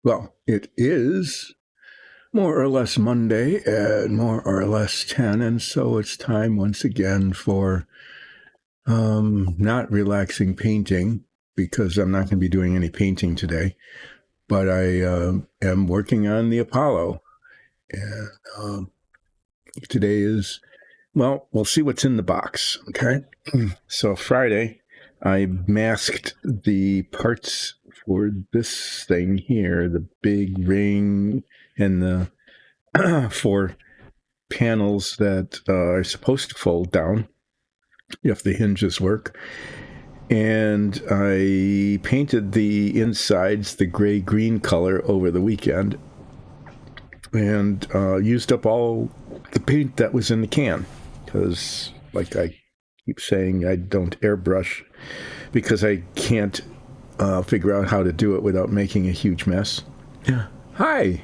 Well, it is more or less Monday at more or less 10, and so it's time once again for not relaxing painting, because I'm not going to be doing any painting today, but I am working on the Apollo. And today is, well, we'll see what's in the box, okay? So Friday, I masked the parts for this thing here, the big ring and the 4 panels that are supposed to fold down if the hinges work. And I painted the insides the gray-green color over the weekend and used up all the paint that was in the can, because, like I keep saying, I don't airbrush because I can't figure out how to do it without making a huge mess. Yeah. Hi.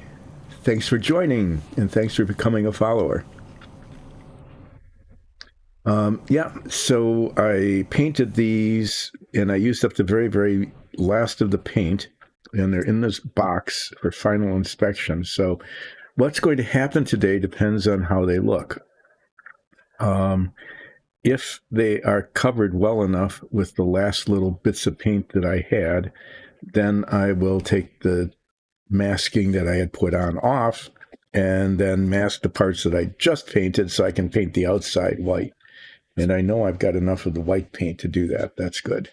Thanks for joining, and thanks for becoming a follower. So I painted these, and I used up the very, very last of the paint, and they're in this box for final inspection. So what's going to happen today depends on how they look. If they are covered well enough with the last little bits of paint that I had, then I will take the masking that I had put on off and then mask the parts that I just painted so I can paint the outside white. And I know I've got enough of the white paint to do that. That's good.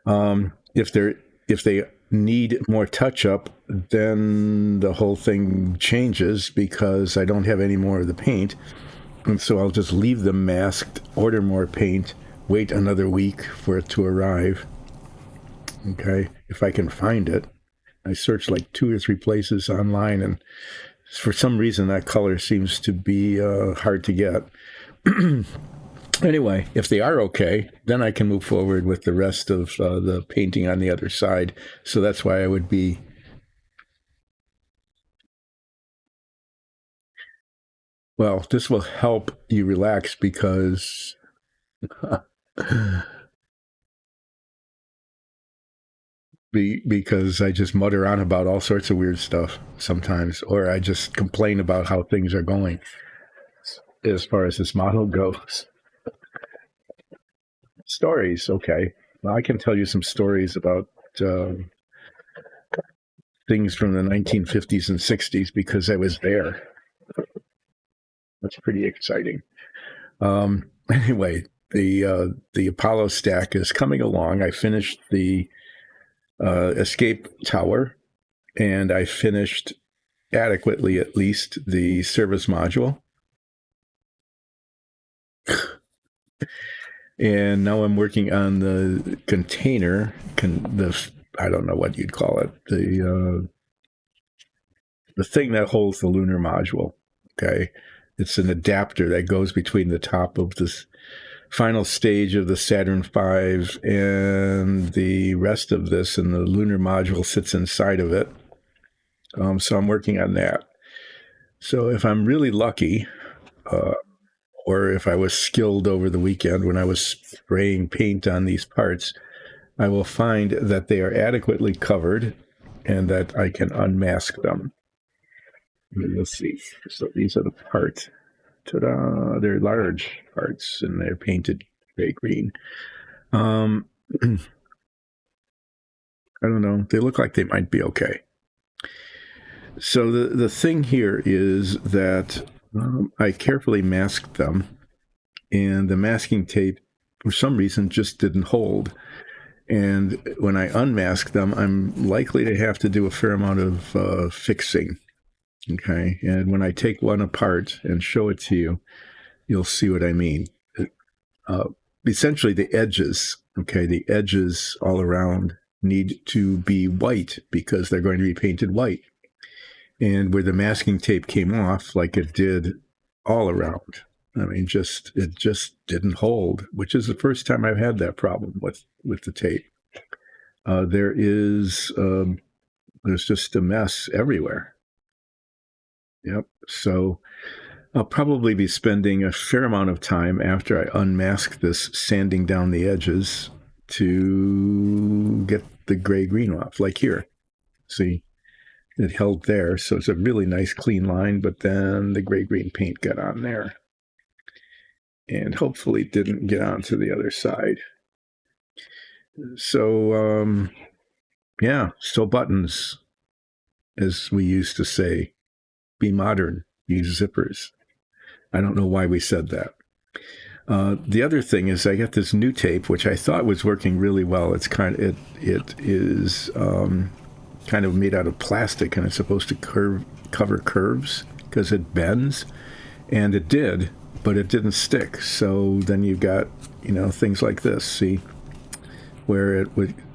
If they need more touch-up, then the whole thing changes because I don't have any more of the paint. And so I'll just leave them masked, order more paint, wait another week for it to arrive. Okay, if I can find it. I searched like 2 or 3 places online, and for some reason that color seems to be hard to get. Anyway, if they are okay, then I can move forward with the rest of the painting on the other side. So that's why I would be... Well, this will help you relax because... because I just mutter on about all sorts of weird stuff sometimes, or I just complain about how things are going as far as this model goes. Stories, okay. Well, I can tell you some stories about things from the 1950s and 60s because I was there. That's pretty exciting. Anyway, the Apollo stack is coming along. I finished the escape tower, and I finished adequately, at least, the service module. And now I'm working on the container, I don't know what you'd call it, the thing that holds the lunar module. Okay, it's an adapter that goes between the top of this final stage of the Saturn V and the rest of this, and the lunar module sits inside of it. So I'm working on that. So if I'm really lucky, or if I was skilled over the weekend when I was spraying paint on these parts, I will find that they are adequately covered and that I can unmask them. Let's see. So these are the parts. Ta-da! They're large parts, and they're painted gray-green. I don't know. They look like they might be okay. So the thing here is that I carefully masked them, and the masking tape, for some reason, just didn't hold. And when I unmask them, I'm likely to have to do a fair amount of fixing. Okay, and when I take one apart and show it to you, you'll see what I mean. Essentially, the edges, the edges all around need to be white because they're going to be painted white. And where the masking tape came off, like it did all around, I mean, it just didn't hold, which is the first time I've had that problem with the tape. There's just a mess everywhere. Yep. So I'll probably be spending a fair amount of time after I unmask this, sanding down the edges to get the gray-green off, like here. See, it held there. So it's a really nice clean line, but then the gray-green paint got on there and hopefully didn't get onto the other side. So, yeah, so buttons, as we used to say, be modern, use zippers. I don't know why we said that. The other thing is I got this new tape, which I thought was working really well. It is kind of made out of plastic, and it's supposed to cover curves because it bends, and it did, but it didn't stick. So then you got things like this. See, where it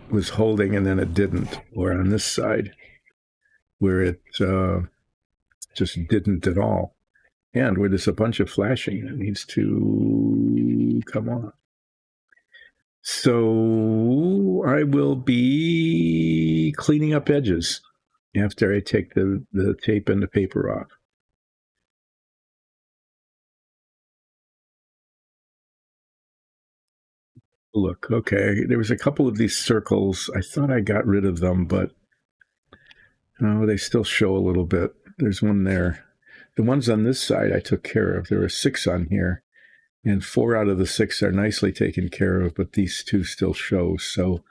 was holding and then it didn't, or on this side where it just didn't at all. And where there's a bunch of flashing that needs to come on. So I will be cleaning up edges after I take the tape and the paper off. Look, okay, there was a couple of these circles. I thought I got rid of them, but no, they still show a little bit. There's one there. The ones on this side I took care of. There are 6 on here, and 4 out of the 6 are nicely taken care of, but these 2 still show. So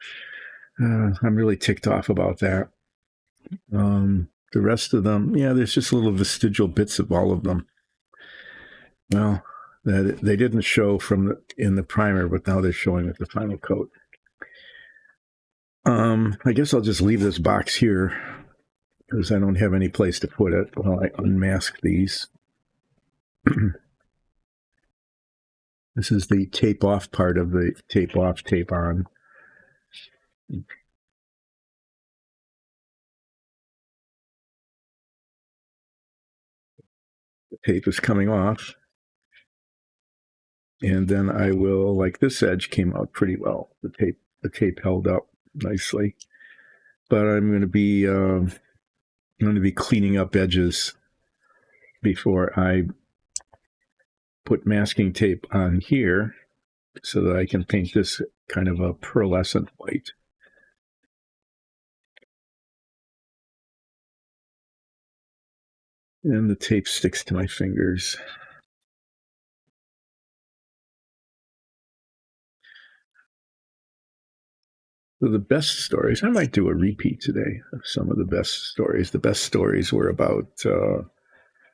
I'm really ticked off about that. The rest of them, yeah, there's just little vestigial bits of all of them. Well, they didn't show in the primer, but now they're showing with the final coat. I guess I'll just leave this box here because I don't have any place to put it while I unmask these. This is the tape off part of the tape off, tape on. The tape is coming off. And then I will, like this edge came out pretty well. The tape held up nicely. But I'm going to be cleaning up edges before I put masking tape on here so that I can paint this kind of a pearlescent white. And the tape sticks to my fingers. So the best stories, I might do a repeat today of some of the best stories. The best stories were about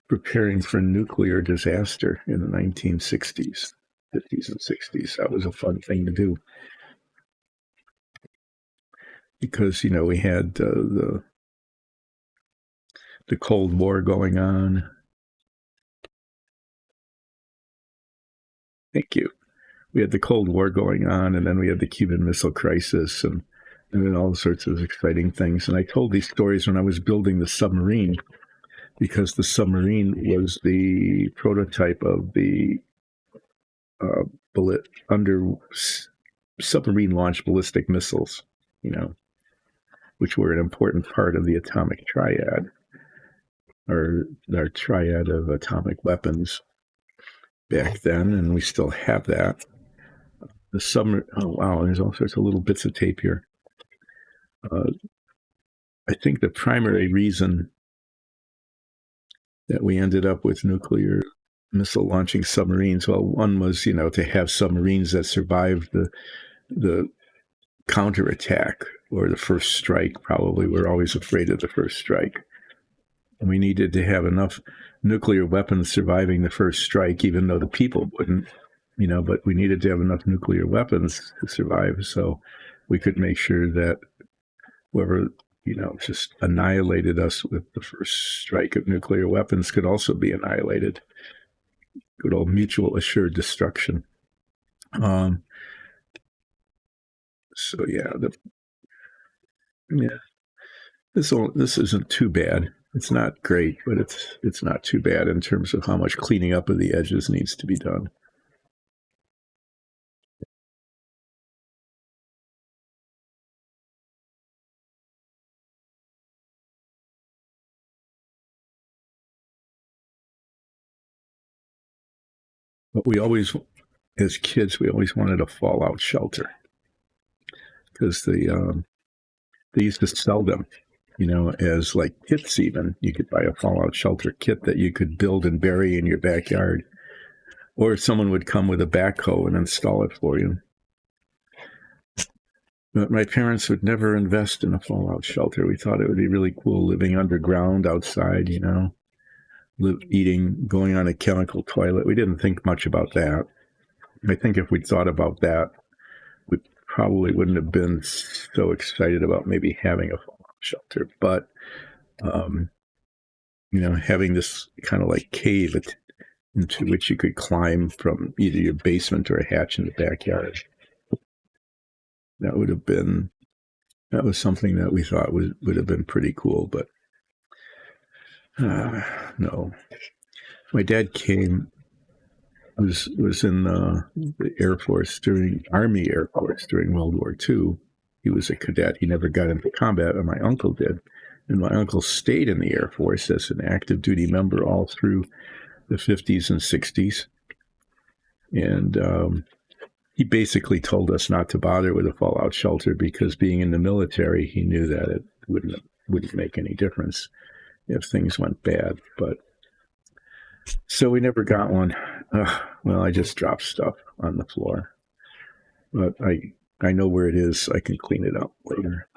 preparing for nuclear disaster in the 1960s, 50s and 60s. That was a fun thing to do. Because, we had the Cold War going on. Thank you. We had the Cold War going on, and then we had the Cuban Missile Crisis, and then all sorts of exciting things. And I told these stories when I was building the submarine, because the submarine was the prototype of the submarine-launched ballistic missiles, which were an important part of the atomic triad, or our triad of atomic weapons back then, and we still have that. The submarine, oh wow, there's all sorts of little bits of tape here. I think the primary reason that we ended up with nuclear missile launching submarines, well, one was, to have submarines that survived the counterattack or the first strike. Probably we're always afraid of the first strike. And we needed to have enough nuclear weapons surviving the first strike, even though the people wouldn't, but we needed to have enough nuclear weapons to survive so we could make sure that whoever, just annihilated us with the first strike of nuclear weapons could also be annihilated. Good old mutual assured destruction. So yeah, this isn't too bad. It's not great, but it's not too bad in terms of how much cleaning up of the edges needs to be done. But as kids, we always wanted a fallout shelter because they used to sell them. as like kits even. You could buy a fallout shelter kit that you could build and bury in your backyard. Or someone would come with a backhoe and install it for you. But my parents would never invest in a fallout shelter. We thought it would be really cool living underground outside, eating, going on a chemical toilet. We didn't think much about that. I think if we'd thought about that, we probably wouldn't have been so excited about maybe having a fallout shelter. But, having this kind of like cave into which you could climb from either your basement or a hatch in the backyard, that was something that we thought would have been pretty cool. But no. My dad was in the Air Force Army Air Force during World War II. He was a cadet. He never got into combat, and my uncle did. And my uncle stayed in the Air Force as an active duty member all through the 50s and 60s. And he basically told us not to bother with a fallout shelter because being in the military, he knew that it wouldn't make any difference if things went bad. But so we never got one. Well, I just dropped stuff on the floor. But I know where it is. I can clean it up later.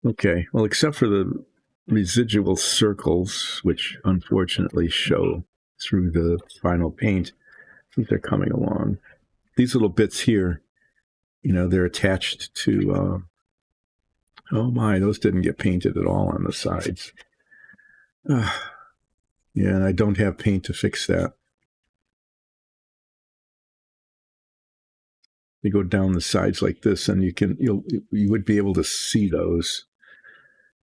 Okay. Well, except for the residual circles, which unfortunately show through the final paint, I think they're coming along. These little bits here, they're attached to, oh my, those didn't get painted at all on the sides. Yeah, and I don't have paint to fix that. You go down the sides like this, and you would be able to see those.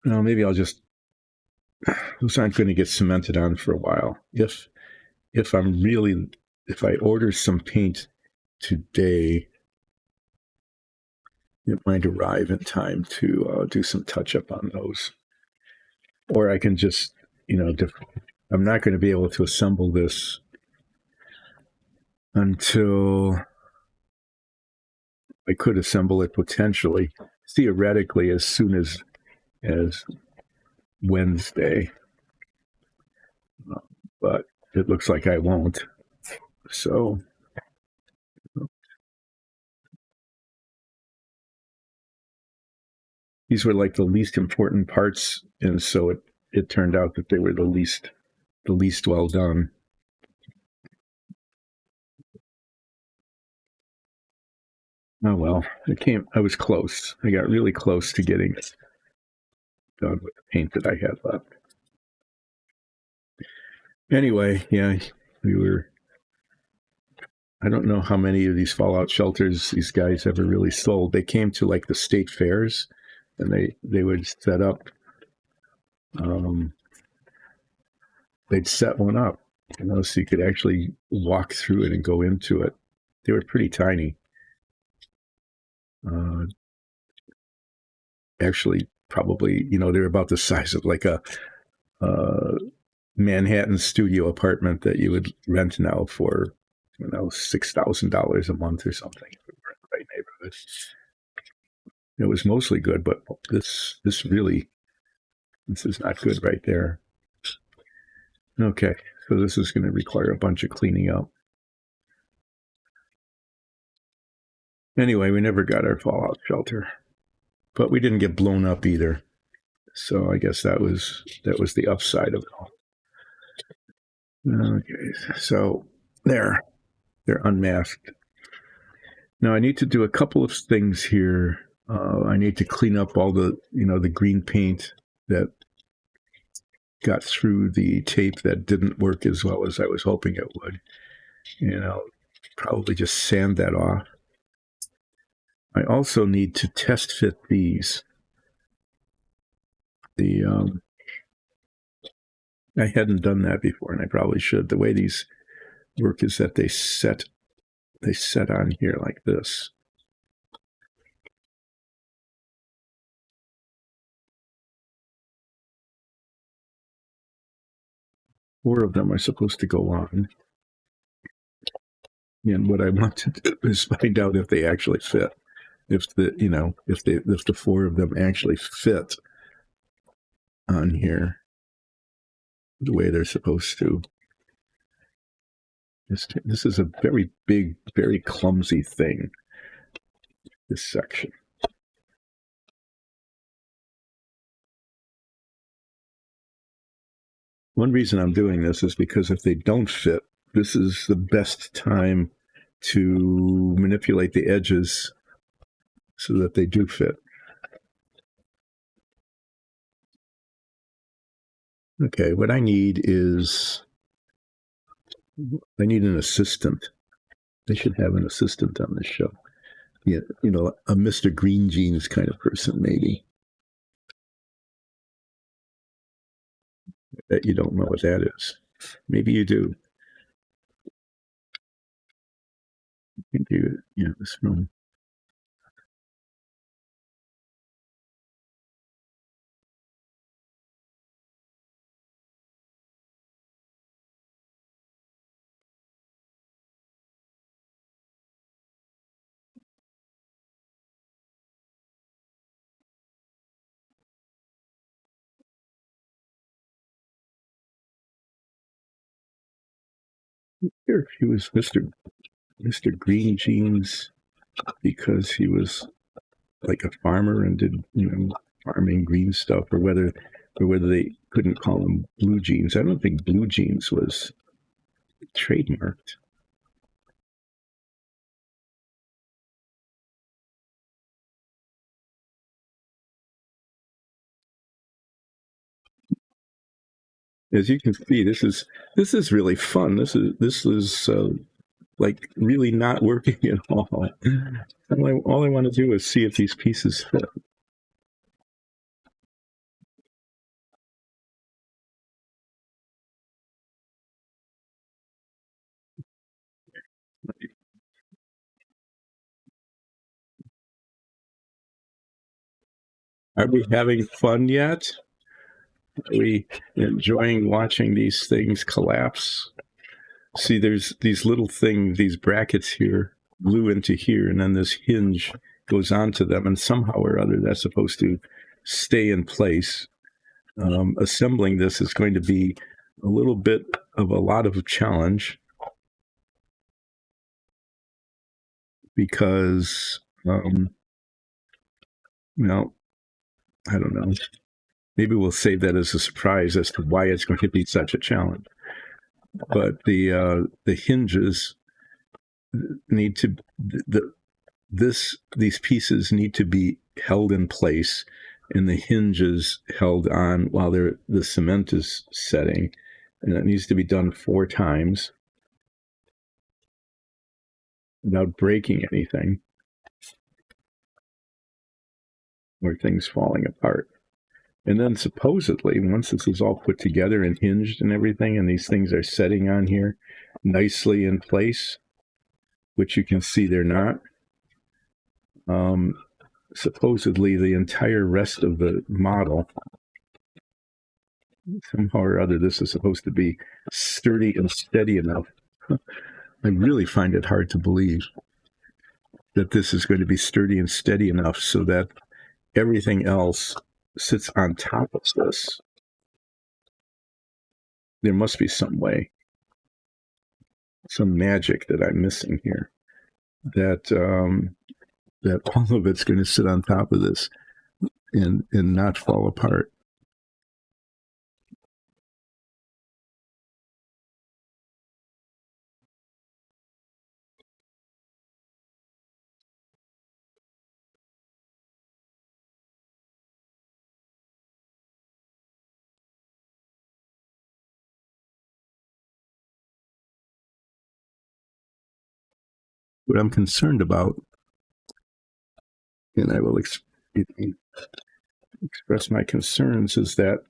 Maybe I'll just, those aren't going to get cemented on for a while. If I order some paint today, it might arrive in time to do some touch up on those. Or I can just, I'm not going to be able to assemble this until I could assemble it potentially, theoretically, as soon as Wednesday. But it looks like I won't. So these were like the least important parts, and so it turned out that they were the least well done. Oh well, I was close. I got really close to getting it done with the paint that I had left. Anyway, yeah, I don't know how many of these fallout shelters these guys ever really sold. They came to like the state fairs, and they would set up, they'd set one up, so you could actually walk through it and go into it. They were pretty tiny. Actually, probably, they're about the size of like a Manhattan studio apartment that you would rent now for, $6,000 a month or something. If we were in the right neighborhood. It was mostly good, but this is not good right there. Okay, so this is going to require a bunch of cleaning up. Anyway, we never got our fallout shelter, but we didn't get blown up either. So I guess that was the upside of it all. Okay, so they're unmasked. Now I need to do a couple of things here. I need to clean up all the the green paint that got through the tape that didn't work as well as I was hoping it would. And I'll probably just sand that off. I also need to test fit these. I hadn't done that before, and I probably should. The way these work is that they set on here like this. Four of them are supposed to go on. And what I want to do is find out if they actually fit. if the four of them actually fit on here the way they're supposed to. This is a very big, very clumsy thing, this section. One reason I'm doing this is because if they don't fit, this is the best time to manipulate the edges so that they do fit. Okay, what I need is, I need an assistant. They should have an assistant on this show. Yeah, a Mr. Green Jeans kind of person, maybe. That you don't know what that is. Maybe you do. This room. Here, he was Mr. Green Jeans because he was like a farmer and did farming green stuff, or whether they couldn't call him Blue Jeans. I don't think Blue Jeans was trademarked. As you can see, this is really fun. This is like really not working at all. All I want to do is see if these pieces fit. Are we having fun yet? Are we enjoying watching these things collapse? See, there's these little things, these brackets here, glue into here, and then this hinge goes onto them, and somehow or other that's supposed to stay in place. Assembling this is going to be a little bit of a lot of a challenge because, I don't know. Maybe we'll save that as a surprise as to why it's going to be such a challenge. But the hinges need to these pieces need to be held in place, and the hinges held on while the cement is setting, and it needs to be done 4 times without breaking anything or things falling apart. And then supposedly, once this is all put together and hinged and everything, and these things are setting on here nicely in place, which you can see they're not, supposedly the entire rest of the model, somehow or other, this is supposed to be sturdy and steady enough. I really find it hard to believe that this is going to be sturdy and steady enough so that everything else sits on top of this. There must be some way, some magic that I'm missing here, that all of it's going to sit on top of this and not fall apart. What I'm concerned about, and I will express my concerns, is that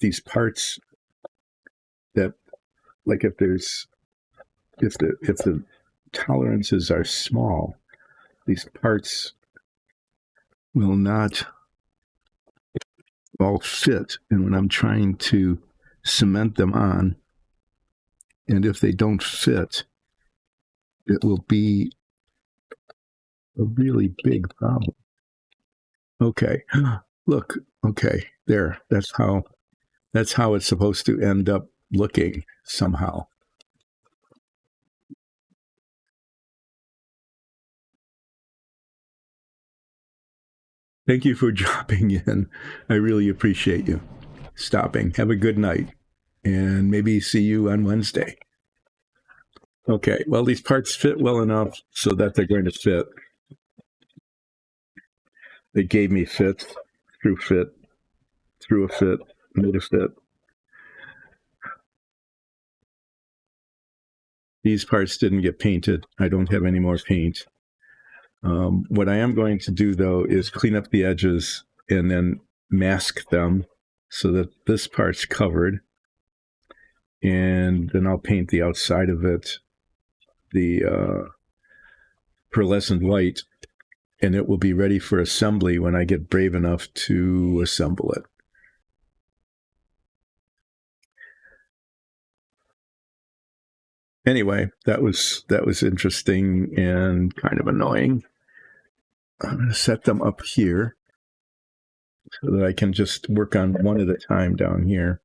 these parts, that like if the tolerances are small, these parts will not all fit. And when I'm trying to cement them on, and if they don't fit, it will be a really big problem. Okay. Look, okay, there. That's how it's supposed to end up looking somehow. Thank you for dropping in. I really appreciate you stopping. Have a good night and maybe see you on Wednesday. Okay. Well, these parts fit well enough so that they're going to fit. They gave me fits, through a fit, made a fit. These parts didn't get painted. I don't have any more paint. What I am going to do, though, is clean up the edges and then mask them so that this part's covered. And then I'll paint the outside of it the pearlescent white, and it will be ready for assembly when I get brave enough to assemble it. Anyway, that was interesting and kind of annoying. I'm going to set them up here so that I can just work on one at a time down here.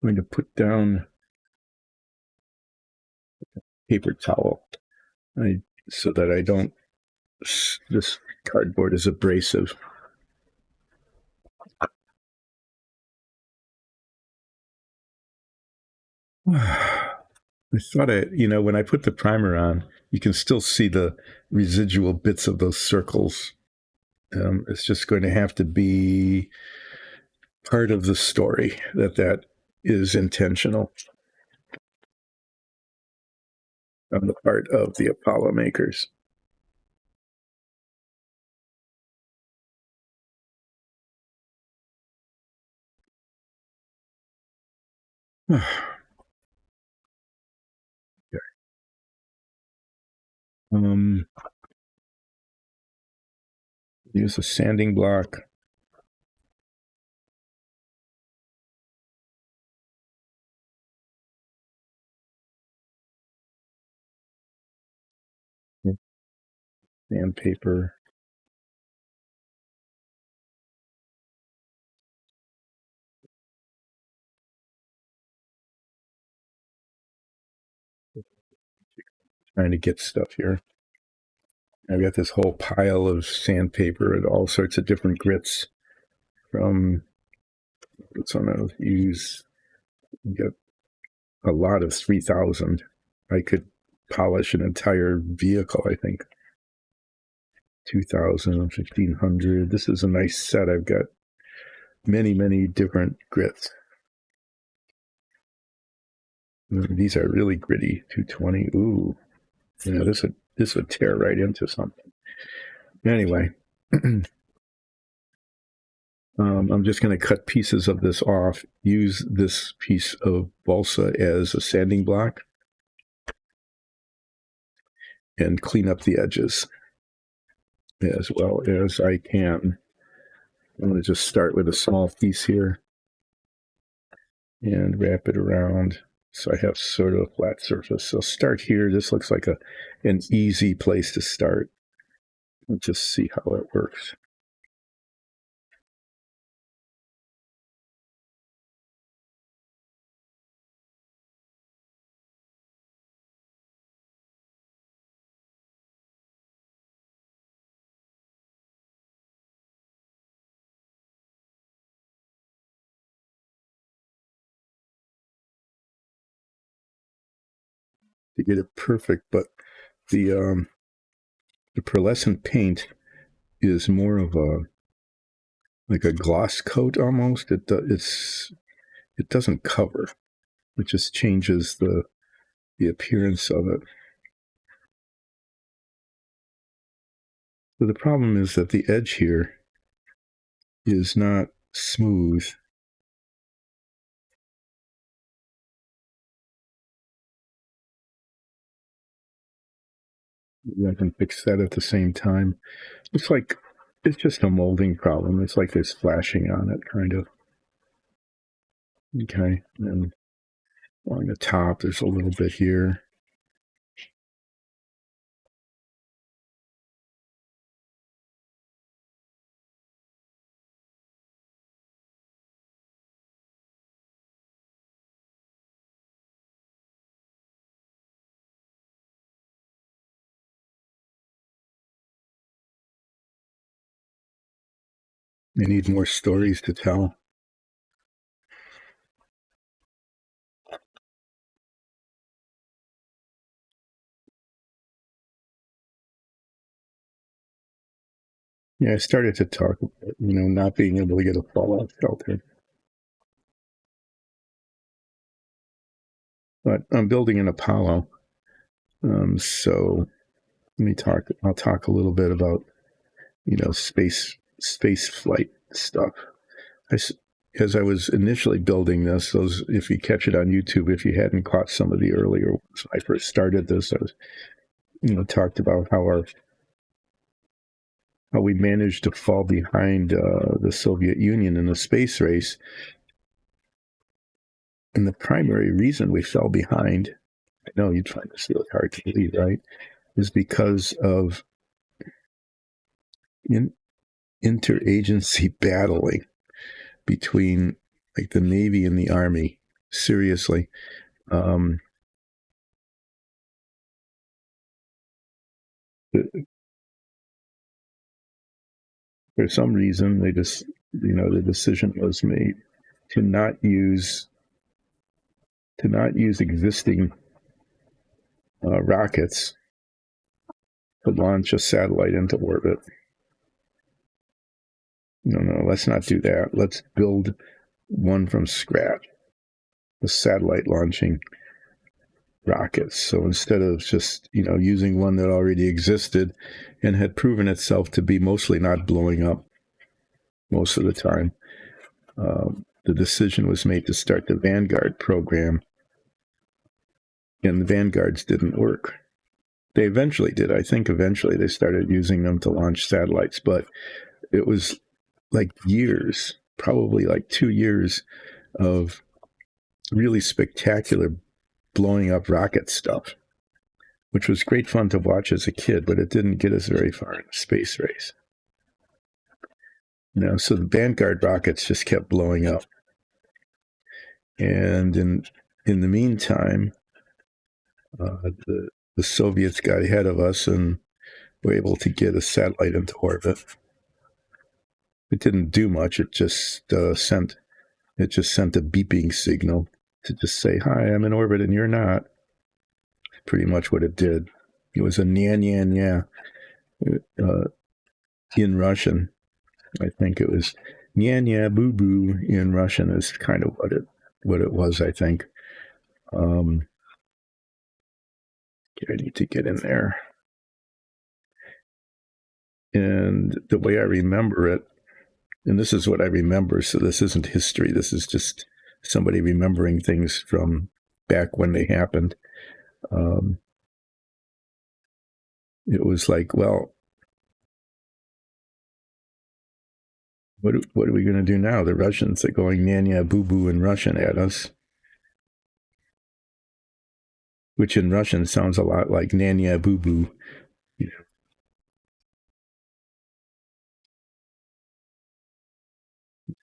I'm going to put down paper towel so that I don't, this cardboard is abrasive. I thought when I put the primer on, you can still see the residual bits of those circles. It's just going to have to be part of the story that is intentional on the part of the Apollo makers. Okay. Use a sanding block. Sandpaper. Trying to get stuff here. I've got this whole pile of sandpaper and all sorts of different grits from what's on I'll use. Get a lot of 3000. I could polish an entire vehicle, I think. 2000, 1500. This is a nice set. I've got many, many different grits. These are really gritty. 220. Ooh. This would tear right into something. Anyway, I'm just going to cut pieces of this off, use this piece of balsa as a sanding block, and clean up the edges as well as I can. I'm going to just start with a small piece here and wrap it around so I have sort of a flat surface. So start here. This looks like an easy place to start. Let's just see how it works. To get it perfect, but the pearlescent paint is more of like a gloss coat almost. It doesn't cover. It just changes the appearance of it. So the problem is that the edge here is not smooth. I can fix that at the same time. It's just a molding problem. It's like there's flashing on it, kind of. Okay, and along the top, there's a little bit here. They need more stories to tell. Yeah, I started to talk about, not being able to get a fallout shelter. But I'm building an Apollo. So I'll talk a little bit about, space flight stuff. As I was initially building this, if you catch it on YouTube, if you hadn't caught some of the earlier ones, when I first started this, I was, talked about how we managed to fall behind the Soviet Union in the space race. And the primary reason we fell behind, I know you'd find this really hard to believe, right, is because of interagency battling between like the Navy and the Army. Seriously. For some reason, they just, the decision was made to not use existing rockets to launch a satellite into orbit. No, let's not do that. Let's build one from scratch, a satellite launching rockets. So instead of just, using one that already existed and had proven itself to be mostly not blowing up most of the time, the decision was made to start the Vanguard program, and the Vanguards didn't work. They eventually did. I think eventually they started using them to launch satellites, but it was like years, probably like 2 years of really spectacular blowing up rocket stuff, which was great fun to watch as a kid, but it didn't get us very far in the space race. So the Vanguard rockets just kept blowing up. And in the meantime, the Soviets got ahead of us and were able to get a satellite into orbit. It didn't do much. It just sent a beeping signal to just say, "Hi, I'm in orbit and you're not." Pretty much what it did. It was a nya nya nya in Russian. I think it was nya nya boo boo in Russian is kind of what it was, I think. I need to get in there. And the way I remember it, and this is what I remember, so this isn't history, this is just somebody remembering things from back when they happened. It was like, well, what are we going to do now? The Russians are going nya boo boo in Russian at us, which in Russian sounds a lot like nanya boo boo.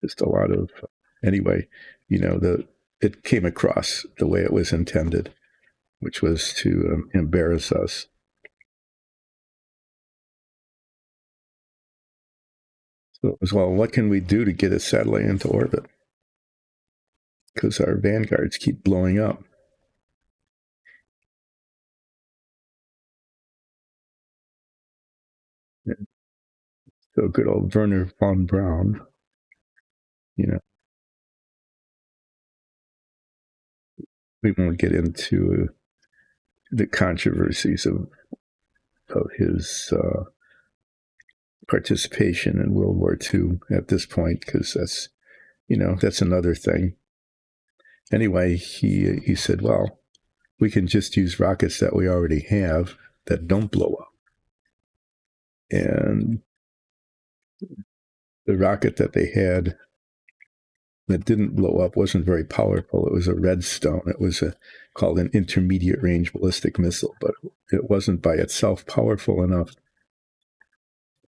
Just a lot of, anyway, it came across the way it was intended, which was to embarrass us. So it was, well, what can we do to get a satellite into orbit? Because our Vanguards keep blowing up. And so good old Werner von Braun, we won't get into the controversies of his participation in World War II at this point, because that's another thing. Anyway, he said, well, we can just use rockets that we already have that don't blow up. And the rocket that they had that didn't blow up wasn't very powerful. It was a Redstone. It was called an intermediate range ballistic missile, but it wasn't by itself powerful enough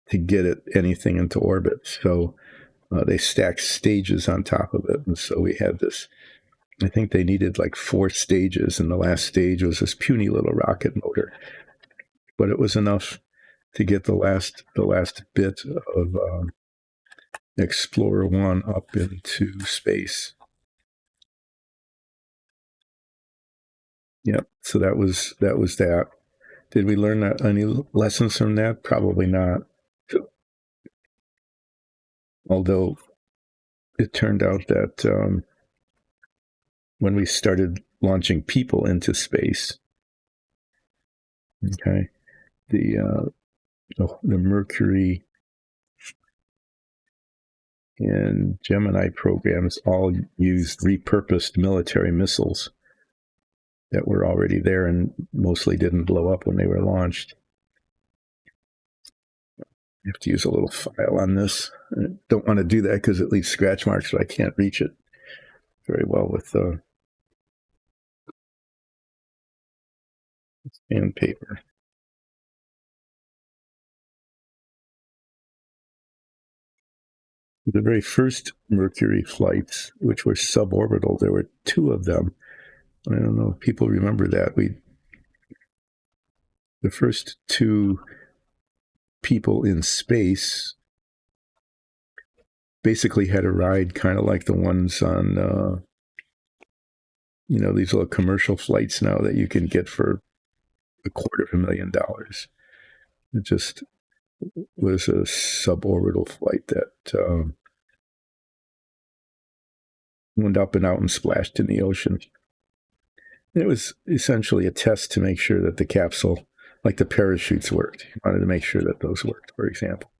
to get anything into orbit. So they stacked stages on top of it. And so we had this, I think they needed like 4 stages, and the last stage was this puny little rocket motor. But it was enough to get the last bit of Explorer 1 up into space. Yep. So that was that. Did we learn any lessons from that? Probably not. Although it turned out that when we started launching people into space, okay, the Mercury and Gemini programs all used repurposed military missiles that were already there and mostly didn't blow up when they were launched. You have to use a little file on this. I don't want to do that because it leaves scratch marks, so I can't reach it very well with sandpaper. The very first Mercury flights, which were suborbital, there were 2 of them. I don't know if people remember that. The first 2 people in space basically had a ride kind of like the ones on, these little commercial flights now that you can get for $250,000. It just was a suborbital flight that went up and out and splashed in the ocean. It was essentially a test to make sure that the capsule, like the parachutes, worked. You wanted to make sure that those worked, for example.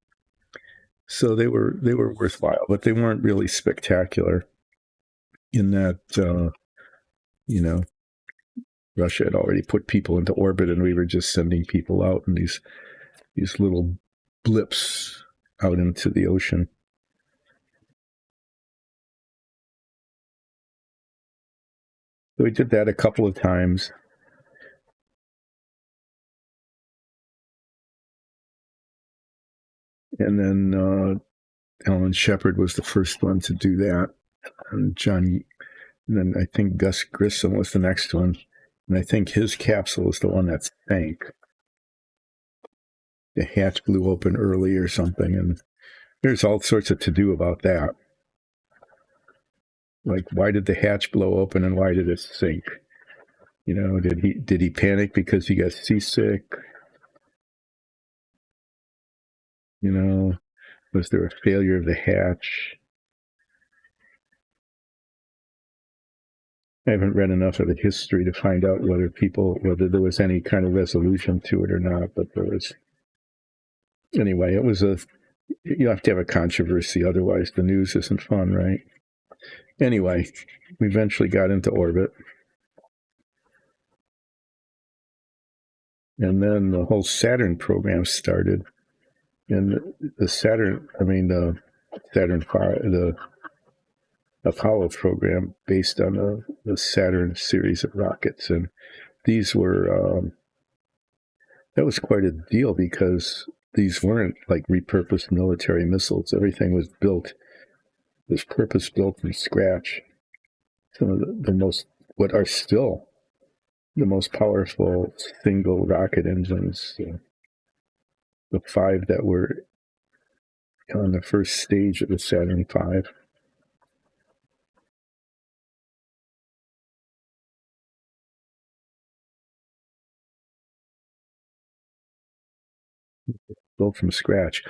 So they were worthwhile, but they weren't really spectacular in that, Russia had already put people into orbit and we were just sending people out in these little blips out into the ocean. So we did that a couple of times. And then Alan Shepard was the first one to do that. And then I think Gus Grissom was the next one. And I think his capsule was the one that sank. The hatch blew open early or something. And there's all sorts of to-do about that. Like, why did the hatch blow open and why did it sink? Did he panic because he got seasick? Was there a failure of the hatch? I haven't read enough of the history to find out whether there was any kind of resolution to it or not, but there was. Anyway, you have to have a controversy, otherwise the news isn't fun, right? Anyway, we eventually got into orbit. And then the whole Saturn program started. And the Saturn V, the Apollo program based on the Saturn series of rockets. And these were, that was quite a deal because these weren't like repurposed military missiles. Everything was purpose-built from scratch. Some of what are still the most powerful single rocket engines, the 5 that were on the first stage of the Saturn V. Built from scratch.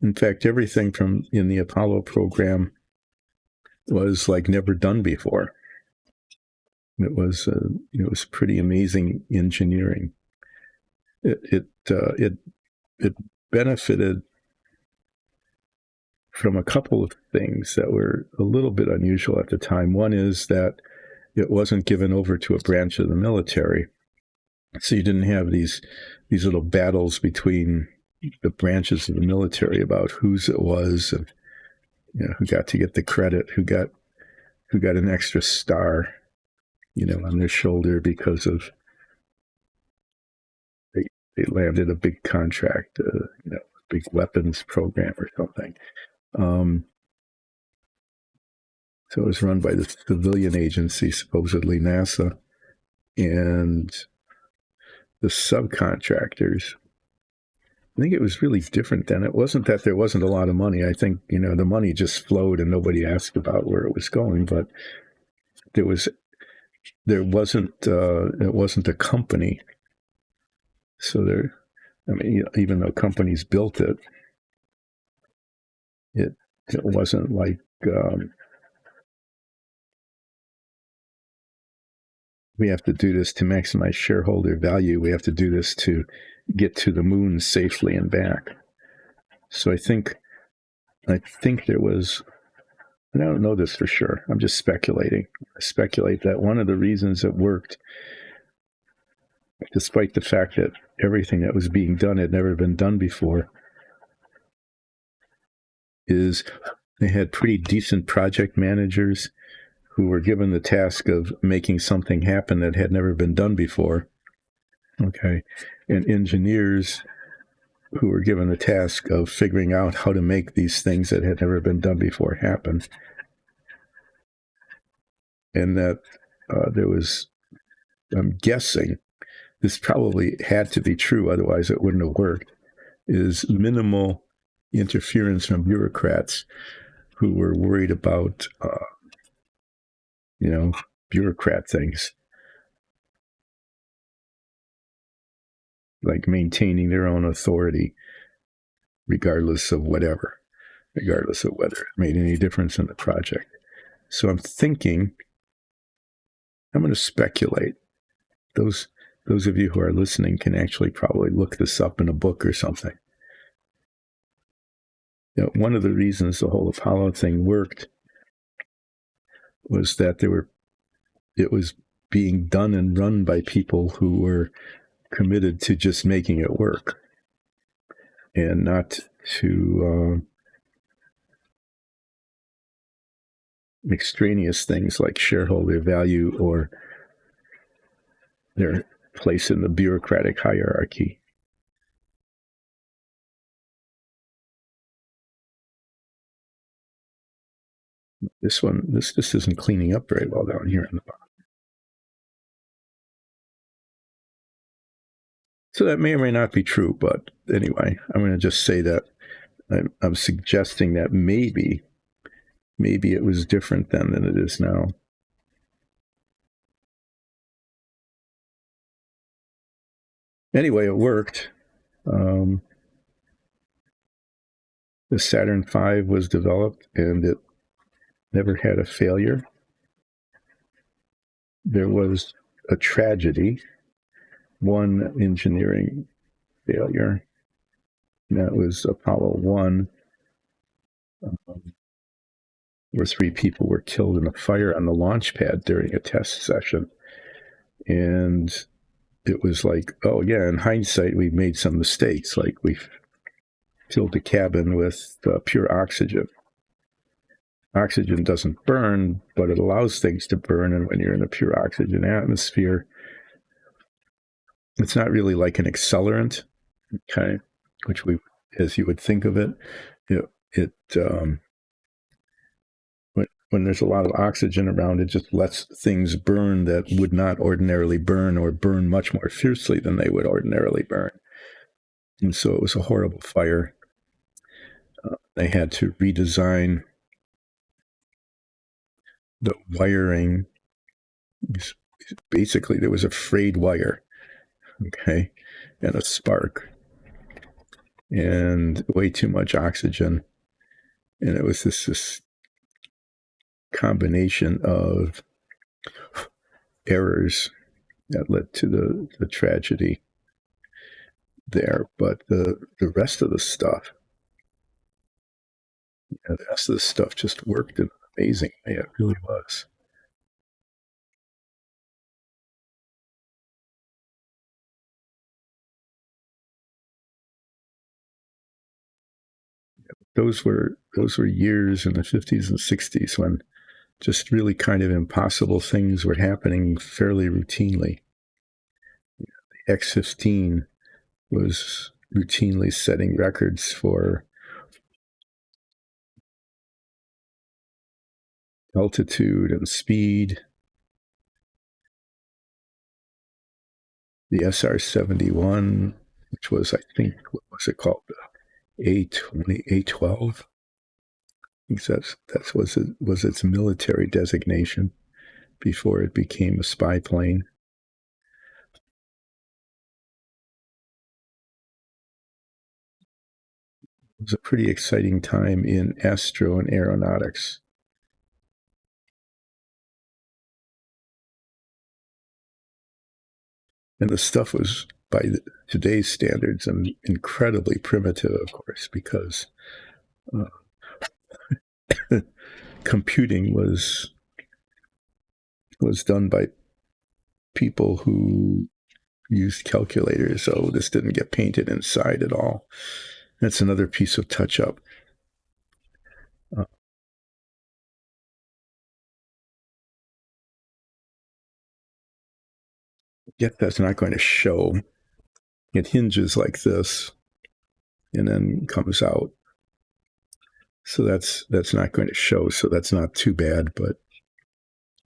In fact, everything in the Apollo program was like never done before. It was pretty amazing engineering. It benefited from a couple of things that were a little bit unusual at the time. One is that it wasn't given over to a branch of the military, so you didn't have these little battles between the branches of the military about whose it was and who got to get the credit, who got an extra star, on their shoulder because of they landed a big contract, big weapons program or something. So it was run by the civilian agency, supposedly NASA, and the subcontractors I think it was really different then. It wasn't that there wasn't a lot of money. I think, the money just flowed and nobody asked about where it was going, but there wasn't it wasn't a company. So even though companies built it, it wasn't like we have to do this to maximize shareholder value. We have to do this to get to the moon safely and back. So I think there was, and I don't know this for sure, I'm just speculating. I speculate that one of the reasons it worked, despite the fact that everything that was being done had never been done before, is they had pretty decent project managers who were given the task of making something happen that had never been done before. Okay. And engineers who were given the task of figuring out how to make these things that had never been done before happen. And that there was, I'm guessing, this probably had to be true, otherwise it wouldn't have worked, is minimal interference from bureaucrats who were worried about, bureaucrat things, like maintaining their own authority, regardless of whether it made any difference in the project. So I'm thinking, I'm going to speculate. Those of you who are listening can actually probably look this up in a book or something. One of the reasons the whole Apollo thing worked was that it was being done and run by people who were committed to just making it work and not to extraneous things like shareholder value or their place in the bureaucratic hierarchy. This isn't cleaning up very well down here in the bottom. So that may or may not be true, but anyway, I'm going to just say that I'm suggesting that maybe it was different then than it is now. Anyway, it worked. The Saturn V was developed and it never had a failure. There was a tragedy, one engineering failure. And that was Apollo 1, where 3 people were killed in a fire on the launch pad during a test session. And it was like, oh yeah, in hindsight, we've made some mistakes. Like we filled the cabin with pure oxygen. Oxygen doesn't burn, but it allows things to burn. And when you're in a pure oxygen atmosphere, it's not really like an accelerant, okay, which as you would think of it, when there's a lot of oxygen around, it just lets things burn that would not ordinarily burn, or burn much more fiercely than they would ordinarily burn. And so it was a horrible fire. They had to redesign the wiring. Basically, there was a frayed wire, okay, and a spark, and way too much oxygen. And it was this combination of errors that led to the tragedy there. But the rest of the stuff, just worked in an amazing way. It really was. Those were years in the 50s and 60s when just really kind of impossible things were happening fairly routinely. The X-15 was routinely setting records for altitude and speed. The SR-71 which was, I think, what was it called? A20, A12. I think that was its military designation before it became a spy plane. It was a pretty exciting time in astro and aeronautics. And the stuff was, by today's standards, incredibly primitive, of course, because computing was done by people who used calculators, so this didn't get painted inside at all. That's another piece of touch-up. Yet that's not going to show. It hinges like this and then comes out. So that's not going to show, so that's not too bad, but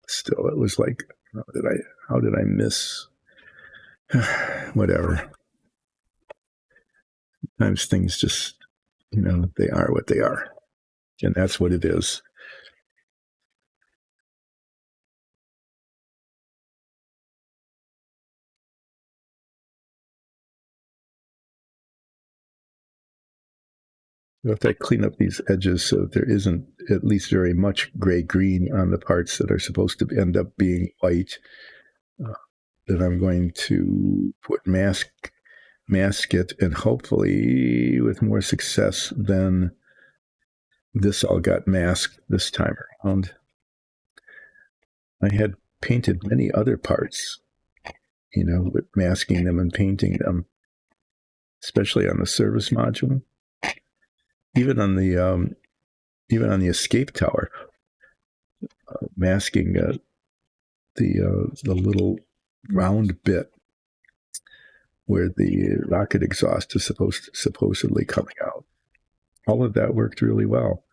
still, it was like, how did I miss? Whatever. Sometimes things just, they are what they are. And that's what it is. If I clean up these edges so there isn't at least very much gray-green on the parts that are supposed to end up being white, then I'm going to put mask it, and hopefully with more success than this all got masked this time around. I had painted many other parts, with masking them and painting them, especially on the service module. Even on the escape tower, masking the little round bit where the rocket exhaust is supposedly coming out. All of that worked really well,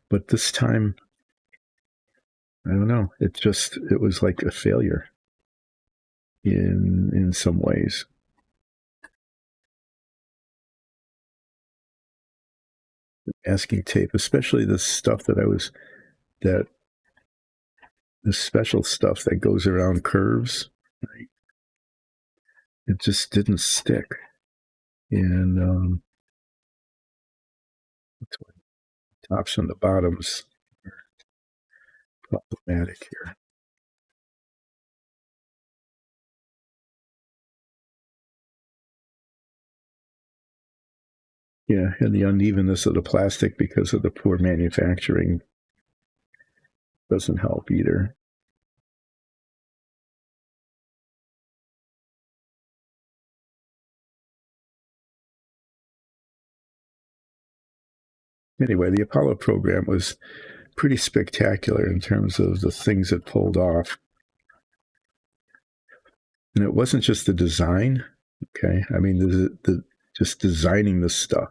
but this time, I don't know. It was like a failure in some ways. Masking tape, especially the stuff the special stuff that goes around curves, right? It just didn't stick. And that's why the tops and the bottoms are problematic here. Yeah, and the unevenness of the plastic because of the poor manufacturing doesn't help either. Anyway, the Apollo program was pretty spectacular in terms of the things it pulled off. And it wasn't just the design, okay? I mean, the just designing the stuff,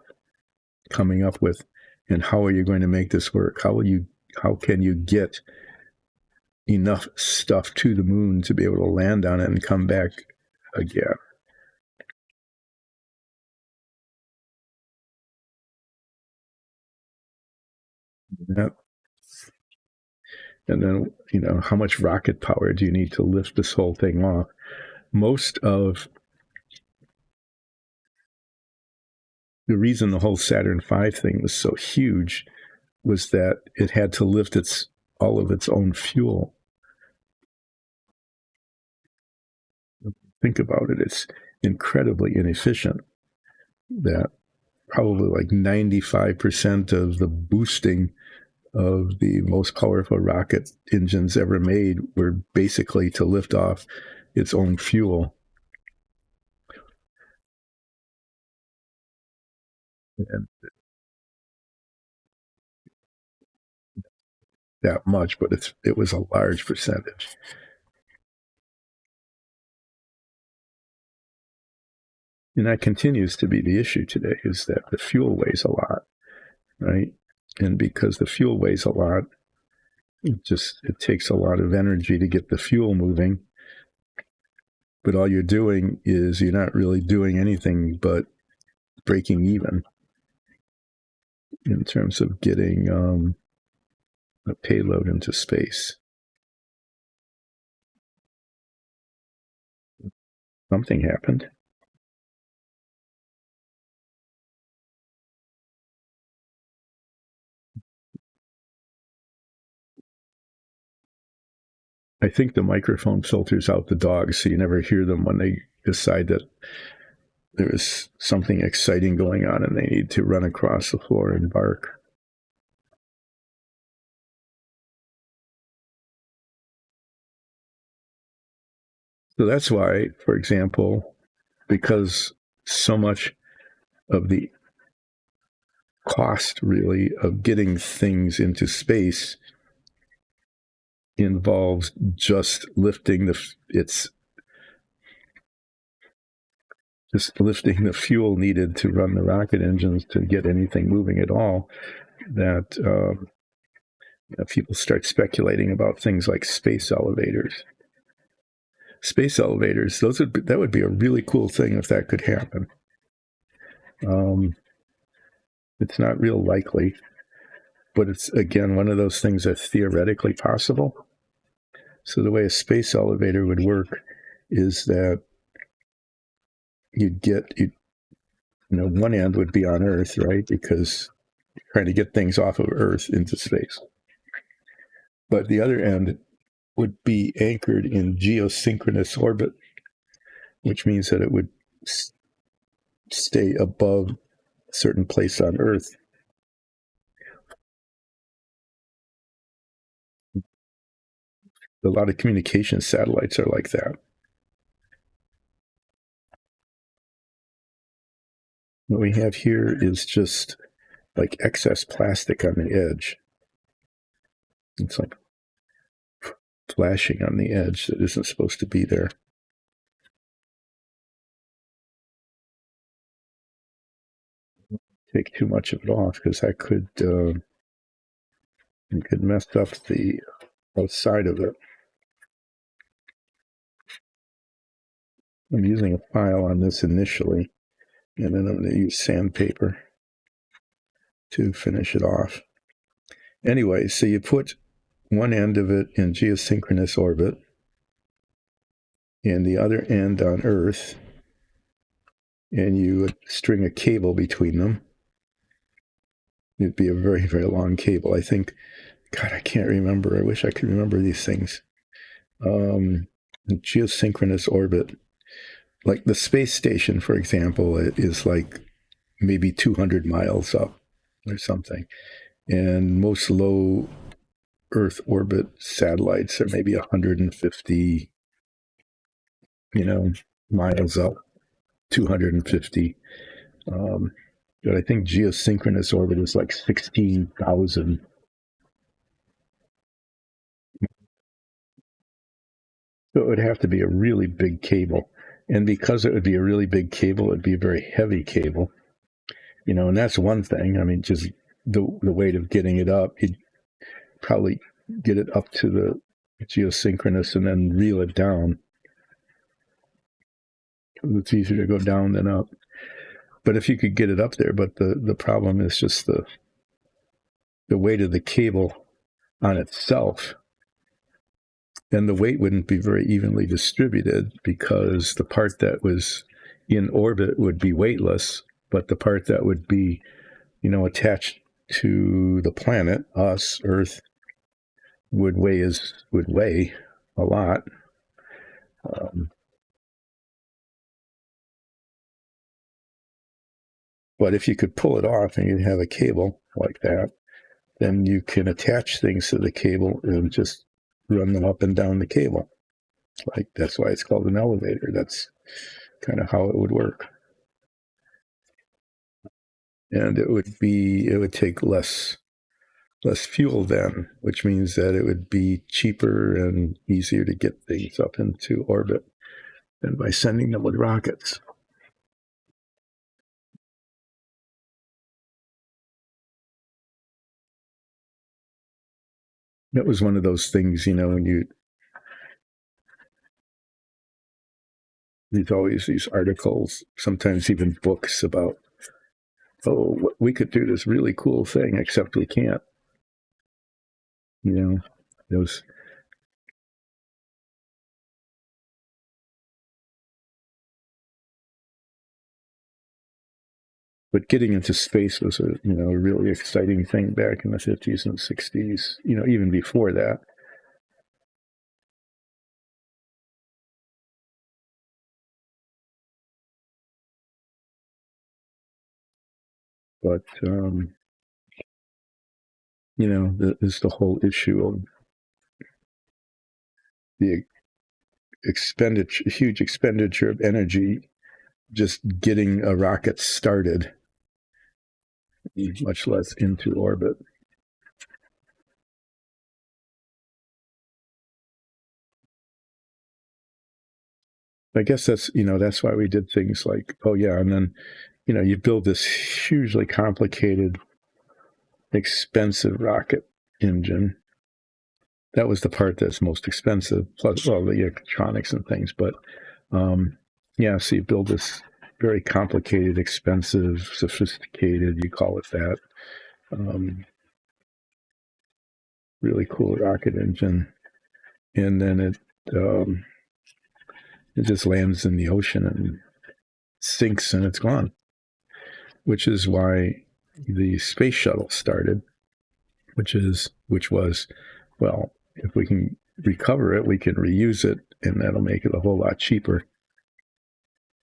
coming up with, and how are you going to make this work? How can you get enough stuff to the moon to be able to land on it and come back again? That, and then, how much rocket power do you need to lift this whole thing off? Most of the reason the whole Saturn V thing was so huge was that it had to lift all of its own fuel. Think about it. It's incredibly inefficient. That probably like 95% of the boosting of the most powerful rocket engines ever made were basically to lift off its own fuel. And that much, but it was a large percentage. And that continues to be the issue today, is that the fuel weighs a lot, right? And because the fuel weighs a lot, it takes a lot of energy to get the fuel moving. but all you're doing is you're not really doing anything but breaking even in terms of getting a payload into space. Something happened. I think the microphone filters out the dogs, so you never hear them when they decide that there is something exciting going on and they need to run across the floor and bark. So that's why, for example, because so much of the cost really of getting things into space involves just lifting lifting the fuel needed to run the rocket engines to get anything moving at all, that people start speculating about things like space elevators. Space elevators, that would be a really cool thing if that could happen. It's not real likely, but it's, again, one of those things that's theoretically possible. So the way a space elevator would work is that one end would be on Earth, right? Because you're trying to get things off of Earth into space. But the other end would be anchored in geosynchronous orbit, which means that it would stay above a certain place on Earth. A lot of communication satellites are like that. What we have here is just like excess plastic on the edge. It's like flashing on the edge that isn't supposed to be there. Take too much of it off because that could mess up the outside of it. I'm using a file on this initially, and then I'm going to use sandpaper to finish it off. Anyway, so you put one end of it in geosynchronous orbit and the other end on Earth, and you would string a cable between them. It'd be a very, very long cable. I think, God, I can't remember. I wish I could remember these things. Geosynchronous orbit, like the space station, for example, it is like maybe 200 miles up or something. And most low Earth orbit satellites are maybe 150, miles up, 250. But I think geosynchronous orbit is like 16,000. So it would have to be a really big cable. And because it would be a really big cable, it would be a very heavy cable. And that's one thing. I mean, just the weight of getting it up, you'd probably get it up to the geosynchronous and then reel it down. It's easier to go down than up. But if you could get it up there, but the problem is just the weight of the cable on itself. And the weight wouldn't be very evenly distributed because the part that was in orbit would be weightless, but the part that would be, attached to the planet, us, Earth, would weigh a lot. But if you could pull it off and you have a cable like that, then you can attach things to the cable and just run them up and down the cable. Like, that's why it's called an elevator. That's kind of how it would work. And it would take less fuel then, which means that it would be cheaper and easier to get things up into orbit than by sending them with rockets. That was one of those things, when there's always these articles, sometimes even books about, oh, we could do this really cool thing, except we can't. You know, those. But getting into space was a really exciting thing back in the 50s and 60s. Even before that. But there's the whole issue of the huge expenditure of energy just getting a rocket started, much less into orbit. I guess that's why we did things like, and then you build this hugely complicated, expensive rocket engine. That was the part that's most expensive, plus the electronics and things. But so you build this very complicated, expensive, sophisticated, you call it that, really cool rocket engine, and then it just lands in the ocean and sinks and it's gone, which is why the space shuttle started, which was, well, if we can recover it, we can reuse it, and that'll make it a whole lot cheaper.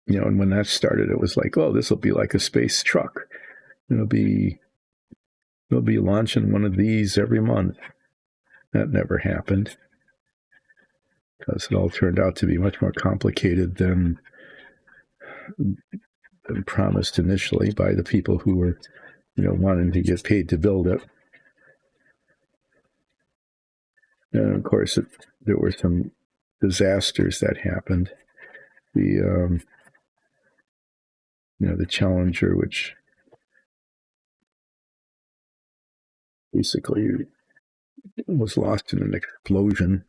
And when that started, it was like, oh, this will be like a space truck. They'll be launching one of these every month. That never happened because it all turned out to be much more complicated than promised initially by the people who were, wanting to get paid to build it. And of course, there were some disasters that happened. The Challenger, which basically was lost in an explosion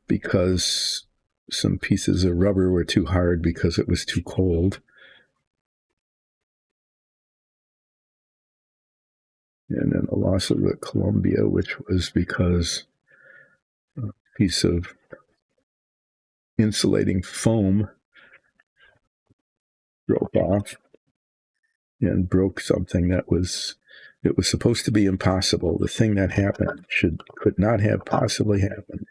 because some pieces of rubber were too hard because it was too cold. And then the loss of the Columbia, which was because a piece of insulating foam broke off and broke something that was supposed to be impossible. The thing that happened could not have possibly happened.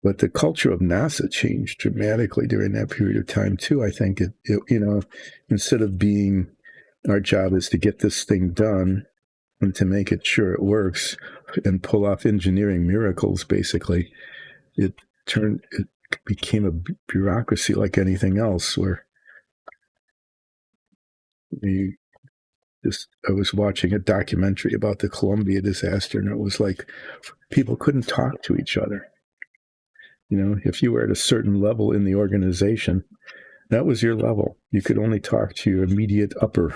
But the culture of NASA changed dramatically during that period of time too. I think instead of being, our job is to get this thing done and to make it sure it works and pull off engineering miracles, basically, it became a bureaucracy like anything else, where I was watching a documentary about the Columbia disaster, and it was like people couldn't talk to each other. If you were at a certain level in the organization, that was your level. You could only talk to your immediate upper.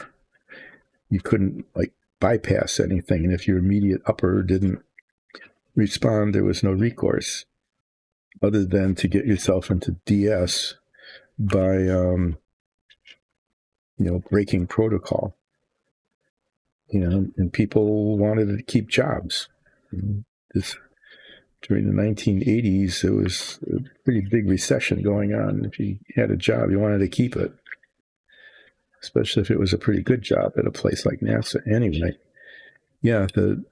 You couldn't bypass anything. And if your immediate upper didn't respond, there was no recourse other than to get yourself into DS by, breaking protocol. And people wanted to keep jobs. During the 1980s, there was a pretty big recession going on. If you had a job, you wanted to keep it, especially if it was a pretty good job at a place like NASA. Anyway, the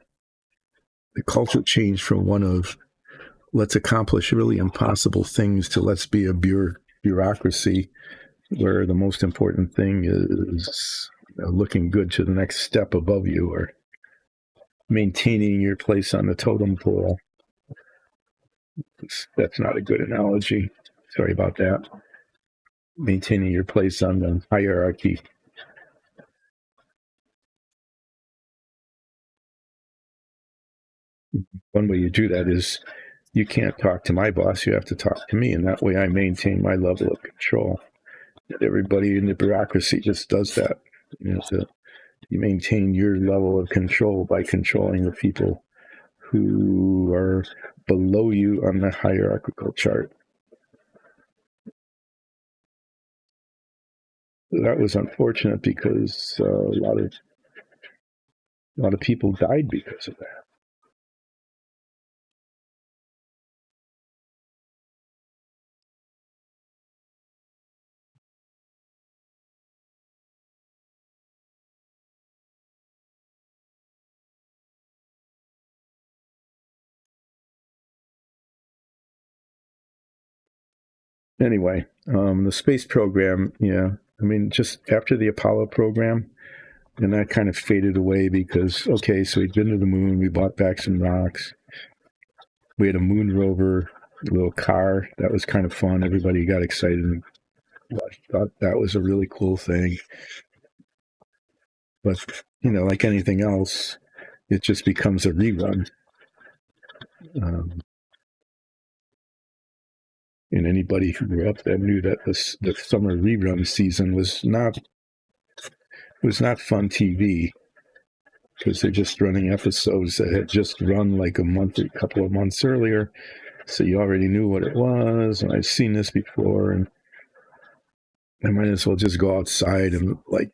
culture changed from one of let's accomplish really impossible things to let's be a bureaucracy where the most important thing is looking good to the next step above you, or maintaining your place on the totem pole. That's not a good analogy. Sorry about that. Maintaining your place on the hierarchy. One way you do that is you can't talk to my boss, you have to talk to me, and that way I maintain my level of control. Everybody in the bureaucracy just does that. You maintain your level of control by controlling the people who are below you on the hierarchical chart. That was unfortunate because a lot of people died because of that. Anyway, the space program, yeah, I mean, just after the Apollo program, and that kind of faded away because, okay, so we'd been to the moon, we bought back some rocks, we had a moon rover, a little car, that was kind of fun. Everybody got excited and thought that was a really cool thing. But, like anything else, it just becomes a rerun. And anybody who grew up then knew that the summer rerun season was not fun TV because they're just running episodes that had just run like a couple of months earlier. So you already knew what it was, and I've seen this before, and I might as well just go outside and like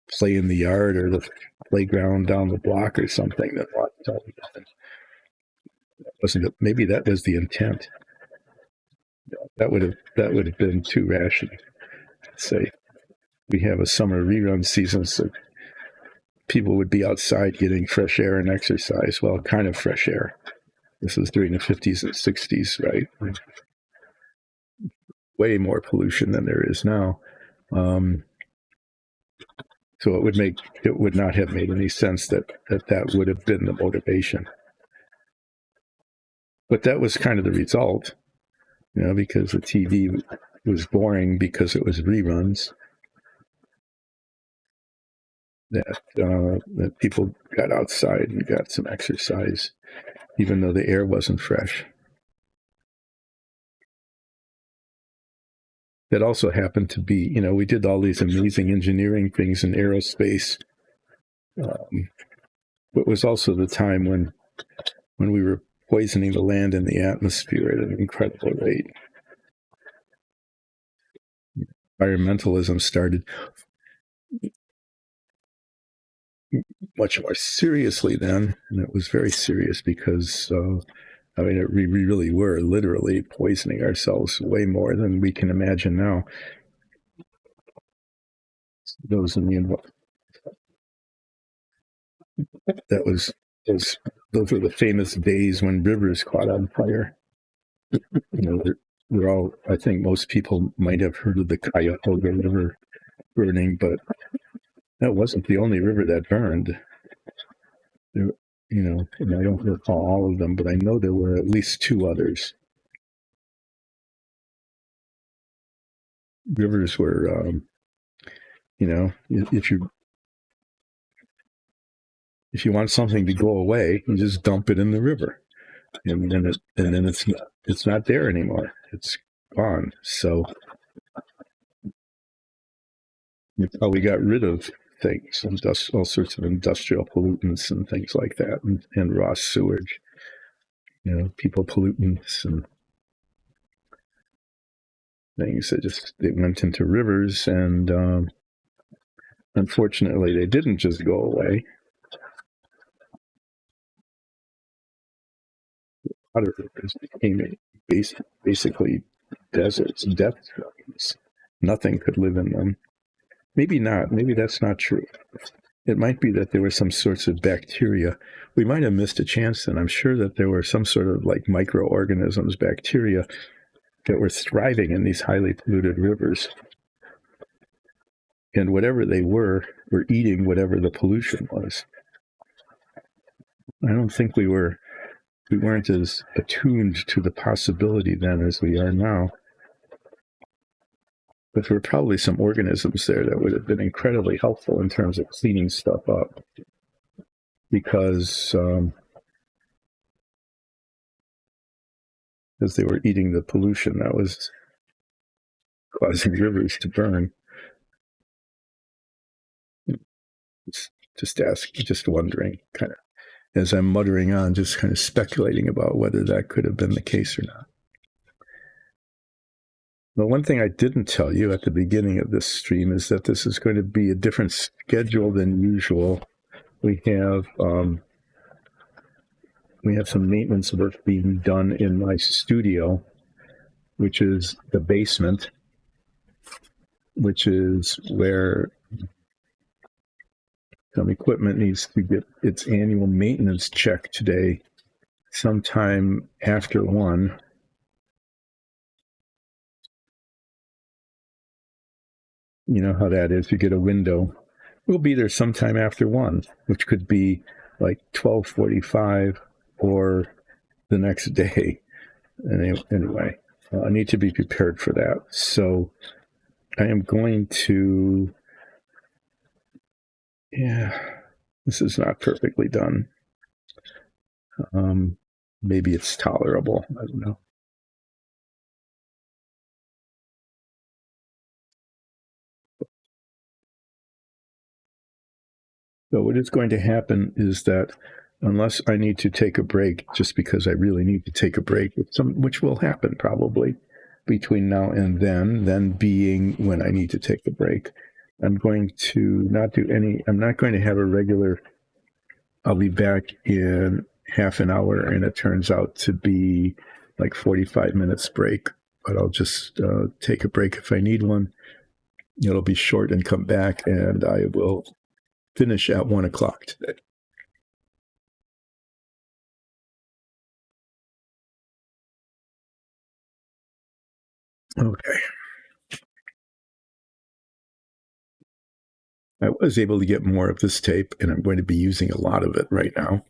play in the yard or the playground down the block or something than watch television. Maybe that was the intent. That would have been too rash to say. We have a summer rerun season, so people would be outside getting fresh air and exercise. Well, kind of fresh air. This was during the 50s and 60s, right? Way more pollution than there is now. So it would not have made any sense that would have been the motivation. But that was kind of the result, because the TV was boring because it was reruns. That people got outside and got some exercise, even though the air wasn't fresh. That also happened to be, we did all these amazing engineering things in aerospace. It was also the time when we were poisoning the land and the atmosphere at an incredible rate. Environmentalism started much more seriously then, and it was very serious because we really were literally poisoning ourselves way more than we can imagine now. Those were the famous days when rivers caught on fire. They're all, I think most people might have heard of the Cuyahoga River burning, but that wasn't the only river that burned. And I don't recall all of them, but I know there were at least two others. Rivers were, if you want something to go away, you just dump it in the river, and then it's not there anymore. It's gone. So that's how we got rid of things, all sorts of industrial pollutants and things like that, and raw sewage, people pollutants and things that they went into rivers, and unfortunately they didn't just go away. A lot of rivers became basically deserts, death traps. Nothing could live in them. Maybe not. Maybe that's not true. It might be that there were some sorts of bacteria. We might have missed a chance then. I'm sure that there were some sort of like microorganisms, bacteria, that were thriving in these highly polluted rivers. And whatever they were eating whatever the pollution was. I don't think we weren't as attuned to the possibility then as we are now. But there were probably some organisms there that would have been incredibly helpful in terms of cleaning stuff up. Because they were eating the pollution that was causing rivers to burn. Just wondering, kind of, as I'm muttering on, just kind of speculating about whether that could have been the case or not. Well, one thing I didn't tell you at the beginning of this stream is that this is going to be a different schedule than usual. We have some maintenance work being done in my studio, which is the basement, which is where some equipment needs to get its annual maintenance check today, sometime after 1. You know how that is. You get a window. We'll be there sometime after 1, which could be like 12:45 or the next day. Anyway, I need to be prepared for that. So I am going to, this is not perfectly done. Maybe it's tolerable. I don't know. So what is going to happen is that unless I need to take a break, just because I really need to take a break, which will happen probably between now and then being when I need to take a break, I'm going to not do any, I'm not going to have a regular, I'll be back in half an hour, and it turns out to be like 45 minutes break, but I'll just take a break if I need one. It'll be short and come back, and I will finish at 1 o'clock today. Okay. I was able to get more of this tape, and I'm going to be using a lot of it right now.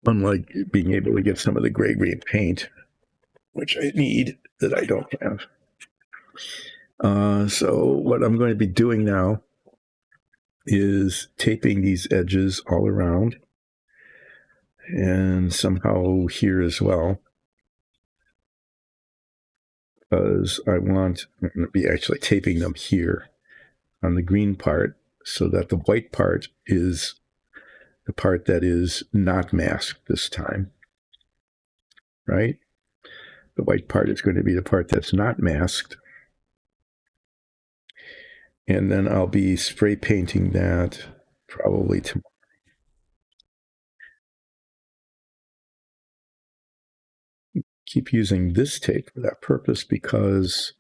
Unlike being able to get some of the gray-green paint, which I need, that I don't have. So what I'm going to be doing now is taping these edges all around, and somehow here as well, because I'm going to be actually taping them here on the green part, so that the white part is the part that is not masked this time, right? The white part is going to be the part that's not masked. And then I'll be spray painting that probably tomorrow. Keep using this tape for that purpose because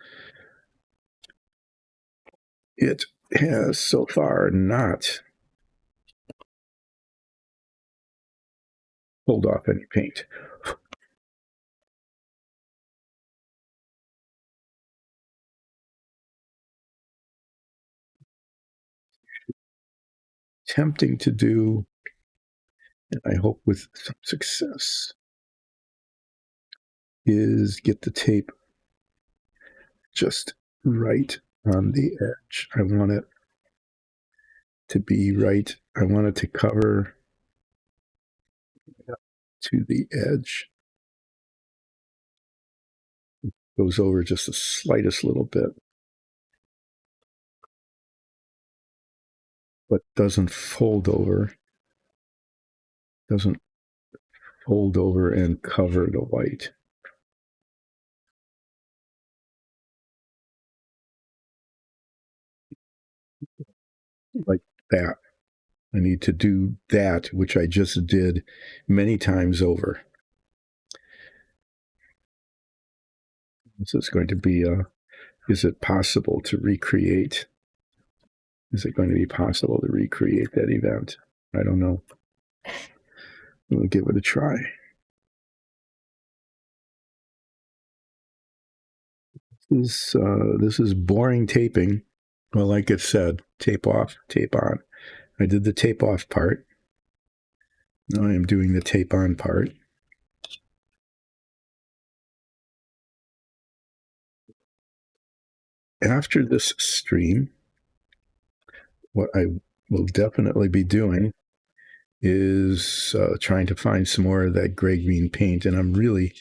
it has so far not pulled off any paint. Attempting to do, and I hope with some success, is get the tape just right on the edge. I want it to be right. I want it to cover to the edge. It goes over just the slightest little bit, but doesn't fold over. Doesn't fold over and cover the white. Like that. I need to do that, which I just did many times over. This is going to be is it possible to recreate? Is it going to be possible to recreate that event? I don't know. We'll give it a try. This is boring taping. Well, like it said, tape off, tape on. I did the tape off part. Now I am doing the tape on part. After this stream, what I will definitely be doing is trying to find some more of that gray-green paint, and I'm really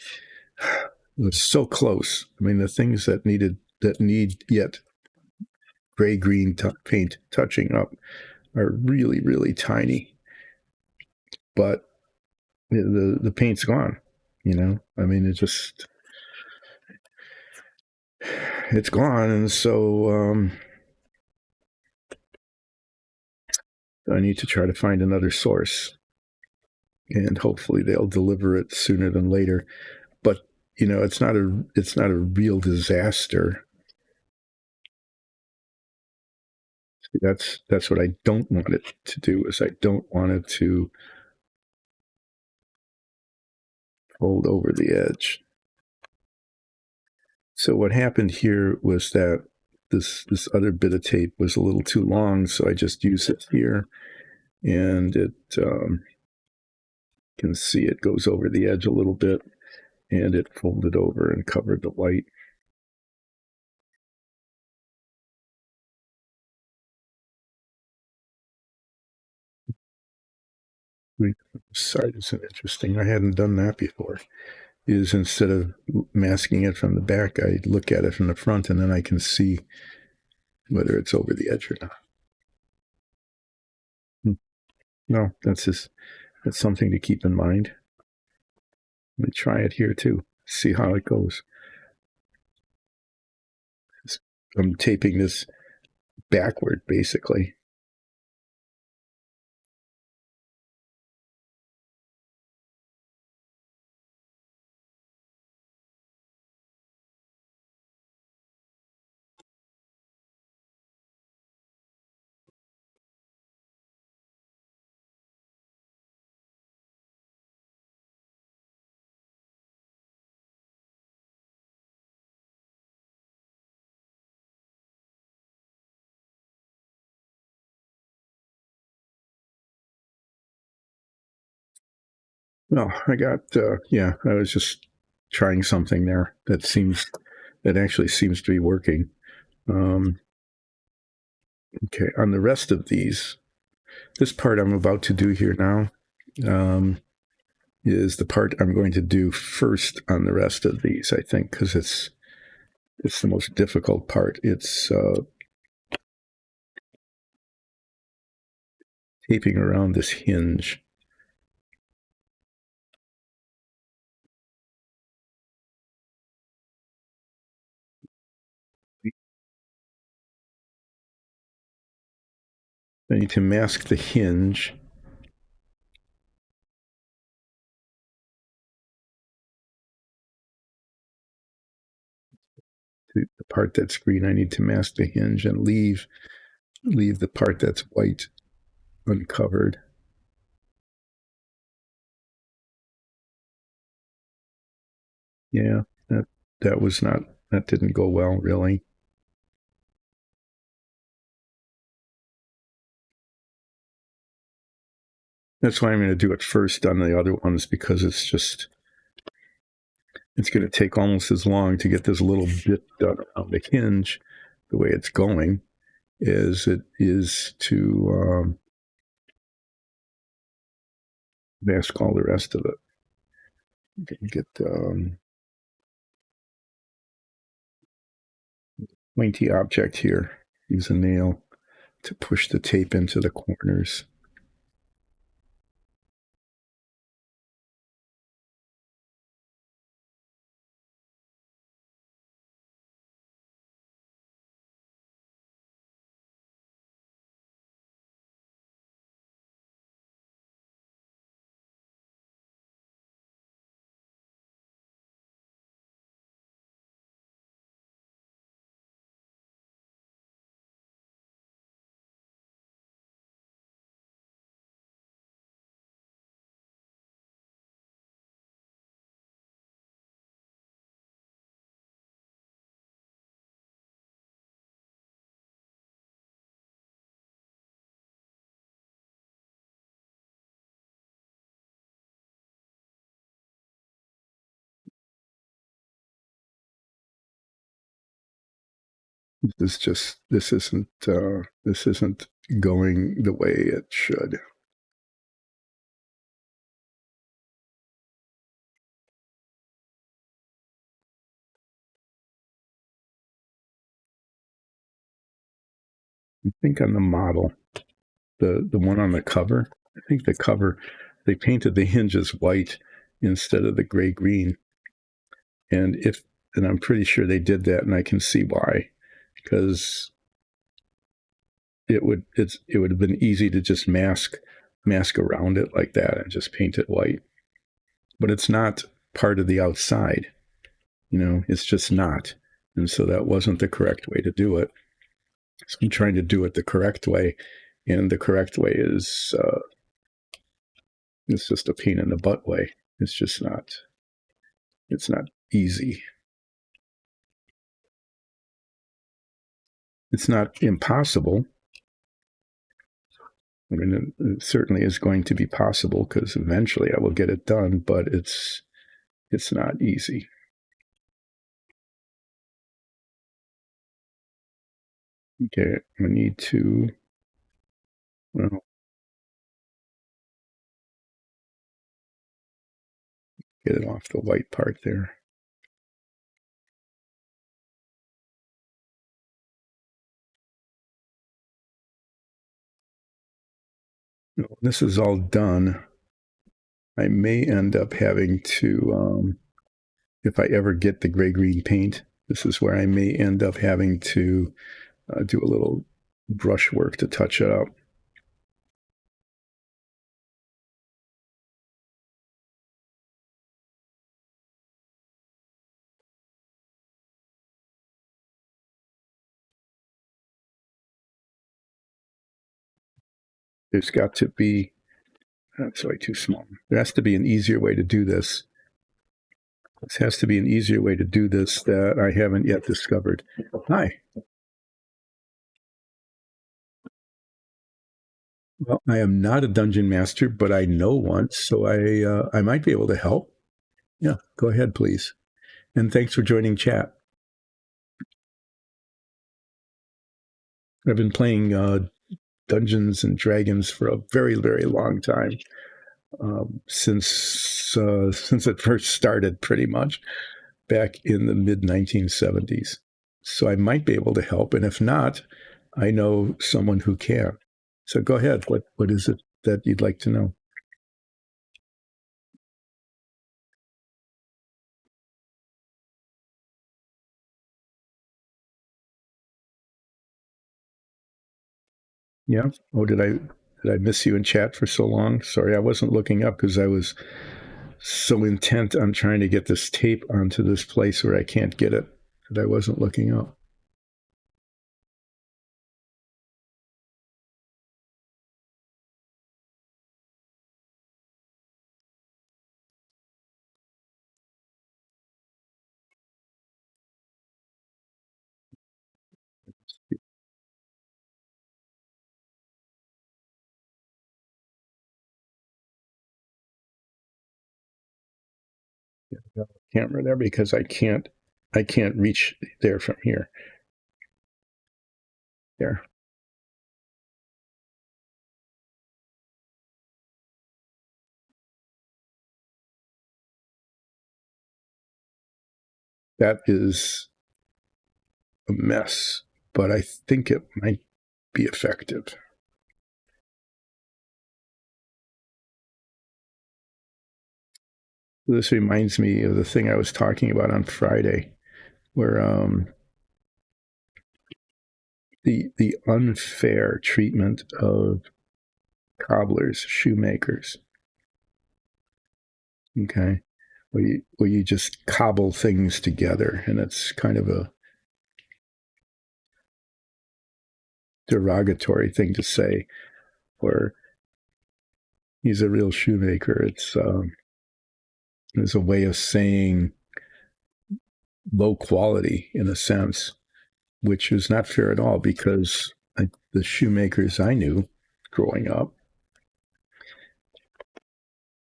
it was so close. I mean, the things that need yet gray-green paint touching up are really, really tiny. But the paint's gone. I mean, it's gone, and so I need to try to find another source, and hopefully they'll deliver it sooner than later. But it's not a real disaster. That's what I don't want it to do. Is I don't want it to fold over the edge. So what happened here was that this other bit of tape was a little too long, so I just used it here, and it can see it goes over the edge a little bit, and it folded over and covered the white. The side is interesting. I hadn't done that before. Is instead of masking it from the back, I look at it from the front, and then I can see whether it's over the edge or not. No, that's something to keep in mind. Let me try it here too. See how it goes. I'm taping this backward, basically. Well, I was just trying something there that actually seems to be working. Okay, on the rest of these, this part I'm about to do here now is the part I'm going to do first on the rest of these, I think, because it's the most difficult part. It's taping around this hinge. I need to mask the hinge. The part that's green, I need to mask the hinge and leave the part that's white uncovered. Yeah, that didn't go well, really. That's why I'm going to do it first on the other ones, because it's going to take almost as long to get this little bit done around the hinge the way it's going as it is to mask all the rest of it. Get pointy object here. Use a nail to push the tape into the corners. This isn't going the way it should. I think on the model, the one on the cover, I think the cover, they painted the hinges white instead of the gray green. And I'm pretty sure they did that, and I can see why, because it would have been easy to just mask around it like that and just paint it white. But it's not part of the outside, it's just not. And so that wasn't the correct way to do it. So I'm trying to do it the correct way, and the correct way is it's just a pain in the butt way. It's just not. It's not easy. It's not impossible. I mean, it certainly is going to be possible because eventually I will get it done, but it's not easy. Okay, I need to, well, get it off the white part there. When this is all done, I may end up having to, if I ever get the gray-green paint, this is where I may end up having to do a little brush work to touch it up. There's got to be, that's way too small. There has to be an easier way to do this. This has to be an easier way to do this that I haven't yet discovered. Hi. Well, I am not a dungeon master, but I know one, so I might be able to help. Yeah, go ahead, please. And thanks for joining chat. I've been playing Dungeons and Dragons for a very, very long time, since it first started, pretty much back in the mid 1970s. So I might be able to help, and if not, I know someone who can. So go ahead. What is it that you'd like to know? Yeah. Oh, did I miss you in chat for so long? Sorry, I wasn't looking up because I was so intent on trying to get this tape onto this place where I can't get it that I wasn't looking up. Camera there because I can't reach there from here. There. That is a mess, but I think it might be effective. This reminds me of the thing I was talking about on Friday, where the unfair treatment of cobblers, shoemakers. Okay, where you just cobble things together, and it's kind of a derogatory thing to say. Where he's a real shoemaker. It's a way of saying low quality in a sense, which is not fair at all because the shoemakers I knew growing up,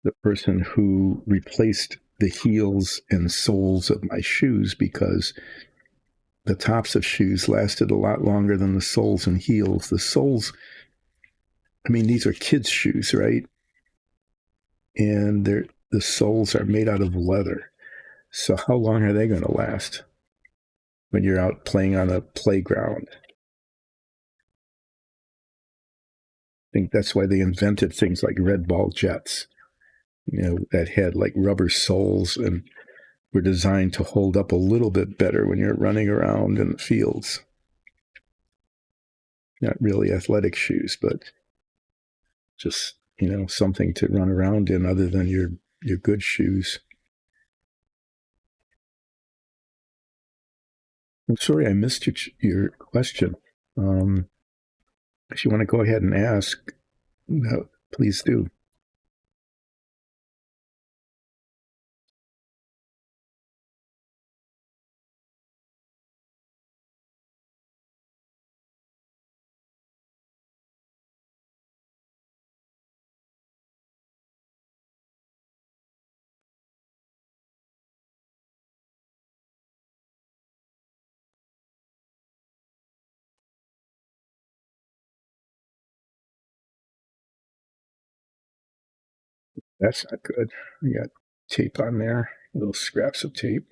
the person who replaced the heels and soles of my shoes because the tops of shoes lasted a lot longer than the soles and heels. The soles, I mean, these are kids' shoes, right? And the soles are made out of leather. So how long are they going to last when you're out playing on a playground? think that's why they invented things like red ball jets, that had like rubber soles and were designed to hold up a little bit better when you're running around in the fields. Not really athletic shoes, but just, something to run around in other than your good shoes. I'm sorry I missed your question. If you want to go ahead and ask, please do. That's not good. I got tape on there, little scraps of tape.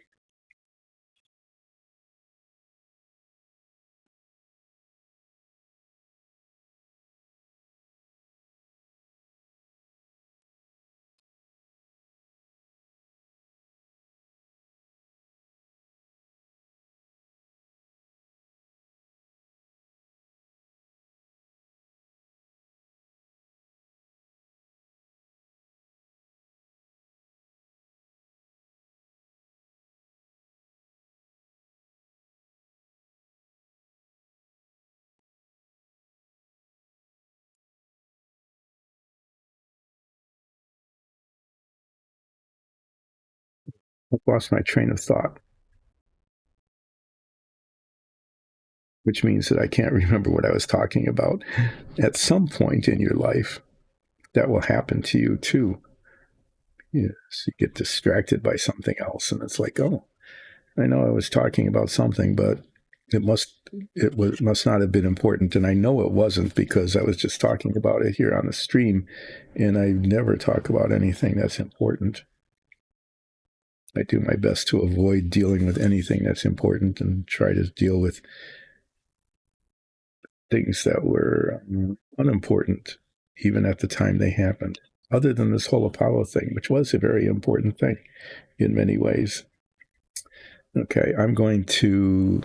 I've lost my train of thought, which means that I can't remember what I was talking about. At some point in your life, that will happen to you too. Yes, you get distracted by something else, and it's like, oh, I know I was talking about something, but it must not have been important, and I know it wasn't because I was just talking about it here on the stream, and I never talk about anything that's important. I do my best to avoid dealing with anything that's important and try to deal with things that were unimportant, even at the time they happened. Other than this whole Apollo thing, which was a very important thing in many ways. Okay, I'm going to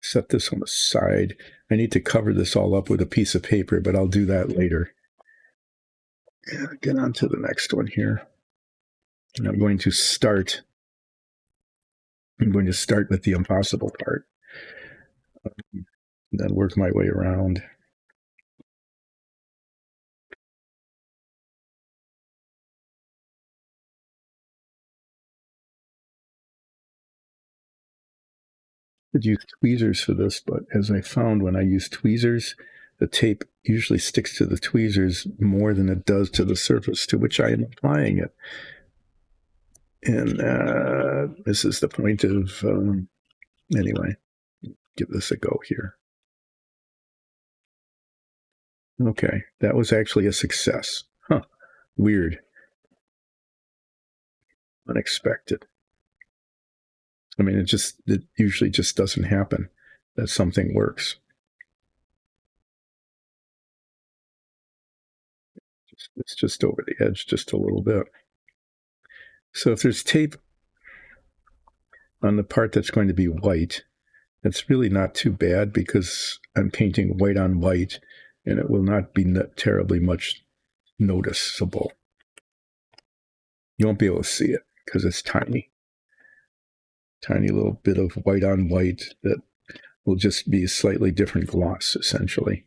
set this on the side. I need to cover this all up with a piece of paper, but I'll do that later. Get on to the next one here. And I'm going to start with the impossible part, and then work my way around. Could use tweezers for this, but as I found when I use tweezers, the tape usually sticks to the tweezers more than it does to the surface to which I am applying it. And this is the point of, anyway, give this a go here. Okay, that was actually a success. Huh, weird. Unexpected. I mean, it usually just doesn't happen that something works. It's just over the edge just a little bit. So if there's tape on the part that's going to be white, that's really not too bad because I'm painting white on white and it will not be terribly much noticeable. You won't be able to see it because it's tiny. Tiny little bit of white on white that will just be a slightly different gloss, essentially.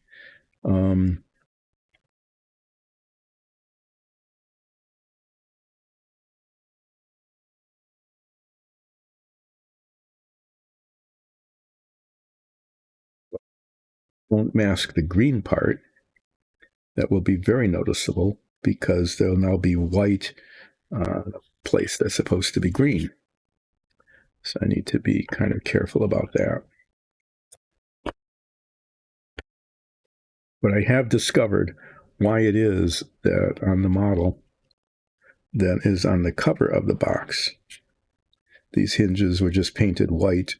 Won't mask the green part. That will be very noticeable because there'll now be white place that's supposed to be green. So I need to be kind of careful about that. But I have discovered why it is that on the model that is on the cover of the box, these hinges were just painted white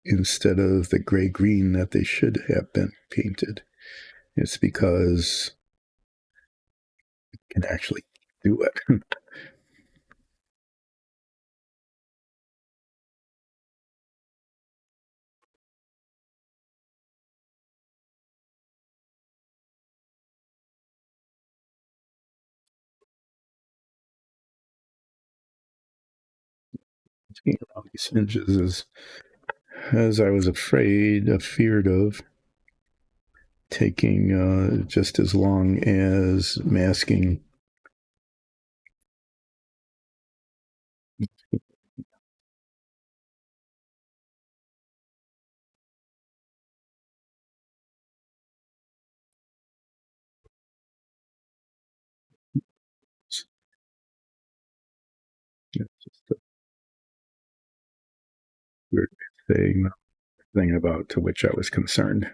instead of the gray-green that they should have been painted. It's because it can actually do it. Around these hinges as I was feared of taking just as long as masking. It's just a weird thing about to which I was concerned.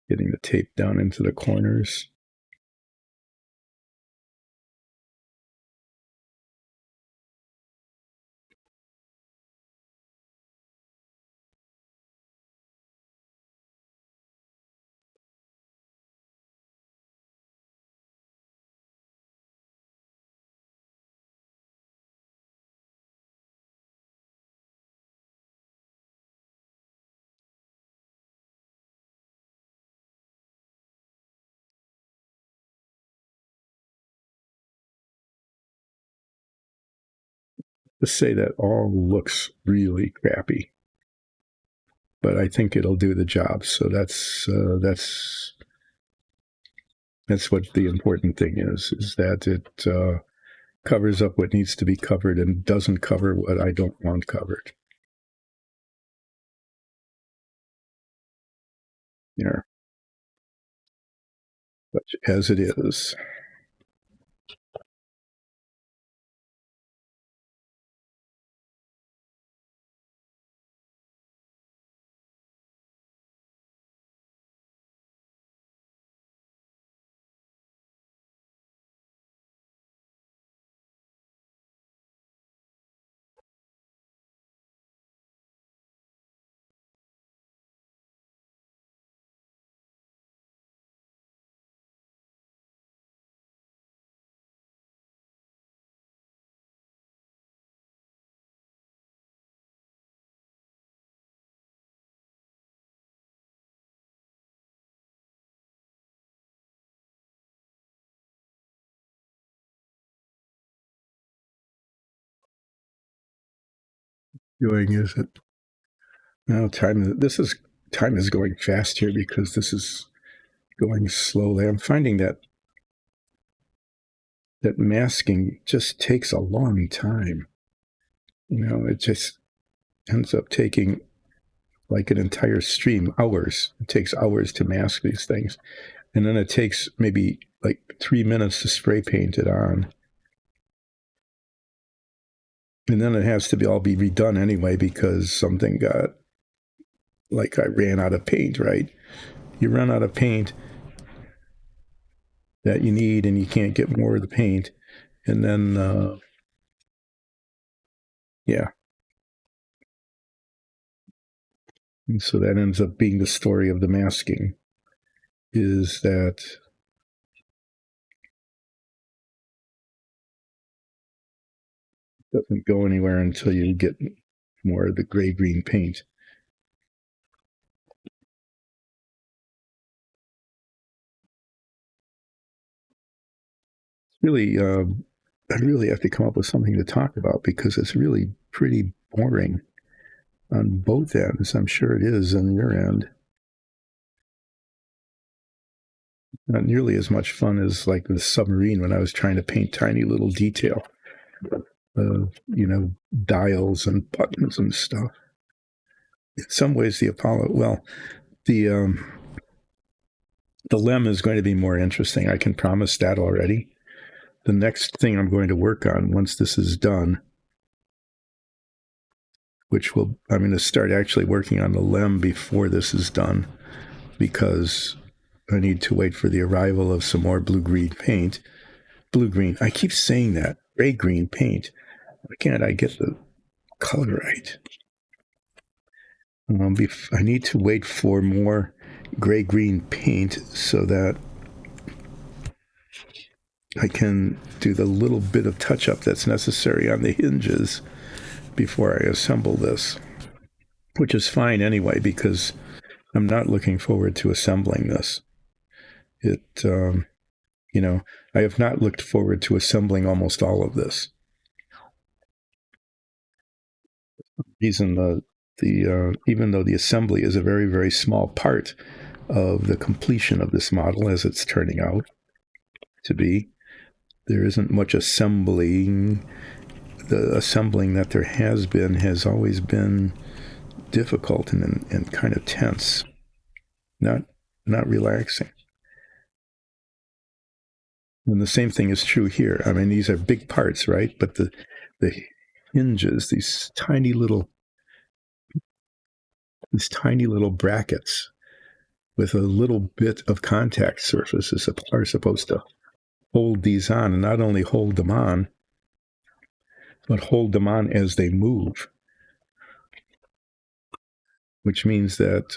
Getting the tape down into the corners. To say that all looks really crappy, but I think it'll do the job. So that's what the important thing is that it covers up what needs to be covered and doesn't cover what I don't want covered. Yeah, but as it is. Doing is it now? Time is going fast here because this is going slowly. I'm finding that masking just takes a long time. It just ends up taking like an entire stream, hours. It takes hours to mask these things. And then it takes maybe like 3 minutes to spray paint it on. And then it has to all be redone anyway because something got, like I ran out of paint, right? You run out of paint that you need and you can't get more of the paint. And then, yeah. And so that ends up being the story of the masking, is that it doesn't go anywhere until you get more of the gray-green paint. Really, I really have to come up with something to talk about because it's really pretty boring on both ends. I'm sure it is on your end. Not nearly as much fun as like the submarine when I was trying to paint tiny little detail, dials and buttons and stuff. In some ways, the Apollo, the LEM is going to be more interesting. I can promise that already. The next thing I'm going to work on once this is done, I'm going to start actually working on the LEM before this is done because I need to wait for the arrival of some more blue-green paint. Blue-green, I keep saying that, gray-green paint. Why can't I get the color right. I need to wait for more gray-green paint so that I can do the little bit of touch-up that's necessary on the hinges before I assemble this, which is fine anyway because I'm not looking forward to assembling this. I have not looked forward to assembling almost all of this. Even though the assembly is a very, very small part of the completion of this model as it's turning out to be, there isn't much assembling. The assembling that there has always been difficult and kind of tense, not relaxing. And the same thing is true here. I mean, these are big parts, right? But the hinges, these tiny little brackets with a little bit of contact surfaces are supposed to hold these on, and not only hold them on, but hold them on as they move, which means that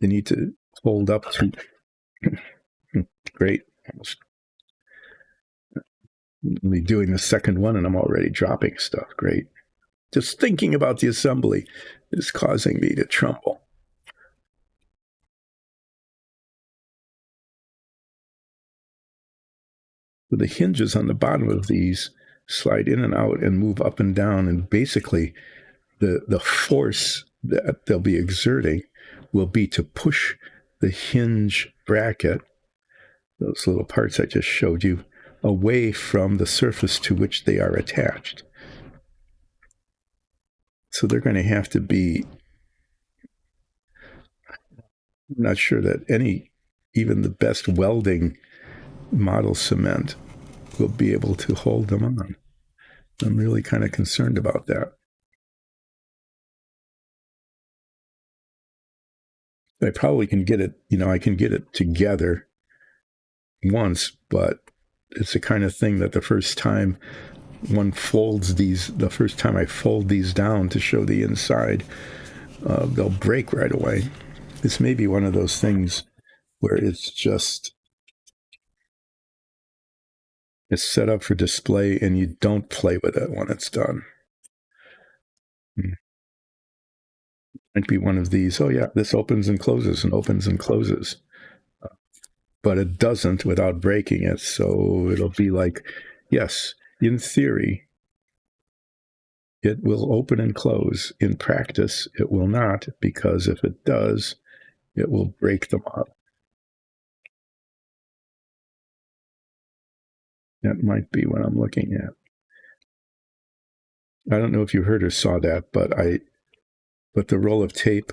they need to hold up to. Great. I'll be doing the second one, and I'm already dropping stuff. Great. Just thinking about the assembly is causing me to tremble. So the hinges on the bottom of these slide in and out and move up and down, and basically the force that they'll be exerting will be to push the hinge bracket, those little parts I just showed you, away from the surface to which they are attached. So they're going to have to be, I'm not sure that even the best welding model cement will be able to hold them on. I'm really kind of concerned about that. I probably can get it, I can get it together once, but it's the kind of thing that the first time I fold these down to show the inside, they'll break right away. This may be one of those things where it's set up for display and you don't play with it when it's done. Might be one of these, oh yeah, this opens and closes and opens and closes. But it doesn't without breaking it. So it'll be like, yes, in theory, it will open and close. In practice, it will not, because if it does, it will break the model. That might be what I'm looking at. I don't know if you heard or saw that, but the roll of tape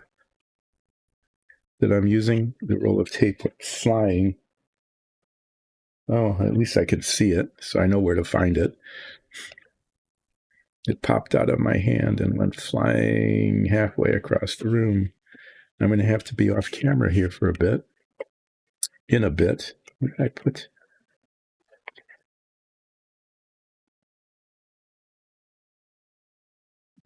that I'm using, the roll of tape went flying. Oh, at least I can see it, so I know where to find it. It popped out of my hand and went flying halfway across the room. I'm going to have to be off camera here for a bit. In a bit. What did I put?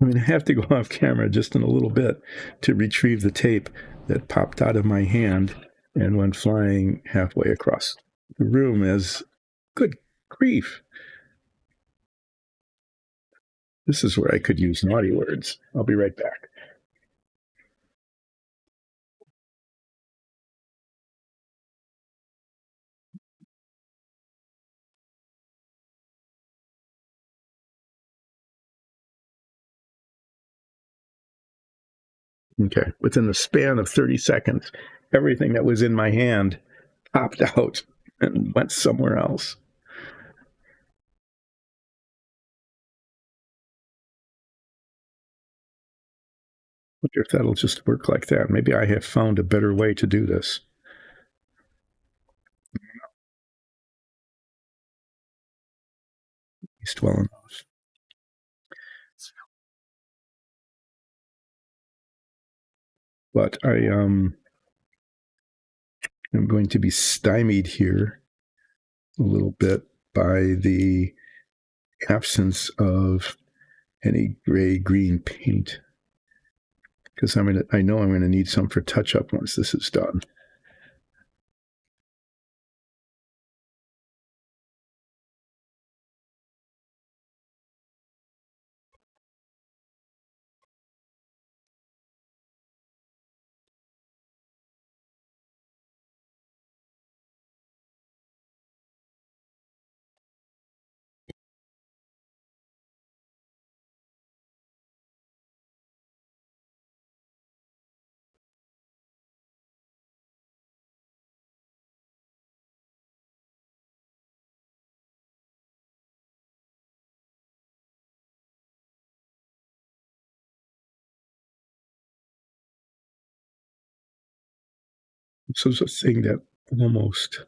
I'm going to have to go off camera just in a little bit to retrieve the tape that popped out of my hand and went flying halfway across the room. As good grief. This is where I could use naughty words. I'll be right back. Okay. Within the span of 30 seconds, everything that was in my hand popped out and went somewhere else. I wonder if that'll just work like that. Maybe I have found a better way to do this. At least well enough. But I'm going to be stymied here a little bit by the absence of any gray-green paint, because I know I'm going to need some for touch-up once this is done. This was a thing that almost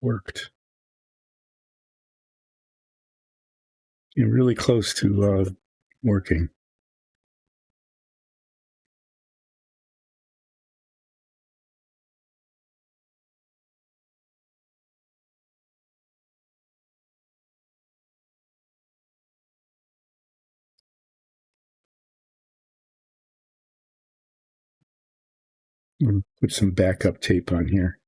worked. And really close to working. Put some backup tape on here.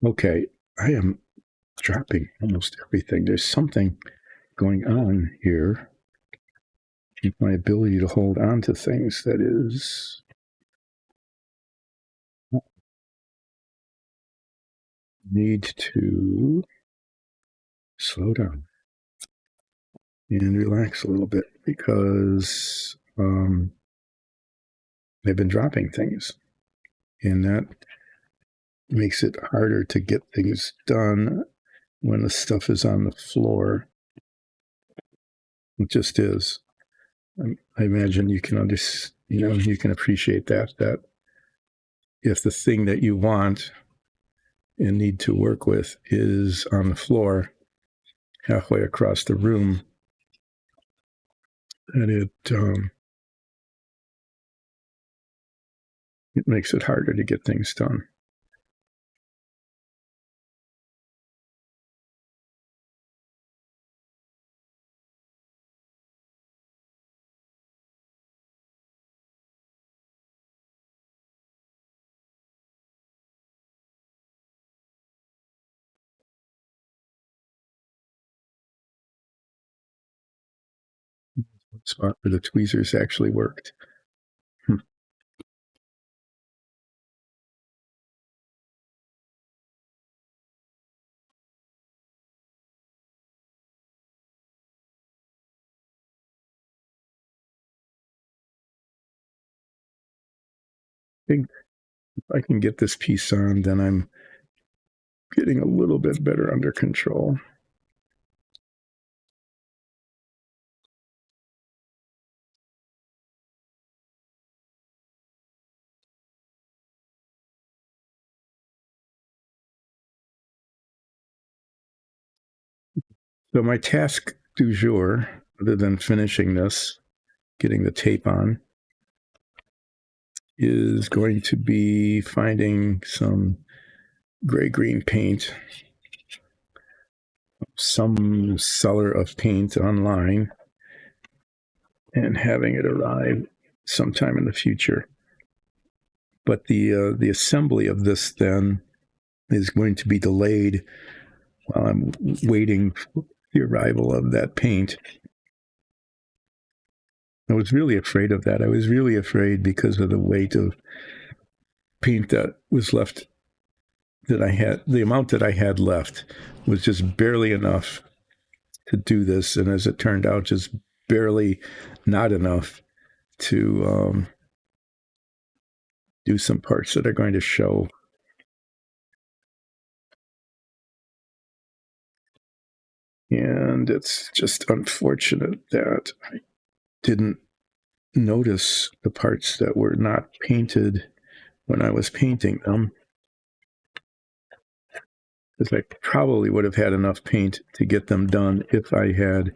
Okay, I am dropping almost everything. There's something going on here with my ability to hold on to things that is need to slow down and relax a little bit, because I've been dropping things, and that makes it harder to get things done when the stuff is on the floor. It just is. I imagine you can you can appreciate that if the thing that you want and need to work with is on the floor halfway across the room, and it makes it harder to get things done. Spot where the tweezers actually worked. I think if I can get this piece on, then I'm getting a little bit better under control. So my task du jour, other than finishing this, getting the tape on, is going to be finding some gray-green paint, some seller of paint online, and having it arrive sometime in the future. But the assembly of this then is going to be delayed while I'm waiting for the arrival of that paint. I was really afraid of that. I was really afraid because of the weight of paint that was left, that I had. The amount that I had left was just barely enough to do this, and as it turned out, just barely not enough to do some parts that are going to show. And it's just unfortunate that I didn't notice the parts that were not painted when I was painting them, because I probably would have had enough paint to get them done if I had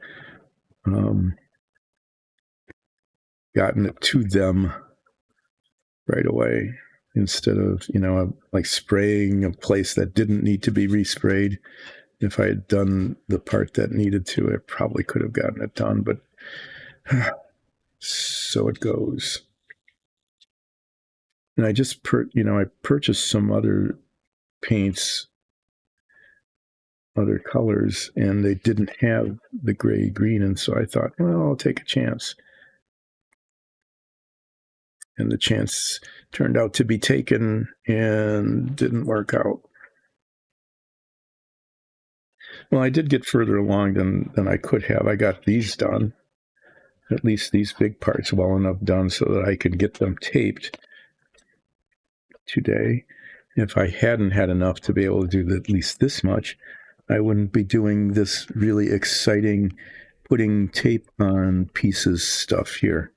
gotten it to them right away. instead of, like spraying a place that didn't need to be resprayed. If I had done the part that needed to, I probably could have gotten it done, but so it goes. And I just, I purchased some other paints, other colors, and they didn't have the gray green. And so I thought, well, I'll take a chance. And the chance turned out to be taken and didn't work out. Well, I did get further along than I could have. I got these done, at least these big parts well enough done so that I could get them taped today. If I hadn't had enough to be able to do at least this much, I wouldn't be doing this really exciting putting tape on pieces stuff here.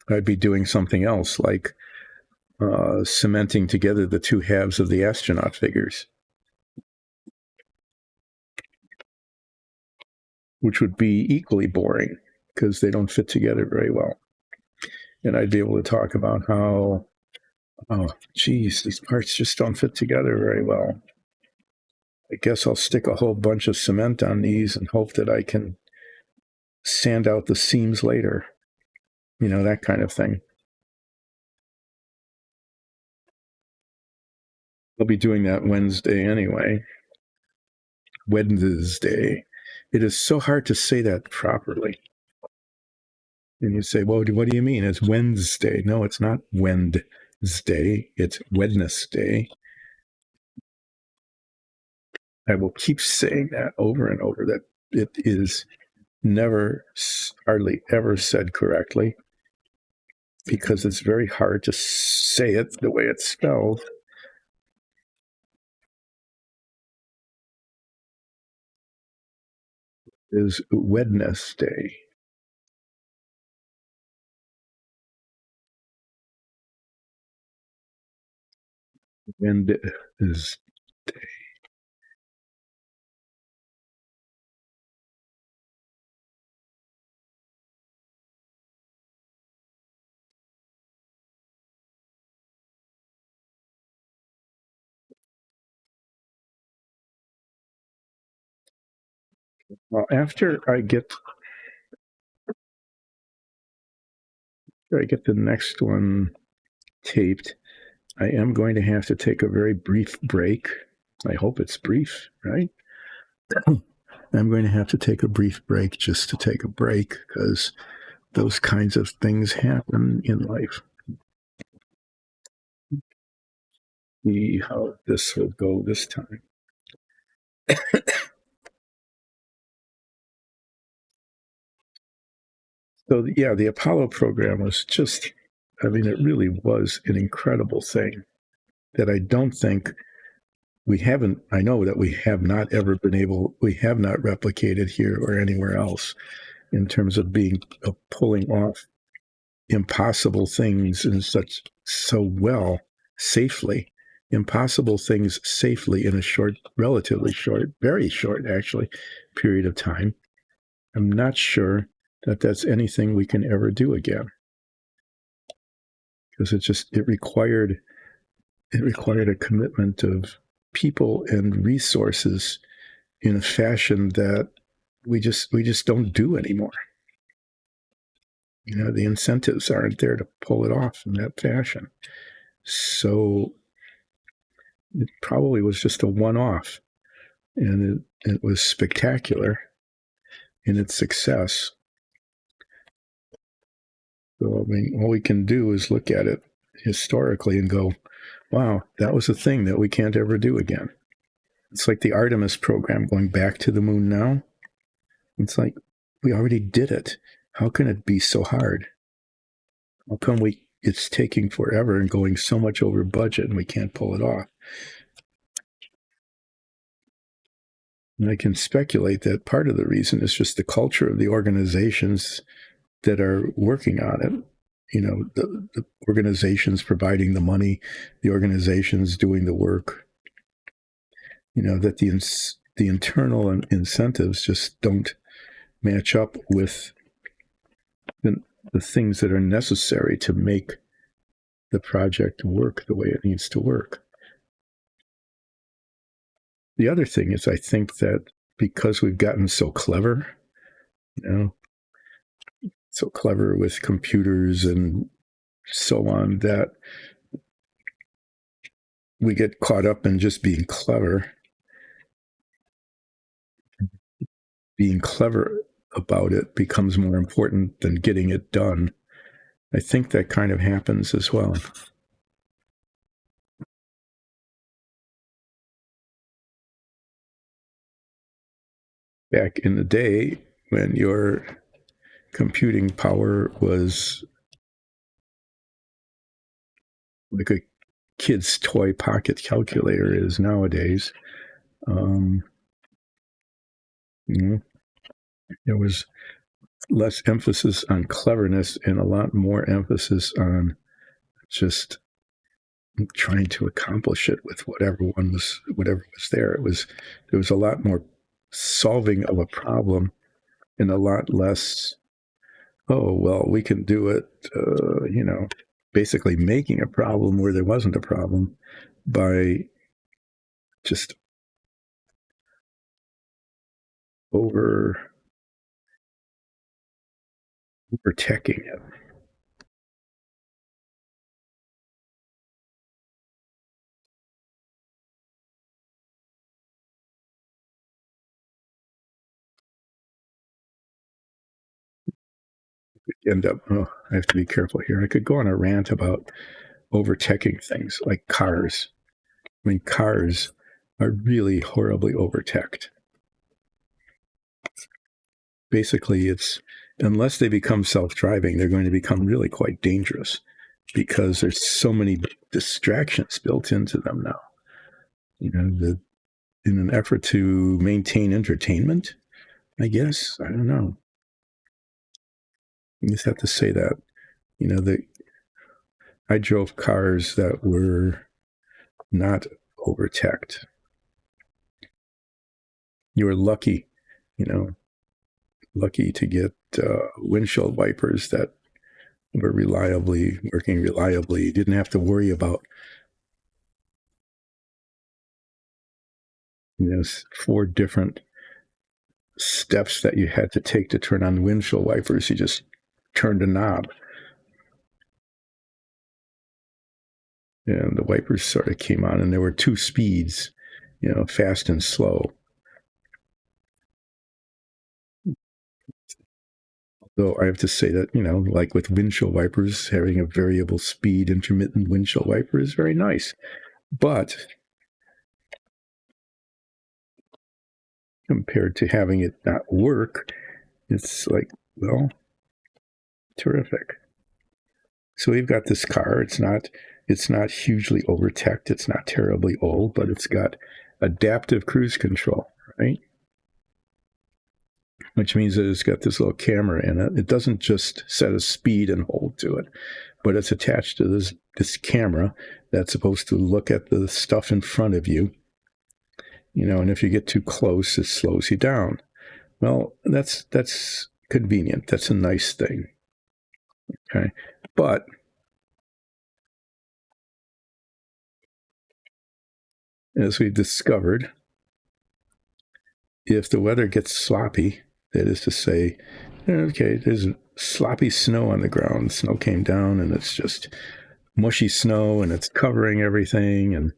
I'd be doing something else, like cementing together the two halves of the astronaut figures, which would be equally boring because they don't fit together very well. And I'd be able to talk about how, oh, geez, these parts just don't fit together very well. I guess I'll stick a whole bunch of cement on these and hope that I can sand out the seams later. That kind of thing. I'll be doing that Wednesday anyway. Wednesday. It is so hard to say that properly. And you say, well, what do you mean? It's Wednesday. No, it's not Wednesday. It's Wednesday. I will keep saying that over and over, that it is never, hardly ever said correctly, because it's very hard to say it the way it's spelled. It is Wednesday. Wednesday. Well, after I get the next one taped, I am going to have to take a very brief break. I hope it's brief, right? I'm going to have to take a brief break just to take a break, because those kinds of things happen in life. See how this will go this time. So, yeah, the Apollo program was just, it really was an incredible thing that I don't think I know that we have not replicated here or anywhere else in terms of pulling off impossible things and impossible things safely in a relatively short, very short actually, period of time. I'm not sure that that's anything we can ever do again, because it required a commitment of people and resources in a fashion that we just don't do anymore. The incentives aren't there to pull it off in that fashion. So it probably was just a one-off, and it was spectacular in its success. So, all we can do is look at it historically and go, wow, that was a thing that we can't ever do again. It's like the Artemis program going back to the moon now. It's like, we already did it. How can it be so hard? How come it's taking forever and going so much over budget and we can't pull it off? And I can speculate that part of the reason is just the culture of the organizations that are working on it. The organizations providing the money, the organizations doing the work. That the internal incentives just don't match up with the things that are necessary to make the project work the way it needs to work. The other thing is, I think that because we've gotten so clever, so clever with computers and so on, that we get caught up in just being clever. Being clever about it becomes more important than getting it done. I think that kind of happens as well. Back in the day, when your computing power was like a kid's toy pocket calculator is nowadays, there was less emphasis on cleverness and a lot more emphasis on just trying to accomplish it with whatever was there. There was a lot more solving of a problem and a lot less, oh well, we can do it, basically making a problem where there wasn't a problem by just over teching it. End up, I have to be careful here. I could go on a rant about over teching things like cars. I mean, cars are really horribly over teched. Basically, it's unless they become self-driving, they're going to become really quite dangerous because there's so many distractions built into them now. In an effort to maintain entertainment, I guess. I don't know. You just have to say that. I drove cars that were not over teched. You were lucky, lucky to get windshield wipers that were working reliably. You didn't have to worry about 4 different steps that you had to take to turn on windshield wipers. You just turned a knob and the wipers sort of came on, and there were 2 speeds, fast and slow. Though I have to say that, like with windshield wipers, having a variable speed intermittent windshield wiper is very nice. But compared to having it not work, it's like, well, terrific. So we've got this car. It's not hugely over-teched. It's not terribly old, but it's got adaptive cruise control, right? Which means that it's got this little camera in it. It doesn't just set a speed and hold to it, but it's attached to this camera that's supposed to look at the stuff in front of you, and if you get too close, it slows you down. Well, that's convenient. That's a nice thing. Okay. But as we've discovered, if the weather gets sloppy, that is to say, okay, there's sloppy snow on the ground. Snow came down and it's just mushy snow and it's covering everything and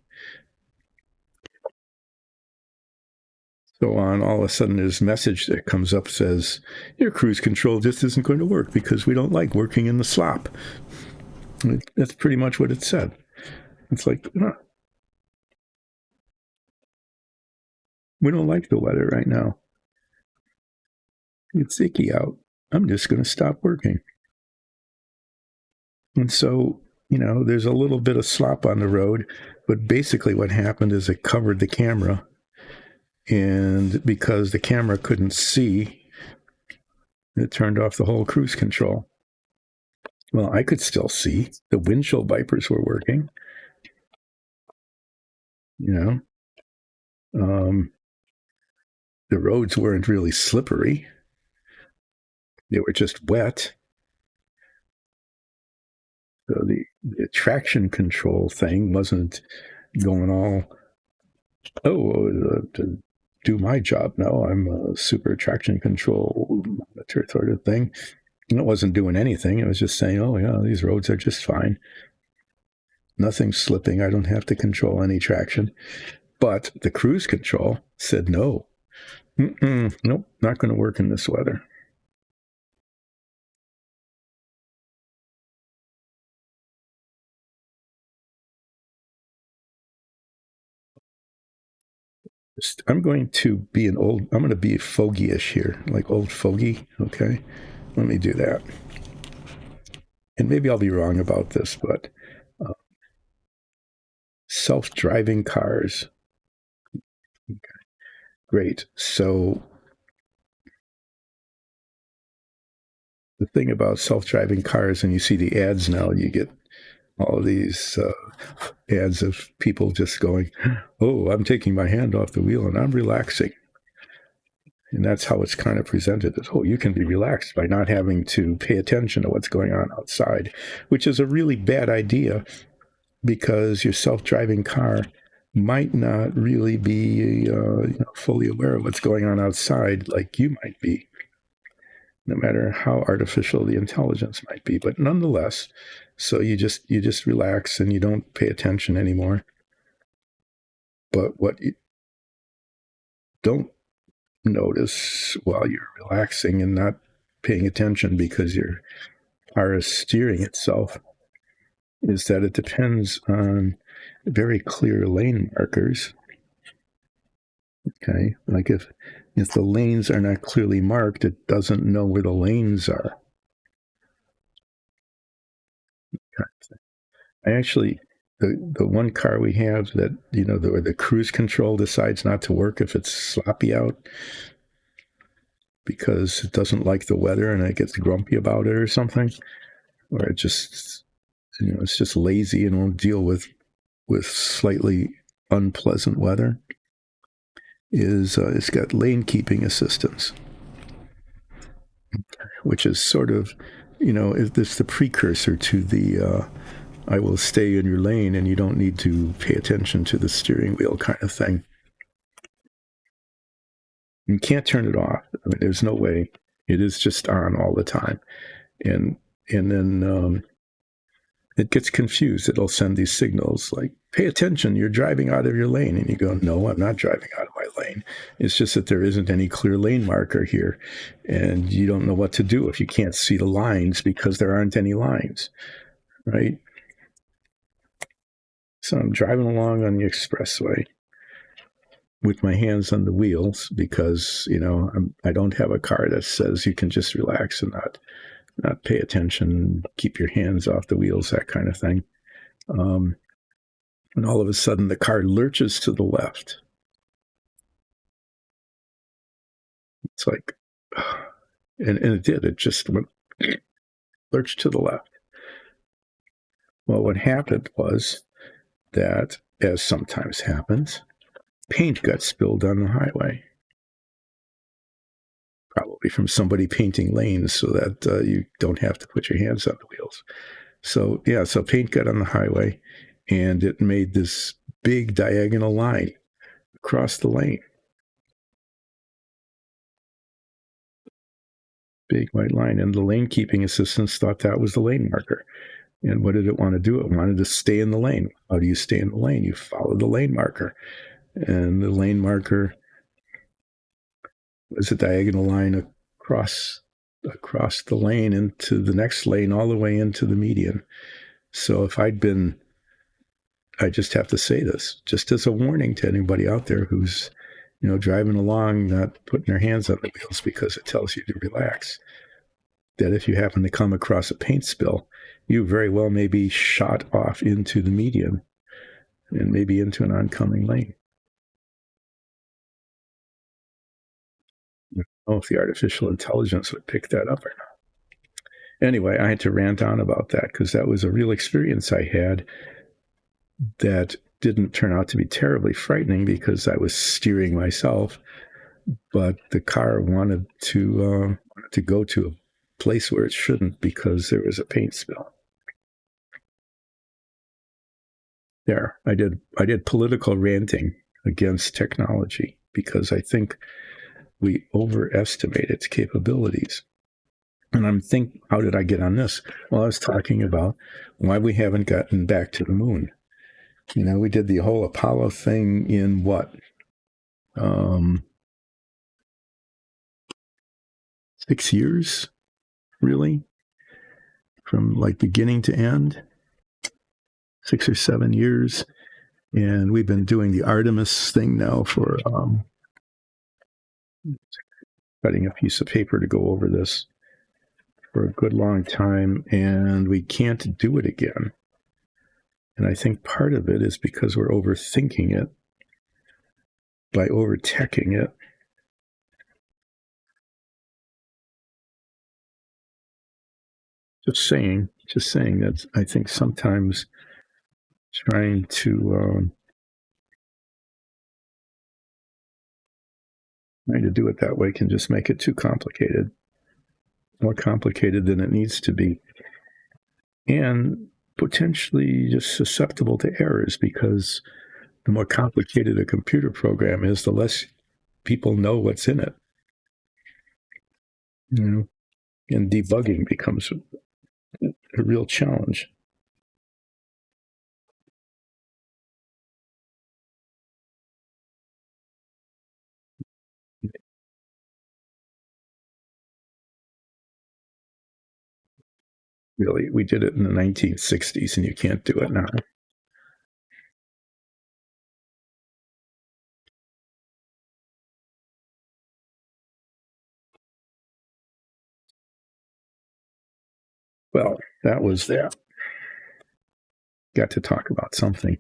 so on. All of a sudden there's a message that comes up says, your cruise control just isn't going to work because we don't like working in the slop. That's pretty much what it said. It's like, we don't like the weather right now. It's icky out. I'm just going to stop working. And so, there's a little bit of slop on the road, but basically what happened is it covered the camera. And because the camera couldn't see, it turned off the whole cruise control. Well, I could still see. The windshield wipers were working. The roads weren't really slippery. They were just wet. So the traction control thing wasn't going all, to do my job. No, I'm a super traction control monitor sort of thing. And it wasn't doing anything. It was just saying, oh, yeah, these roads are just fine. Nothing's slipping. I don't have to control any traction. But the cruise control said, no, nope, not going to work in this weather. I'm going to be fogyish here, like old fogey. Okay. Let me do that. And maybe I'll be wrong about this, but uh, self-driving cars. Okay, great. So the thing about self-driving cars, and you see the ads now, you get all of these ads of people just going, oh, I'm taking my hand off the wheel and I'm relaxing. And that's how it's kind of presented as, oh, you can be relaxed by not having to pay attention to what's going on outside, which is a really bad idea because your self-driving car might not really be fully aware of what's going on outside like you might be, no matter how artificial the intelligence might be. But nonetheless, so you just relax and you don't pay attention anymore. But what you don't notice while you're relaxing and not paying attention because your car is steering itself is that it depends on very clear lane markers. Okay, like if the lanes are not clearly marked, it doesn't know where the lanes are. I actually, the one car we have that the cruise control decides not to work if it's sloppy out because it doesn't like the weather and it gets grumpy about it or something, or it just it's just lazy and won't deal with slightly unpleasant weather. Is it's got lane keeping assistance, which is sort of, it's the precursor to the I will stay in your lane and you don't need to pay attention to the steering wheel kind of thing. You can't turn it off. I mean, there's no way. It is just on all the time, and then it gets confused. It'll send these signals like, pay attention, you're driving out of your lane. And you go, no, I'm not driving out of my lane. It's just that there isn't any clear lane marker here. And you don't know what to do if you can't see the lines because there aren't any lines, right? So I'm driving along on the expressway with my hands on the wheels because, I don't have a car that says you can just relax and not pay attention, keep your hands off the wheels, that kind of thing. And all of a sudden the car lurches to the left. It's like, and it did. It just went lurched to the left. Well, what happened was that, as sometimes happens, paint got spilled on the highway. Probably from somebody painting lanes so that you don't have to put your hands on the wheels. So, yeah, so paint got on the highway and it made this big diagonal line across the lane. Big white line. And the lane keeping assistants thought that was the lane marker. And what did it want to do? It wanted to stay in the lane. How do you stay in the lane? You follow the lane marker. And the lane marker was a diagonal line across the lane into the next lane, all the way into the median. So if I just have to say this, just as a warning to anybody out there who's, driving along, not putting their hands on the wheels because it tells you to relax, that if you happen to come across a paint spill, you very well may be shot off into the median and maybe into an oncoming lane. I don't know if the artificial intelligence would pick that up or not. Anyway, I had to rant on about that because that was a real experience I had that didn't turn out to be terribly frightening because I was steering myself, but the car wanted to go to a place where it shouldn't because there was a paint spill. there. I did political ranting against technology because I think we overestimate its capabilities. And how did I get on this? Well, I was talking about why we haven't gotten back to the moon. We did the whole Apollo thing in what? 6 years, really? From like beginning to end? 6 or 7 years. And we've been doing the Artemis thing now for cutting a piece of paper to go over this for a good long time, and we can't do it again. And I think part of it is because we're overthinking it by over-teching it. Just saying that I think sometimes trying to do it that way can just make it too complicated, more complicated than it needs to be, and potentially just susceptible to errors, because the more complicated a computer program is, the less people know what's in it. And debugging becomes a real challenge. Really, we did it in the 1960s, and you can't do it now. Well, that was that. Got to talk about something.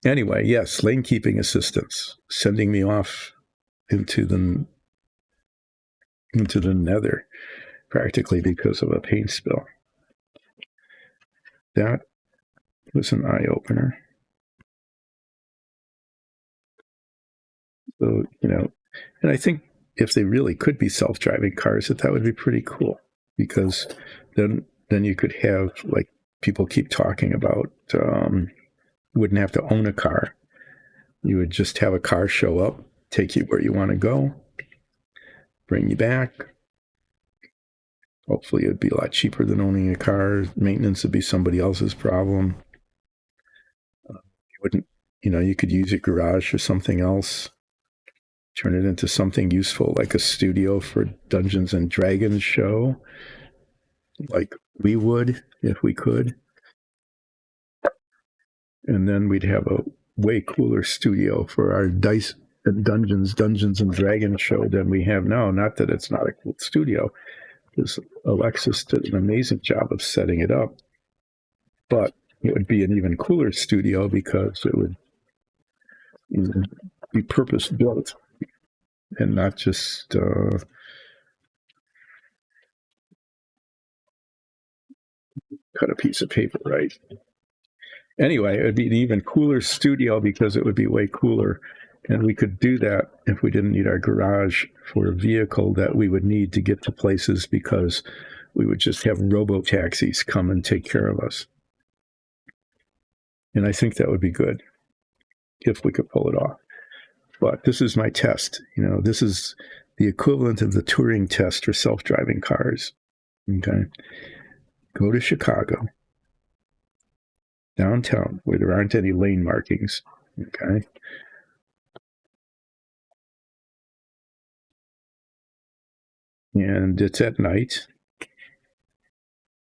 Anyway, yes, lane keeping assistance, sending me off into the nether, practically because of a paint spill. That was an eye-opener. So, and I think if they really could be self-driving cars, that would be pretty cool, because then you could have, like people keep talking about, you wouldn't have to own a car. You would just have a car show up, take you where you want to go, bring you back. Hopefully it'd be a lot cheaper than owning a car. Maintenance would be somebody else's problem. You wouldn't, you could use a garage or something else, turn it into something useful, like a studio for Dungeons and Dragons show, like we would if we could. And then we'd have a way cooler studio for our Dice and Dungeons and Dragons show than we have now. Not that it's not a cool studio, because Alexis did an amazing job of setting it up, but it would be an even cooler studio because it would be purpose built and not just cut a piece of paper, right? Anyway, it would be an even cooler studio because it would be way cooler. And we could do that if we didn't need our garage for a vehicle that we would need to get to places, because we would just have robo-taxis come and take care of us. And I think that would be good if we could pull it off. But this is my test. This is the equivalent of the Turing test for self-driving cars. Okay. Go to Chicago, downtown, where there aren't any lane markings. Okay. And it's at night,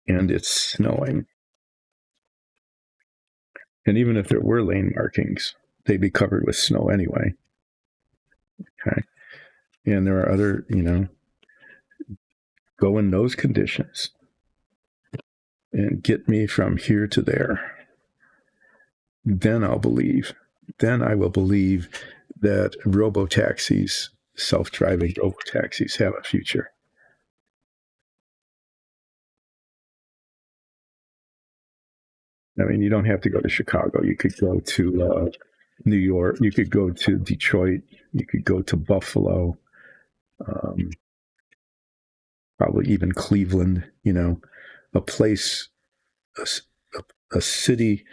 and it's snowing. And even if there were lane markings, they'd be covered with snow anyway. Okay. And there are other, go in those conditions and get me from here to there. Then I'll believe. Then I will believe that robo-taxis, self-driving robo-taxis, have a future. I mean, you don't have to go to Chicago. You could go to New York. You could go to Detroit. You could go to Buffalo. Probably even Cleveland. A place, a city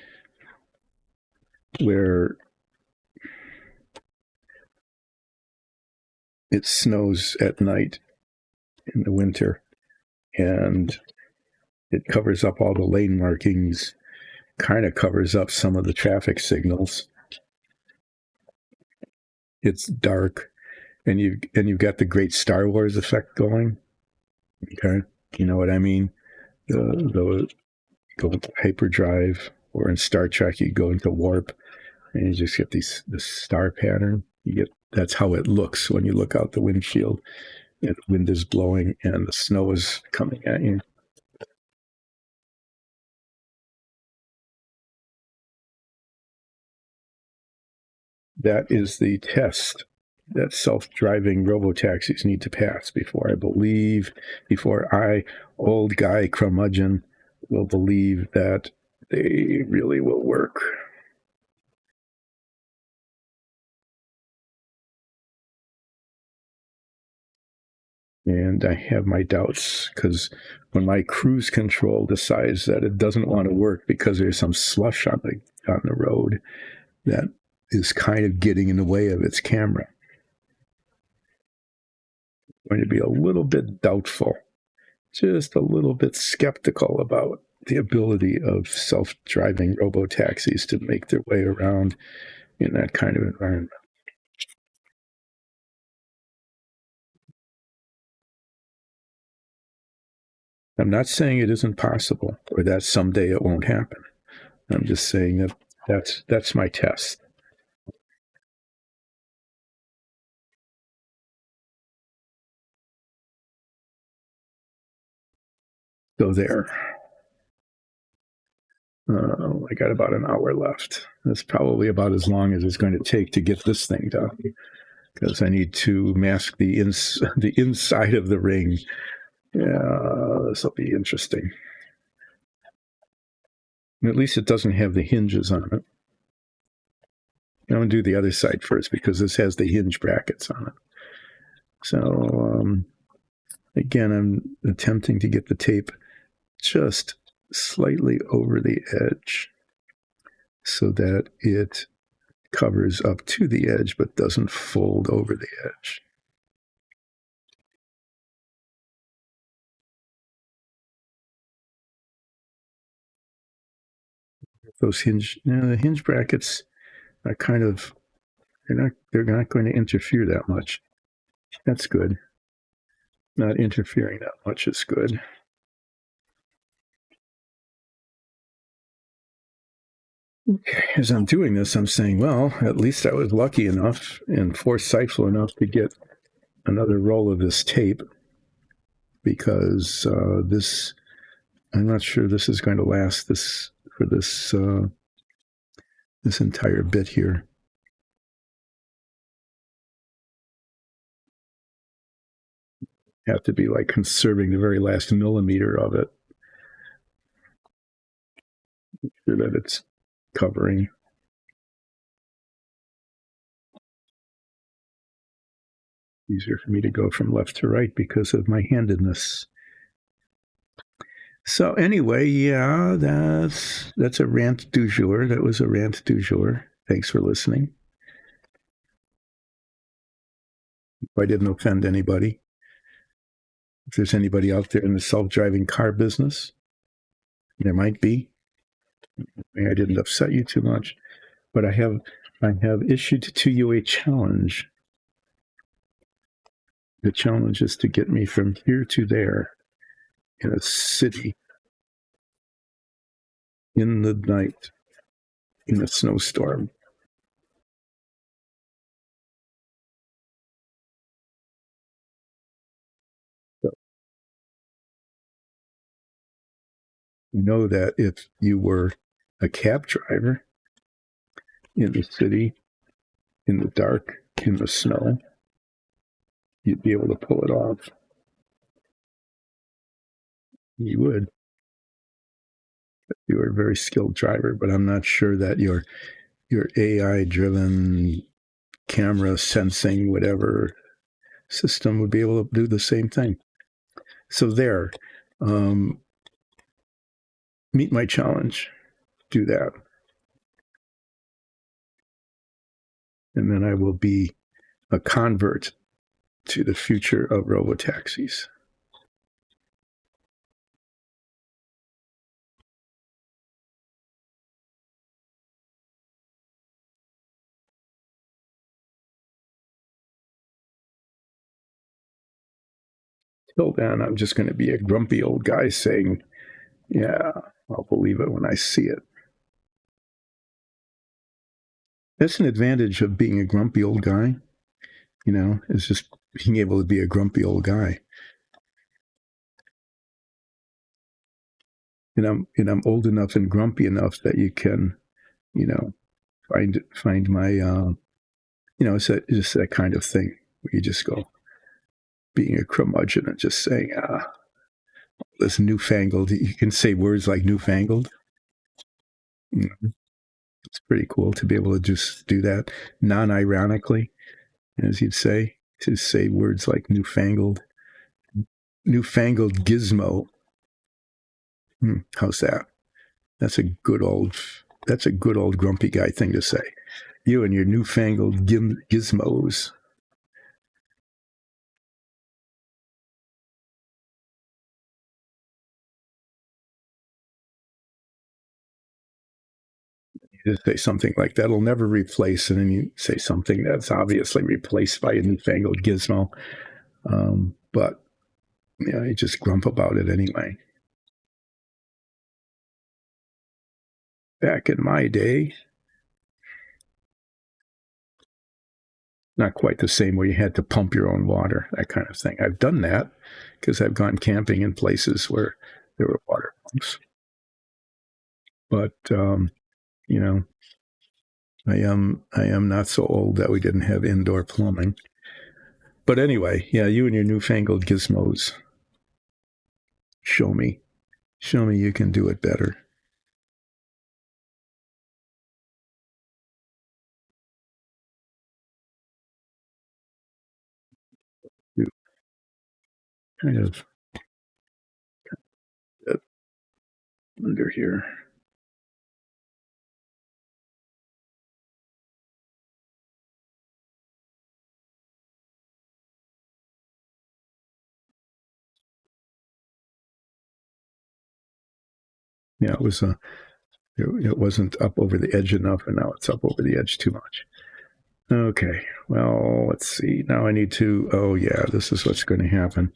where it snows at night in the winter, and it covers up all the lane markings, kind of covers up some of the traffic signals. It's dark, and you've got the great Star Wars effect going. Okay, you know what I mean? The go into hyperdrive, or in Star Trek you go into warp, and you just get this star pattern. You get that's how it looks when you look out the windshield, and the wind is blowing and the snow is coming at you. That is the test that self-driving robotaxis need to pass before I, old guy curmudgeon, will believe that they really will work. And I have my doubts, because when my cruise control decides that it doesn't want to work because there's some slush on the road that is kind of getting in the way of its camera, I'm going to be a little bit doubtful, just a little bit skeptical about the ability of self-driving robotaxis to make their way around in that kind of environment. I'm not saying it isn't possible or that someday it won't happen. I'm just saying that that's my test. So there. I got about an hour left. That's probably about as long as it's going to take to get this thing done, because I need to mask the inside of the ring. Yeah, this will be interesting. At least it doesn't have the hinges on it. I'm going to do the other side first, because this has the hinge brackets on it. So again, I'm attempting to get the tape just slightly over the edge so that it covers up to the edge but doesn't fold over the edge. Those the hinge brackets are kind of, they're not going to interfere that much. That's good. Not interfering that much is good. As I'm doing this, I'm saying, well, at least I was lucky enough and foresightful enough to get another roll of this tape, because this, I'm not sure this is going to last this entire bit here. Have to be like conserving the very last millimeter of it, so that it's covering. Easier for me to go from left to right because of my handedness. So anyway, yeah, that's a rant du jour. That was a rant du jour. Thanks for listening. If I didn't offend anybody, if there's anybody out there in the self-driving car business, there might be. I didn't upset you too much, but I have issued to you a challenge. The challenge is to get me from here to there in a city in the night in a snowstorm. So you know that if you were a cab driver in the city, in the dark, in the snow, you'd be able to pull it off. You would. You are a very skilled driver, but I'm not sure that your AI-driven camera sensing whatever system would be able to do the same thing. So there, meet my challenge. Do that. and then I will be a convert to the future of robotaxis. Till then, I'm just going to be a grumpy old guy saying, yeah, I'll believe it when I see it. That's an advantage of being a grumpy old guy, is just being able to be a grumpy old guy. And I'm old enough and grumpy enough that you can, find my, it's just that kind of thing where you just go being a curmudgeon and just saying, this newfangled. You can say words like newfangled. It's pretty cool to be able to just do that non-ironically, as you'd say, to say words like newfangled gizmo. How's that? That's a good old grumpy guy thing to say. You and your newfangled gizmos. You just say something like that'll never replace, and then you say something that's obviously replaced by a newfangled gizmo. But you just grump about it anyway. Back in my day, not quite the same where you had to pump your own water, that kind of thing. I've done that because I've gone camping in places where there were water pumps. But I am not so old that we didn't have indoor plumbing. But anyway, yeah, you and your newfangled gizmos. Show me you can do it better. Kind of under here. Yeah, it wasn't up over the edge enough, and now it's up over the edge too much. Okay, well, let's see. Now I need to, oh yeah, this is what's going to happen.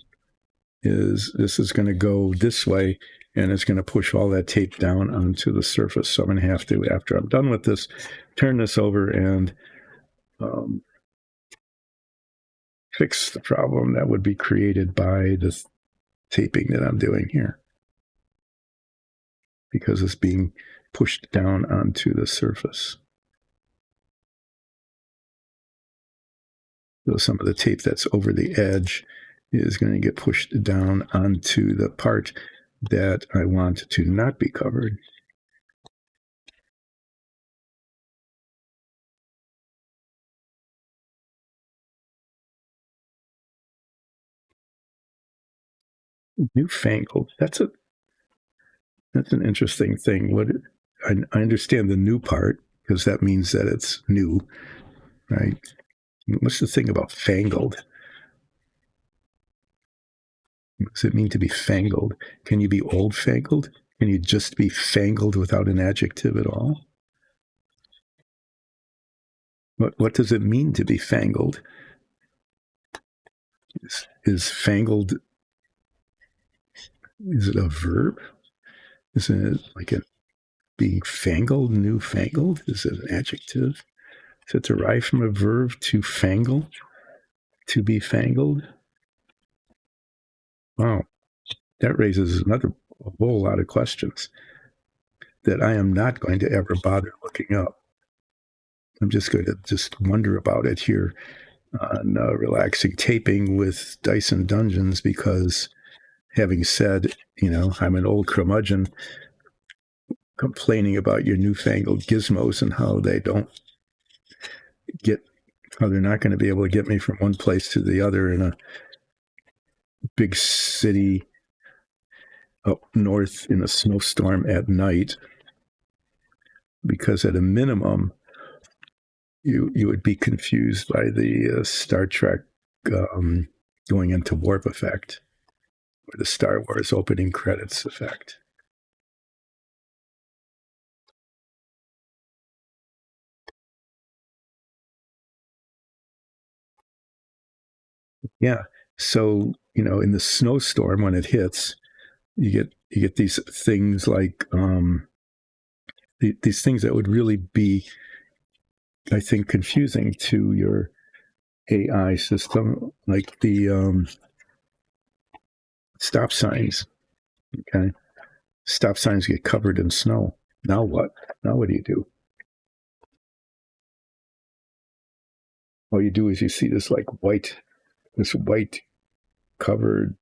This is going to go this way, and it's going to push all that tape down onto the surface. So I'm going to have to, after I'm done with this, turn this over and fix the problem that would be created by this taping that I'm doing here, because it's being pushed down onto the surface. So some of the tape that's over the edge is going to get pushed down onto the part that I want to not be covered. Newfangled. That's an interesting thing. I understand the new part, because that means that it's new, right? What's the thing about fangled? What does it mean to be fangled? Can you be old fangled? Can you just be fangled without an adjective at all? What does it mean to be fangled? Is fangled, is it a verb? Is it like being fangled, newfangled? Is it an adjective? Is it derived from a verb to fangle? To be fangled? Wow. That raises a whole lot of questions that I am not going to ever bother looking up. I'm just going to just wonder about it here on relaxing taping with Dyson Dungeons, because having said, I'm an old curmudgeon complaining about your newfangled gizmos and how they're not going to be able to get me from one place to the other in a big city up north in a snowstorm at night, because at a minimum, you would be confused by the Star Trek going into warp effect, or the Star Wars opening credits effect. Yeah. So, in the snowstorm when it hits, you get these things like these things that would really be, I think, confusing to your AI system, like the stop signs. Okay, stop signs get covered in snow. Now what? Now what do you do? All you do is you see this white covered,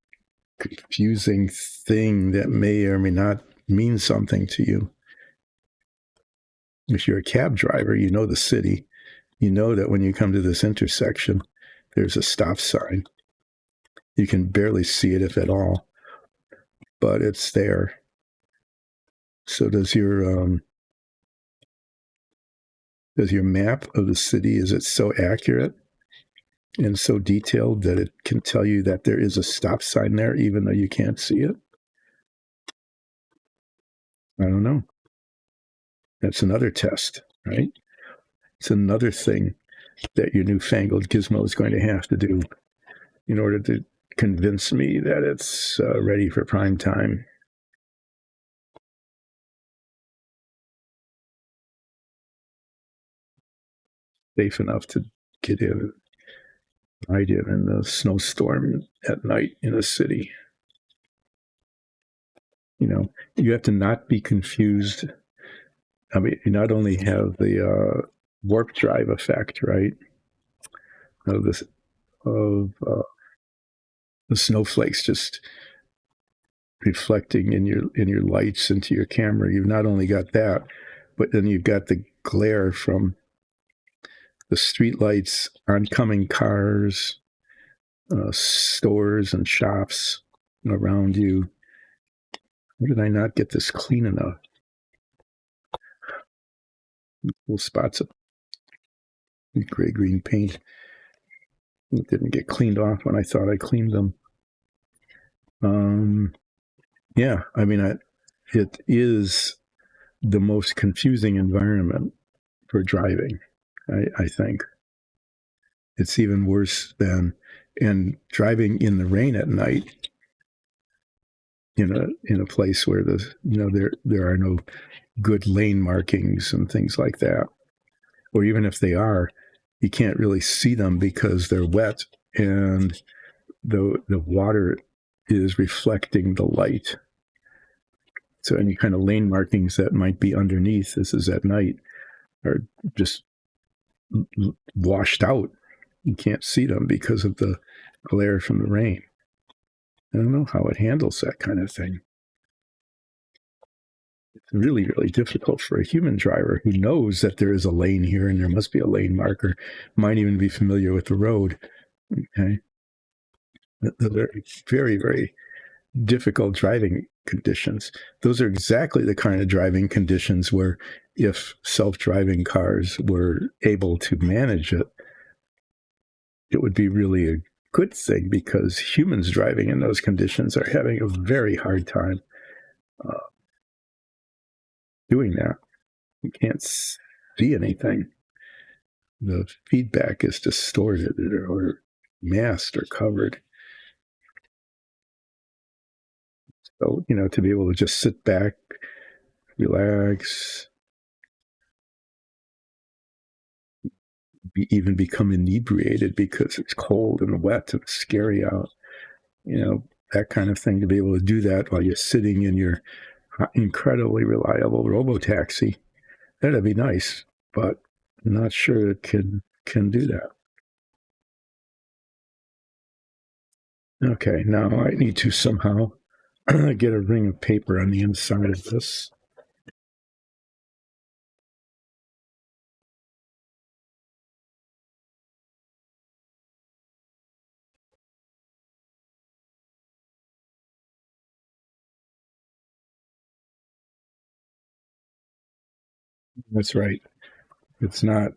confusing thing that may or may not mean something to you. If you're a cab driver, you know the city. You know that when you come to this intersection, there's a stop sign. You can barely see it, if at all, but it's there. So does your map of the city, is it so accurate and so detailed that it can tell you that there is a stop sign there even though you can't see it? I don't know. That's another test, right? It's another thing that your newfangled gizmo is going to have to do in order to convince me that it's ready for prime time. Safe enough to get in, ride in the snowstorm at night in a city. You have to not be confused. I mean, you not only have the warp drive effect, right? Of this of the snowflakes just reflecting in your lights into your camera. You've not only got that, but then you've got the glare from the street lights, oncoming cars, stores and shops around you. How did I not get this clean enough? Little spots of gray-green paint. It didn't get cleaned off when I thought I cleaned them. Yeah, I mean, it is the most confusing environment for driving. I think it's even worse than and driving in the rain at night in a place where there are no good lane markings and things like that, or even if they are, you can't really see them because they're wet and the water is reflecting the light. So any kind of lane markings that might be underneath, this is at night, are just washed out. You can't see them because of the glare from the rain. I don't know how it handles that kind of thing. It's really, really difficult for a human driver who knows that there is a lane here and there must be a lane marker, might even be familiar with the road. Okay. They're very, very difficult driving conditions. Those are exactly the kind of driving conditions where if self-driving cars were able to manage it, it would be really a good thing, because humans driving in those conditions are having a very hard time doing that. You can't see anything. The feedback is distorted or masked or covered. So, to be able to just sit back, relax, even become inebriated because it's cold and wet and scary out, that kind of thing, to be able to do that while you're sitting in your incredibly reliable robotaxi, that'd be nice, but I'm not sure it can do that. Okay, now I need to somehow get a ring of paper on the inside of this. That's right. It's not.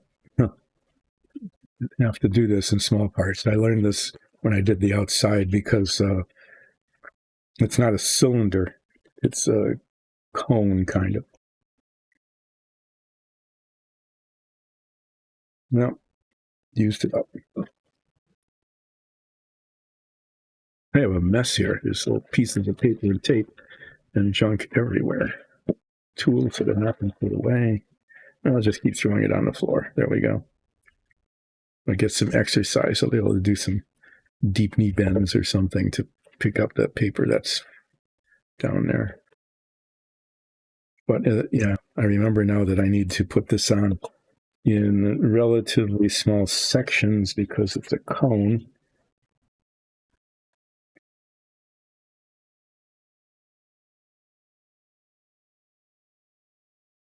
have to do this in small parts. I learned this when I did the outside because it's not a cylinder. It's a cone, kind of. No, used it up. I have a mess here. There's little pieces of paper and tape and junk everywhere. Tools that have not been put away. I'll just keep throwing it on the floor. There we go. I'll get some exercise. I'll be able to do some deep knee bends or something to pick up that paper that's down there. But yeah, I remember now that I need to put this on in relatively small sections because it's a cone.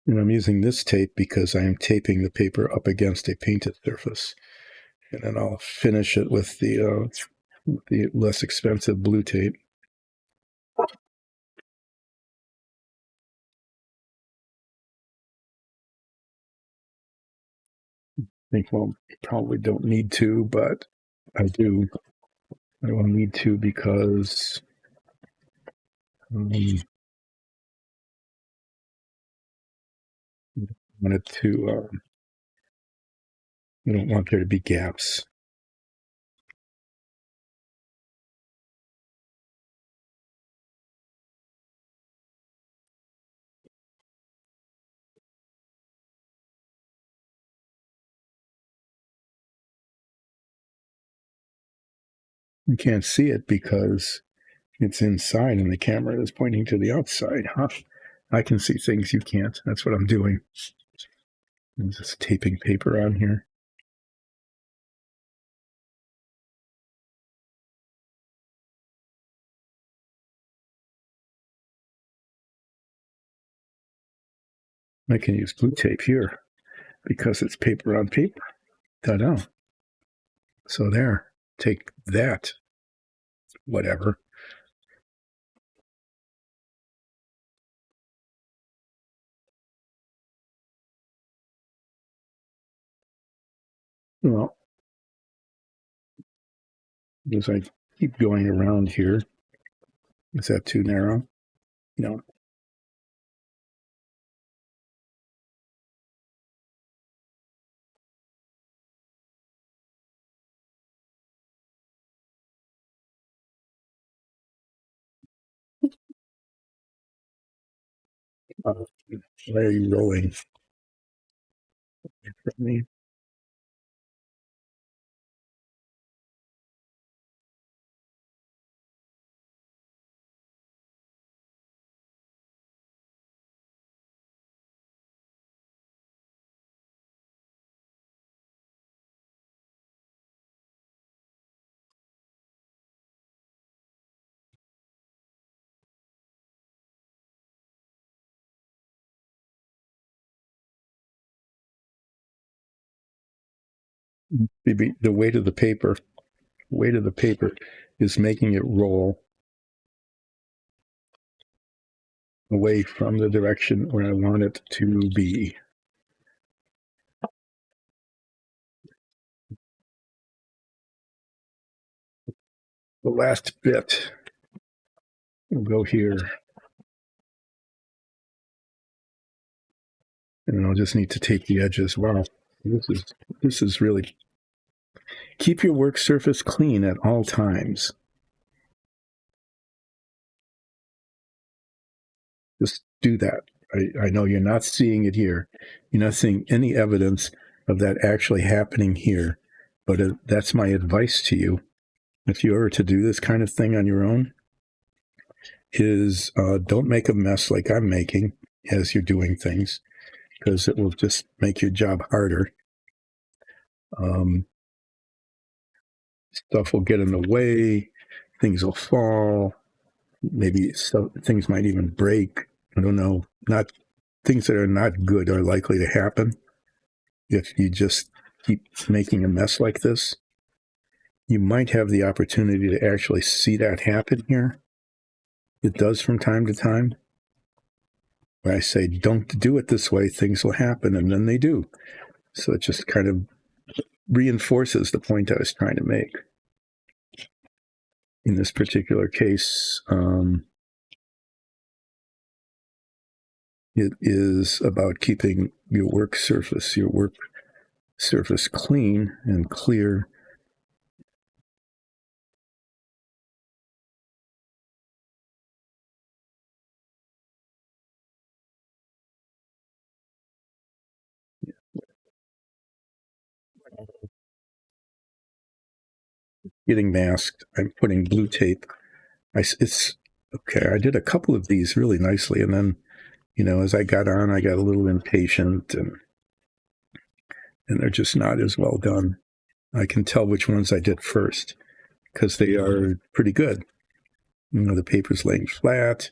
And I'm using this tape because I am taping the paper up against a painted surface. And then I'll finish it with the less expensive blue tape. I think, well, probably don't need to, but I do. I will need to because I wanted to. I don't want there to be gaps. You can't see it because it's inside and the camera is pointing to the outside. Huh? I can see things you can't. That's what I'm doing. I'm just taping paper on here. I can use blue tape here because it's paper on paper. Ta-da. So there, take that, whatever. Well, as I keep going around here, is that too narrow? No. Why are you rolling from me? The weight of the paper, is making it roll away from the direction where I want it to be. The last bit will go here. And I'll just need to tape the edges. Wow, this is really, keep your work surface clean at all times. Just do that. I know you're not seeing it here. You're not seeing any evidence of that actually happening here. But that's my advice to you. If you are to do this kind of thing on your own, is don't make a mess like I'm making as you're doing things, because it will just make your job harder. Stuff will get in the way. Things will fall. Maybe things might even break. I don't know. Not things that are not good are likely to happen if you just keep making a mess like this. You might have the opportunity to actually see that happen here. It does from time to time. When I say don't do it this way, things will happen, and then they do. So it just kind of reinforces the point I was trying to make. In this particular case, it is about keeping your work surface clean and clear. Getting masked, I'm putting blue tape. It's okay. I did a couple of these really nicely, and then, as I got on, I got a little impatient, and they're just not as well done. I can tell which ones I did first because they are pretty good. The paper's laying flat.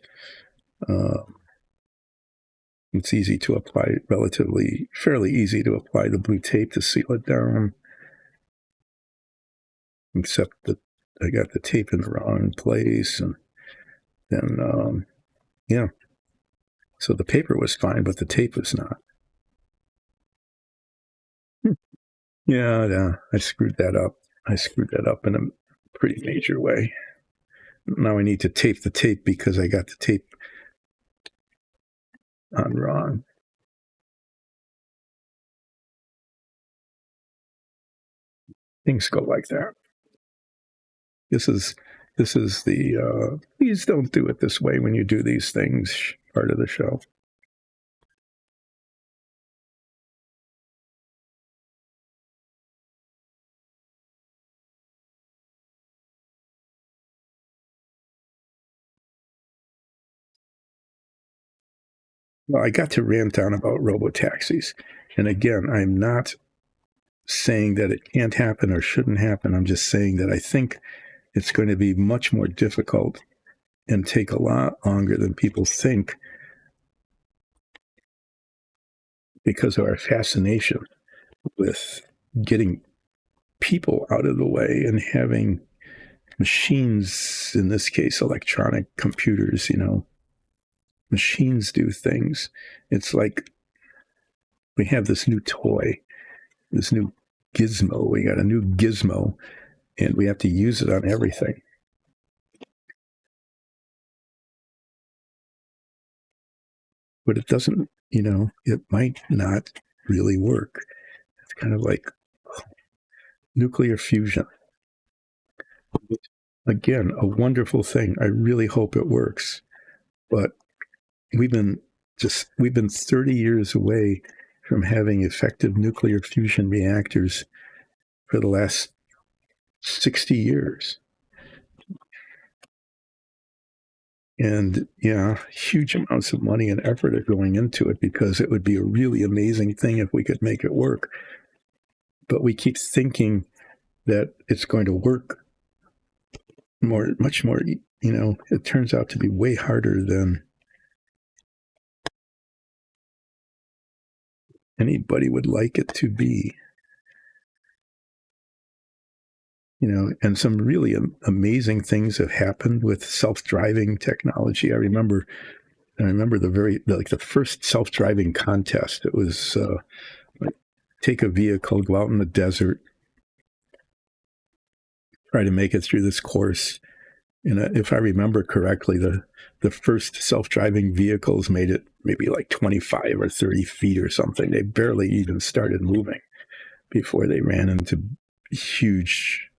It's easy to apply, fairly easy to apply the blue tape to seal it down, except that I got the tape in the wrong place, and then, so the paper was fine, but the tape was not. Yeah, I screwed that up. In a pretty major way. Now I need to tape the tape because I got the tape on wrong. Things go like that. This is the please don't do it this way when you do these things part of the show. Well, I got to rant on about robo-taxis. And again, I'm not saying that it can't happen or shouldn't happen. I'm just saying that I think it's going to be much more difficult and take a lot longer than people think because of our fascination with getting people out of the way and having machines, in this case, electronic computers, machines do things. It's like we have this new toy, this new gizmo. We got a new gizmo, and we have to use it on everything. But it doesn't, it might not really work. It's kind of like nuclear fusion. Again, a wonderful thing. I really hope it works. But we've been 30 years away from having effective nuclear fusion reactors for the last 60 years. And huge amounts of money and effort are going into it because it would be a really amazing thing if we could make it work. But we keep thinking that it's going to work much more, it turns out to be way harder than anybody would like it to be. And some really amazing things have happened with self-driving technology. I remember the first self-driving contest. It was take a vehicle, go out in the desert, try to make it through this course. And if I remember correctly, the first self-driving vehicles made it maybe like 25 or 30 feet or something. They barely even started moving before they ran into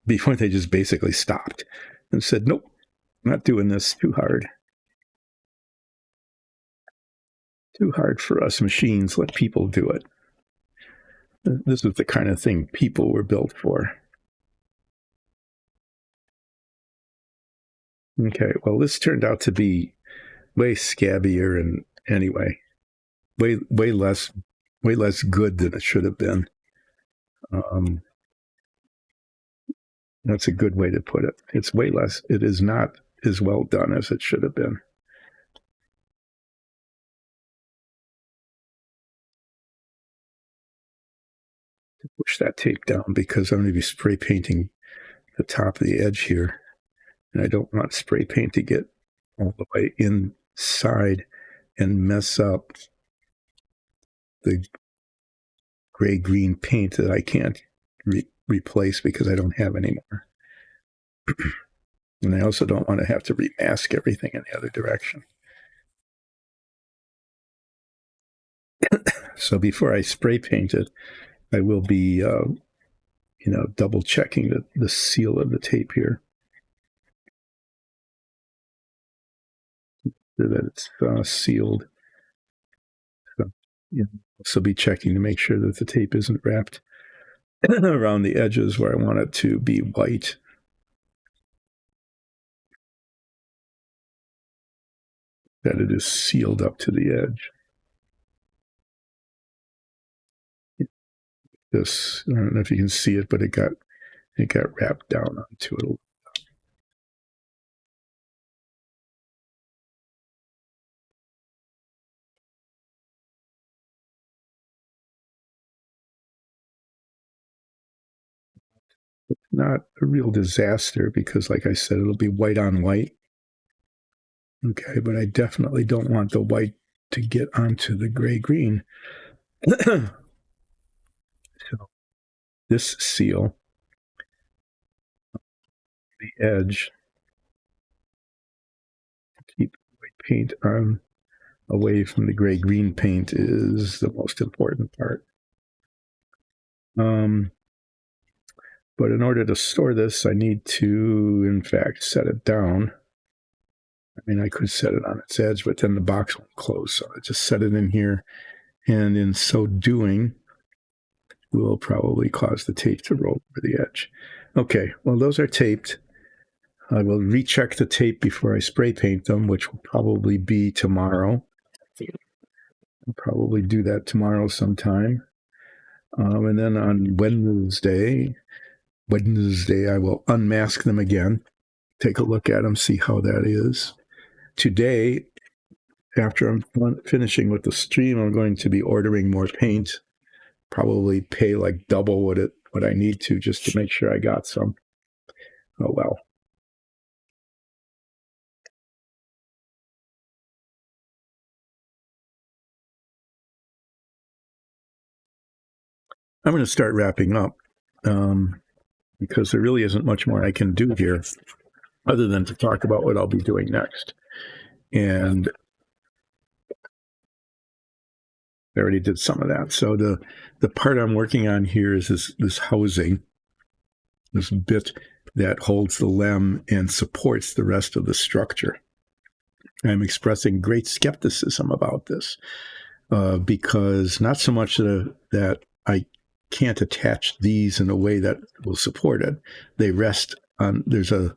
before they just basically stopped and said, nope, not doing this, too hard. Too hard for us machines, let people do it. This is the kind of thing people were built for. Okay, well, this turned out to be way scabbier and anyway, way less good than it should have been. That's a good way to put it. It's way less. It is not as well done as it should have been. Push that tape down because I'm going to be spray painting the top of the edge here. And I don't want spray paint to get all the way inside and mess up the gray-green paint that I can't replace because I don't have any more. And I also don't want to have to remask everything in the other direction. So before I spray paint it, I will be, double checking the seal of the tape here, so that it's sealed. So, also be checking to make sure that the tape isn't wrapped around the edges where I want it to be white. That it is sealed up to the edge. This, I don't know if you can see it, but it got wrapped down onto it. It's not a real disaster because, like I said, it'll be white on white. Okay, but I definitely don't want the white to get onto the gray-green. So this seal, the edge, keep white paint on away from the gray-green paint is the most important part. But in order to store this, I need to, in fact, set it down. I mean, I could set it on its edge, but then the box won't close. So I just set it in here. And in so doing, will probably cause the tape to roll over the edge. Okay, well, those are taped. I will recheck the tape before I spray paint them, which will probably be tomorrow. I'll probably do that tomorrow sometime. And then on Wednesday, I will unmask them again, take a look at them, see how that is. Today, after I'm finishing with the stream, I'm going to be ordering more paint, probably pay like double what I need to just to make sure I got some. Oh, well. I'm going to start wrapping up because there really isn't much more I can do here other than to talk about what I'll be doing next. And I already did some of that. So the part I'm working on here is this housing, this bit that holds the lem and supports the rest of the structure. I'm expressing great skepticism about this because not so much that I can't attach these in a way that will support it. They rest on, there's an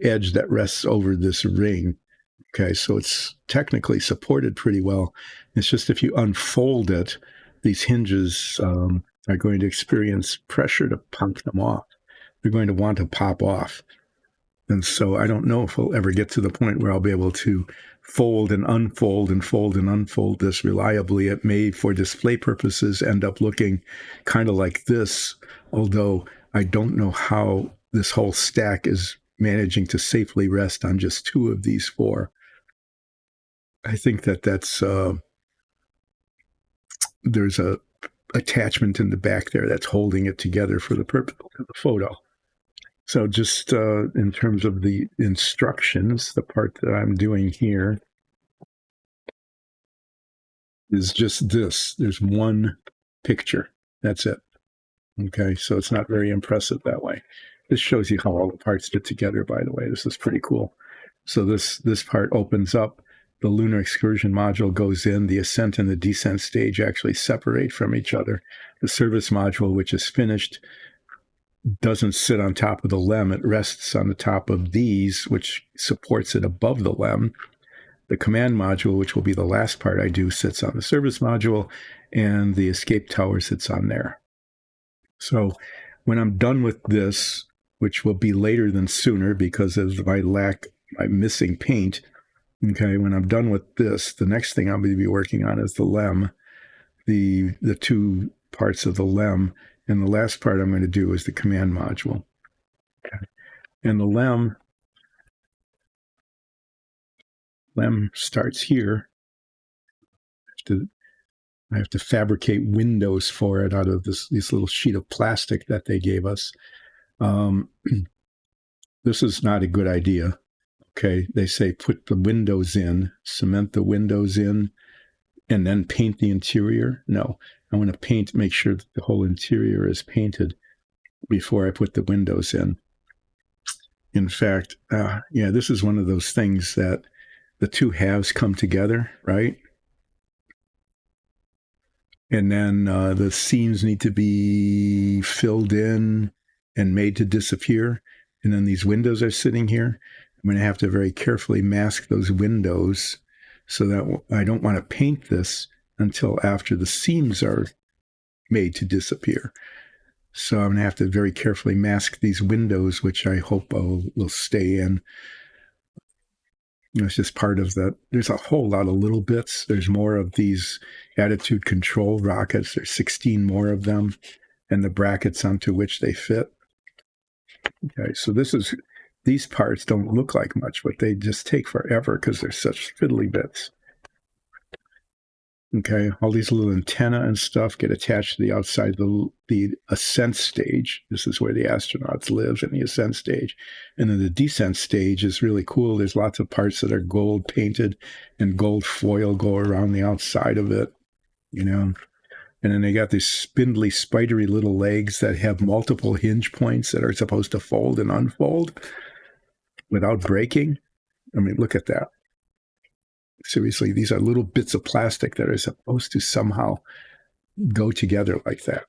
edge that rests over this ring. Okay, so it's technically supported pretty well. It's just if you unfold it, these hinges are going to experience pressure to pump them off. They're going to want to pop off. And so I don't know if we'll ever get to the point where I'll be able to fold and unfold and fold and unfold this reliably. It may, for display purposes, end up looking kind of like this, although I don't know how this whole stack is managing to safely rest on just two of these four. I think that's there's a attachment in the back there that's holding it together for the purpose of the photo. So just in terms of the instructions, the part that I'm doing here is just this. There's one picture. That's it. Okay, so it's not very impressive that way. This shows you how all the parts fit together, by the way. This is pretty cool. So this part opens up. The lunar excursion module goes in. The ascent and the descent stage actually separate from each other. The service module, which is finished, doesn't sit on top of the lem. It rests on the top of these, which supports it above the lem. The command module, which will be the last part I do, sits on the service module, and the escape tower sits on there. So when I'm done with this, which will be later than sooner because of my missing paint, okay, when I'm done with this, the next thing I'm going to be working on is the lem, the two parts of the lem, and the last part I'm going to do is the command module. Okay. And the lem starts here. I have to fabricate windows for it out of this little sheet of plastic that they gave us. This is not a good idea. Okay, they say put the windows in, cement the windows in, and then paint the interior. No, I want to make sure that the whole interior is painted before I put the windows in. In fact, this is one of those things that the two halves come together, right? And then the seams need to be filled in and made to disappear. And then these windows are sitting here. I'm going to have to very carefully mask those windows so that I don't want to paint this until after the seams are made to disappear. So I'm going to have to very carefully mask these windows, which I hope will stay in. It's just part of that. There's a whole lot of little bits. There's more of these attitude control rockets. There's 16 more of them, and the brackets onto which they fit. Okay, so these parts don't look like much, but they just take forever because they're such fiddly bits. Okay, all these little antenna and stuff get attached to the outside of the ascent stage. This is where the astronauts live, in the ascent stage. And then the descent stage is really cool. There's lots of parts that are gold painted and gold foil go around the outside of it, And then they got these spindly, spidery little legs that have multiple hinge points that are supposed to fold and unfold without breaking. I mean, look at that. Seriously, these are little bits of plastic that are supposed to somehow go together like that.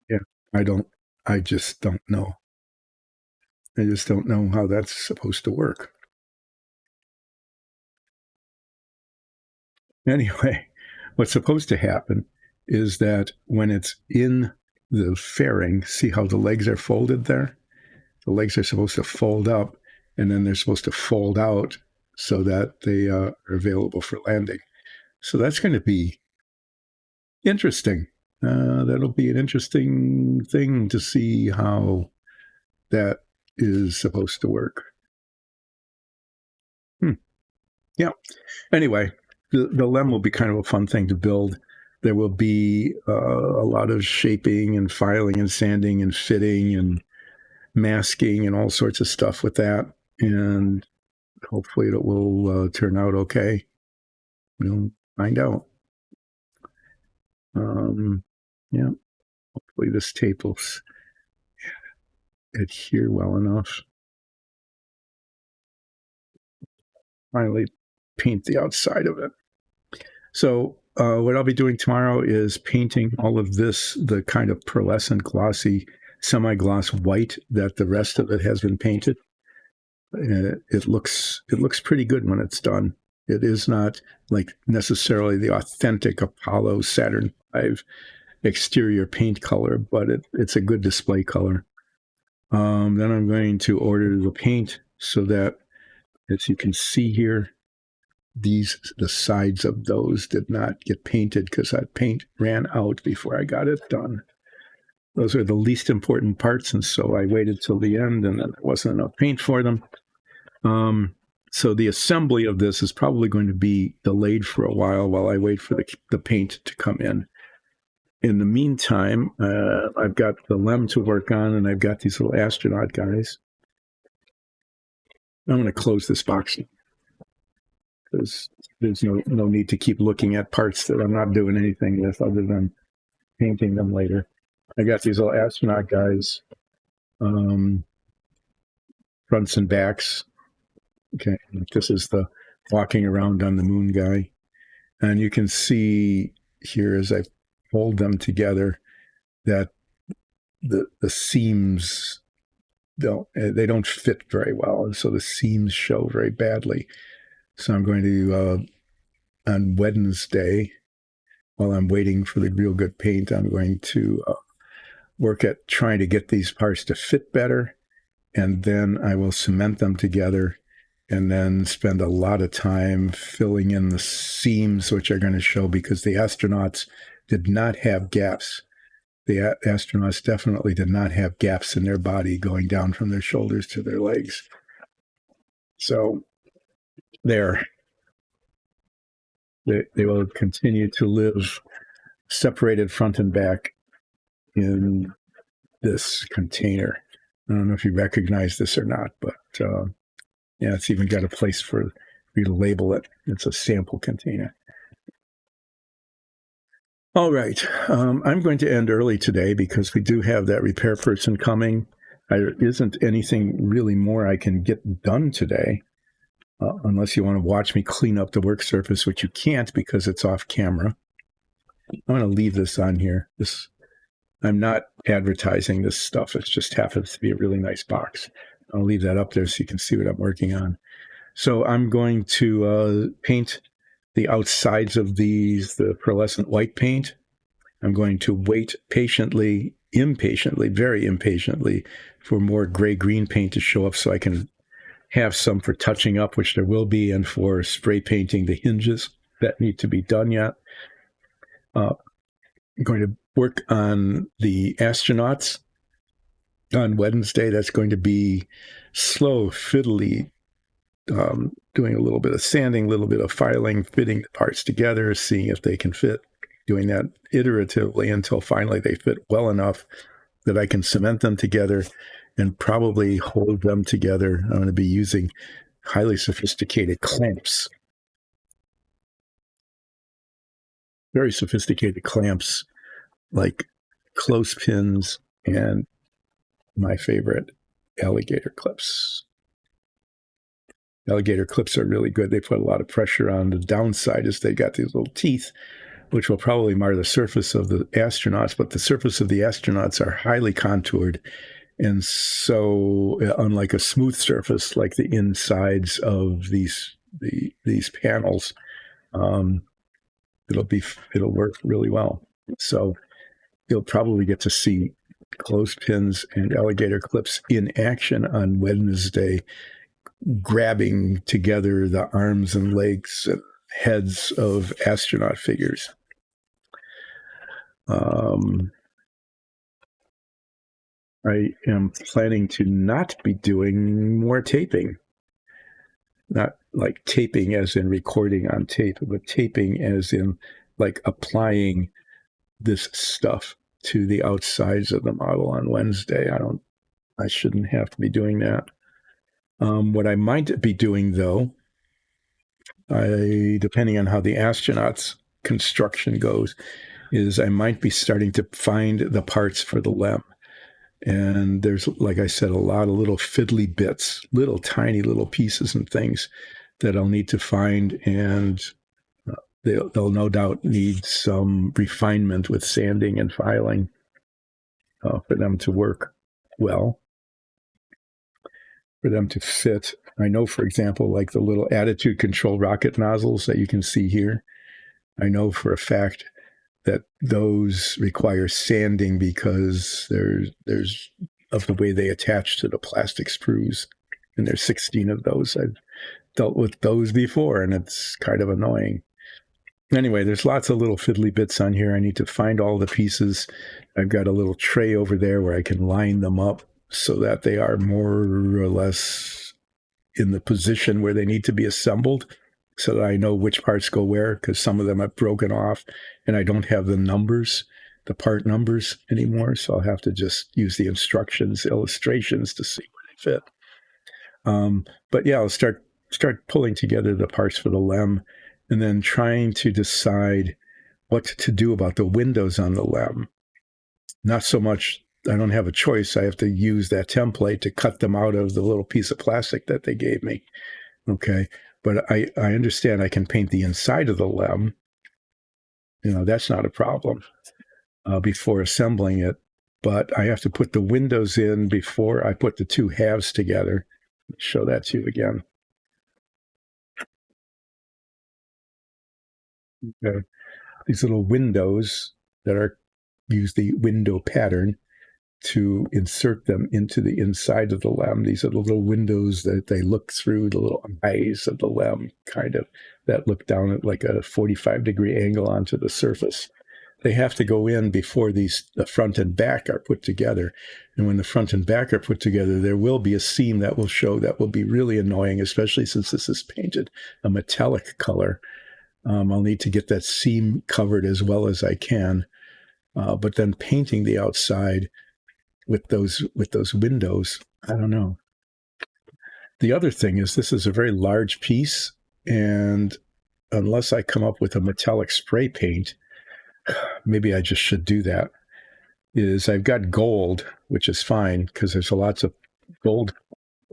Yeah, I just don't know. I just don't know how that's supposed to work. Anyway, what's supposed to happen is that when it's in the fairing, see how the legs are folded there? The legs are supposed to fold up, and then they're supposed to fold out so that they are available for landing. So that's going to be interesting. That'll be an interesting thing to see how that is supposed to work. Yeah. Anyway, the LEM will be kind of a fun thing to build. There will be a lot of shaping and filing and sanding and fitting and masking and all sorts of stuff with that. And hopefully it will turn out okay. We'll find out. Yeah. Hopefully this tape will adhere well enough. Finally paint the outside of it. So what I'll be doing tomorrow is painting all of this, the kind of pearlescent, glossy, semi-gloss white that the rest of it has been painted. It looks pretty good when it's done. It is not like necessarily the authentic Apollo Saturn V exterior paint color, but it's a good display color. Then I'm going to order the paint so that, as you can see here, the sides of those did not get painted because that paint ran out before I got it done. Those are the least important parts, and so I waited till the end, and then there wasn't enough paint for them. So the assembly of this is probably going to be delayed for a while I wait for the paint to come in. In the meantime, I've got the LEM to work on, and I've got these little astronaut guys. I'm going to close this box because there's no need to keep looking at parts that I'm not doing anything with other than painting them later. I got these little astronaut guys, fronts and backs. Okay, this is the walking around on the moon guy. And you can see here as I hold them together that the seams they don't fit very well, and so the seams show very badly. So I'm going to on Wednesday, while I'm waiting for the real good paint, I'm going to work at trying to get these parts to fit better, and then I will cement them together and then spend a lot of time filling in the seams, which are going to show because the astronauts did not have gaps the astronauts definitely did not have gaps in their body going down from their shoulders to their legs. So they will continue to live separated front and back in this container. I don't know if you recognize this or not, but yeah, it's even got a place for you to label it. It's a sample container. All right. I'm going to end early today because we do have that repair person coming. There isn't anything really more I can get done today, unless you want to watch me clean up the work surface, which you can't because it's off camera. I'm going to leave this on here. I'm not advertising this stuff. It just happens to be a really nice box. I'll leave that up there so you can see what I'm working on. So I'm going to paint the outsides of these, the pearlescent white paint. I'm going to wait patiently, impatiently, very impatiently, for more gray-green paint to show up so I can have some for touching up, which there will be, and for spray painting the hinges that need to be done yet. I'm going to work on the astronauts on Wednesday. That's going to be slow, fiddly, doing a little bit of sanding, a little bit of filing, fitting the parts together, seeing if they can fit, doing that iteratively until finally they fit well enough that I can cement them together and probably hold them together. I'm going to be using highly sophisticated clamps, very sophisticated clamps like clothespins and my favorite, alligator clips. Alligator clips are really good. They put a lot of pressure on. The downside is they got these little teeth, which will probably mar the surface of the astronauts, but the surface of the astronauts are highly contoured. And so unlike a smooth surface, like the insides of these panels, it'll work really well. So you'll probably get to see clothespins and alligator clips in action on Wednesday, grabbing together the arms and legs and heads of astronaut figures. I am planning to not be doing more taping. Not like taping as in recording on tape, but taping as in like applying this stuff to the outsides of the model on Wednesday. I shouldn't have to be doing that. What I might be doing, though, depending on how the astronauts' construction goes, is I might be starting to find the parts for the LEM. And there's, like I said, a lot of little fiddly bits, little tiny little pieces and things that I'll need to find. And they'll no doubt need some refinement with sanding and filing for them to work well, for them to fit. I know, for example, like the little attitude control rocket nozzles that you can see here, I know for a fact that those require sanding because there's of the way they attach to the plastic screws. And there's 16 of those. I've dealt with those before, and it's kind of annoying. Anyway, there's lots of little fiddly bits on here. I need to find all the pieces. I've got a little tray over there where I can line them up so that they are more or less in the position where they need to be assembled, so that I know which parts go where, because some of them have broken off and I don't have the numbers, the part numbers anymore. So I'll have to just use the instructions, illustrations to see where they fit. But yeah, I'll start pulling together the parts for the LEM and then trying to decide what to do about the windows on the LEM. Not so much, I don't have a choice. I have to use that template to cut them out of the little piece of plastic that they gave me. Okay. But I understand I can paint the inside of the LEM. That's not a problem before assembling it. But I have to put the windows in before I put the two halves together. Let's show that to you again. Okay. These little windows that use the window pattern to insert them into the inside of the LEM. These are the little windows that they look through, the little eyes of the LEM, kind of, that look down at like a 45-degree angle onto the surface. they have to go in before the front and back are put together. And when the front and back are put together, there will be a seam that will show that will be really annoying, especially since this is painted a metallic color. I'll need to get that seam covered as well as I can. But then painting the outside with those windows, I don't know. The other thing is this is a very large piece, and unless I come up with a metallic spray paint, maybe I just should do that, is I've got gold, which is fine because there's lots of gold.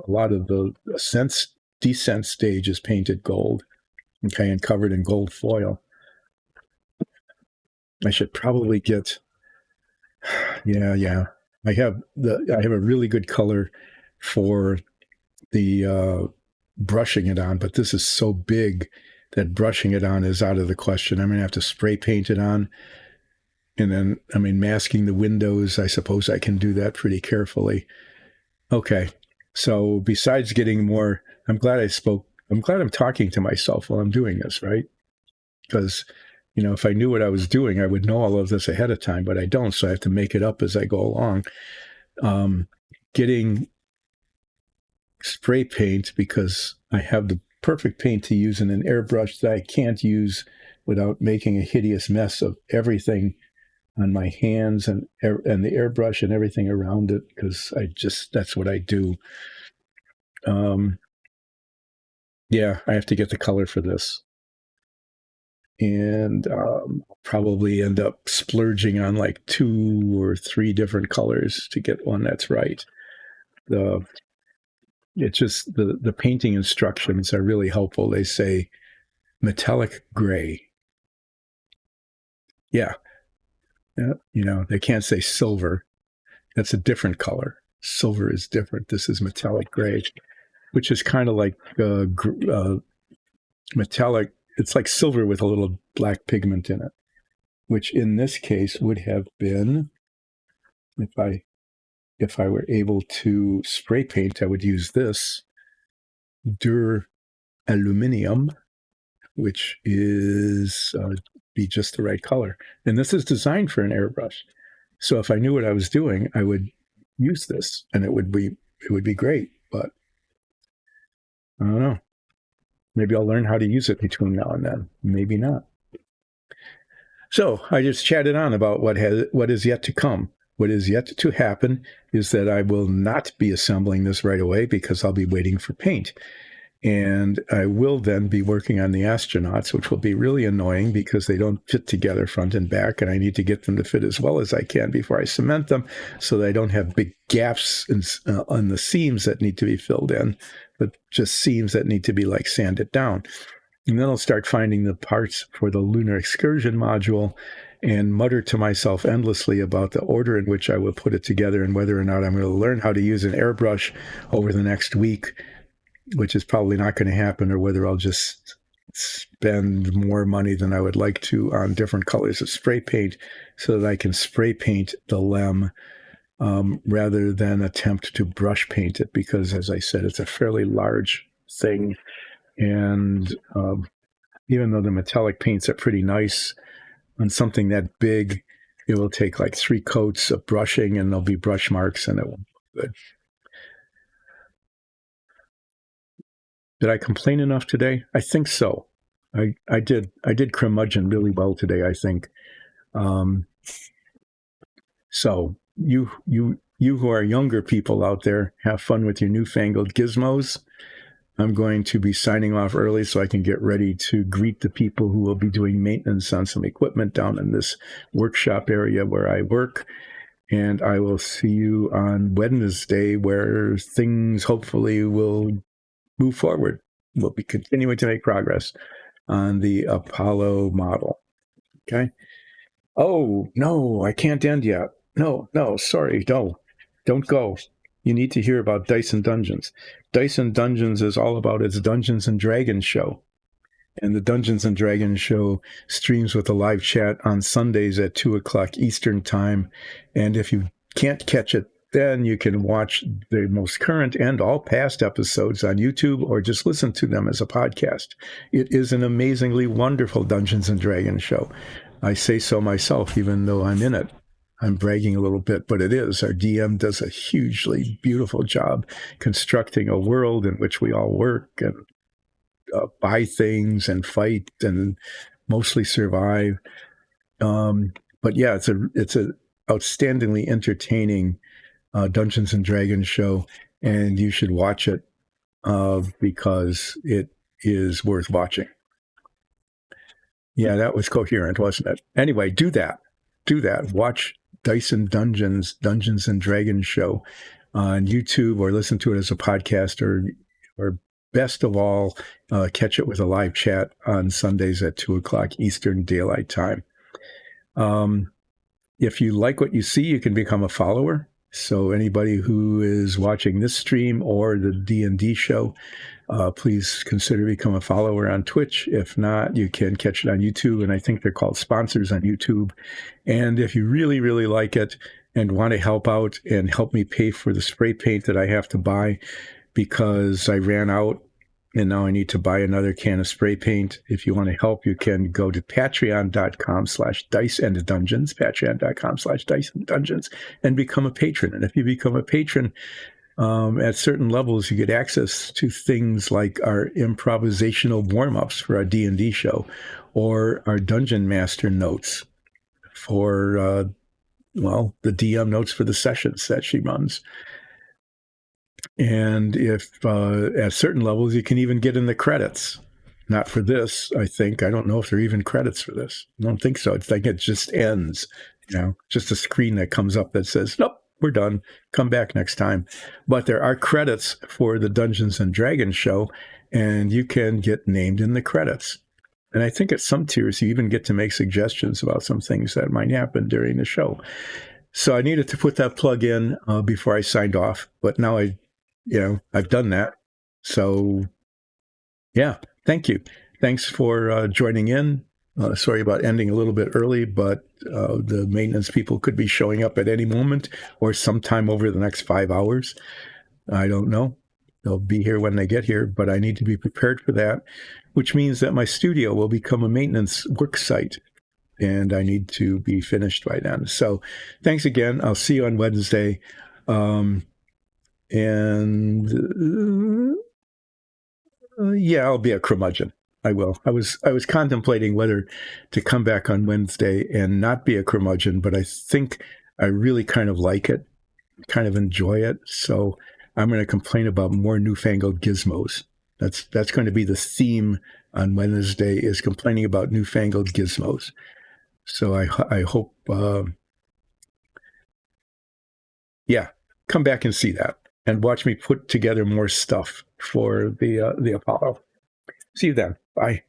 A lot of the descent stage is painted gold, okay, and covered in gold foil. I should probably get, yeah. I have a really good color for the brushing it on, but this is so big that brushing it on is out of the question. I'm going to have to spray paint it on. And then, masking the windows, I suppose I can do that pretty carefully. Okay. So besides getting more, I'm glad I'm talking to myself while I'm doing this, right? Because, if I knew what I was doing, I would know all of this ahead of time, but I don't. So I have to make it up as I go along. Getting spray paint, because I have the perfect paint to use in an airbrush that I can't use without making a hideous mess of everything on my hands and the airbrush and everything around it, because that's what I do. Yeah, I have to get the color for this. And probably end up splurging on like 2 or 3 different colors to get one that's right. It's just the painting instructions are really helpful. They say metallic gray. Yeah. They can't say silver. That's a different color. Silver is different. This is metallic gray, which is kind of like metallic. It's like silver with a little black pigment in it, which in this case would have been, if I were able to spray paint, I would use this aluminium, which is be just the right color. And this is designed for an airbrush. So if I knew what I was doing, I would use this, and it would be great. But I don't know. Maybe I'll learn how to use it between now and then. Maybe not. So I just chatted on about what is yet to come. What is yet to happen is that I will not be assembling this right away because I'll be waiting for paint. And I will then be working on the astronauts, which will be really annoying because they don't fit together front and back, and I need to get them to fit as well as I can before I cement them so that I don't have big gaps on the seams that need to be filled in, but just seams that need to be like sanded down. And then I'll start finding the parts for the lunar excursion module and mutter to myself endlessly about the order in which I will put it together and whether or not I'm going to learn how to use an airbrush over the next week, which is probably not going to happen, or whether I'll just spend more money than I would like to on different colors of spray paint so that I can spray paint the LEM rather than attempt to brush paint it, because, as I said, it's a fairly large thing. And even though the metallic paints are pretty nice, on something that big, it will take like 3 coats of brushing, and there'll be brush marks, and it won't be good. Did I complain enough today? I think so. I did curmudgeon really well today, I think. So you who are younger people out there, have fun with your newfangled gizmos. I'm going to be signing off early so I can get ready to greet the people who will be doing maintenance on some equipment down in this workshop area where I work. And I will see you on Wednesday, where things hopefully will move forward. We'll be continuing to make progress on the Apollo model. Okay. Oh, no, I can't end yet. No, sorry. Don't go. You need to hear about Dice and Dungeons. Dice and Dungeons is all about its Dungeons and Dragons show. And the Dungeons and Dragons show streams with a live chat on Sundays at 2:00 Eastern time. And if you can't catch it, then you can watch the most current and all past episodes on YouTube, or just listen to them as a podcast. It is an amazingly wonderful Dungeons and Dragons show. I say so myself, even though I'm in it. I'm bragging a little bit, but it is. Our DM does a hugely beautiful job constructing a world in which we all work and buy things and fight and mostly survive. But yeah, it's a outstandingly entertaining Dungeons and Dragons show, and you should watch it because it is worth watching. Yeah, that was coherent, wasn't it? Anyway, do that. Do that. Watch Dyson Dungeons and Dragons show on YouTube, or listen to it as a podcast, or best of all, catch it with a live chat on Sundays at 2:00 Eastern Daylight Time. If you like what you see, you can become a follower. So anybody who is watching this stream or the D&D show, please consider becoming a follower on Twitch. If not, you can catch it on YouTube, and I think they're called sponsors on YouTube. And if you really, really like it and want to help out and help me pay for the spray paint that I have to buy because I ran out and now I need to buy another can of spray paint. If you want to help, you can go to patreon.com/diceanddungeons, patreon.com/diceanddungeons, and become a patron. And if you become a patron, at certain levels, you get access to things like our improvisational warm-ups for our D&D show, or our Dungeon Master notes for, the DM notes for the sessions that she runs. And if at certain levels, you can even get in the credits. Not for this, I think. I don't know if there are even credits for this. I don't think so. It's like it just ends, just a screen that comes up that says, nope, we're done. Come back next time. But there are credits for the Dungeons and Dragons show, and you can get named in the credits. And I think at some tiers, you even get to make suggestions about some things that might happen during the show. So I needed to put that plug in before I signed off. But now I've done that. So yeah, thank you. Thanks for joining in. Sorry about ending a little bit early, but the maintenance people could be showing up at any moment or sometime over the next 5 hours. I don't know. They'll be here when they get here, but I need to be prepared for that, which means that my studio will become a maintenance work site, and I need to be finished by then. So thanks again. I'll see you on Wednesday. I'll be a curmudgeon. I will. I was contemplating whether to come back on Wednesday and not be a curmudgeon, but I think I really kind of like it, kind of enjoy it. So I'm going to complain about more newfangled gizmos. That's going to be the theme on Wednesday, is complaining about newfangled gizmos. So I hope, come back and see that and watch me put together more stuff for the Apollo. See you then. Bye.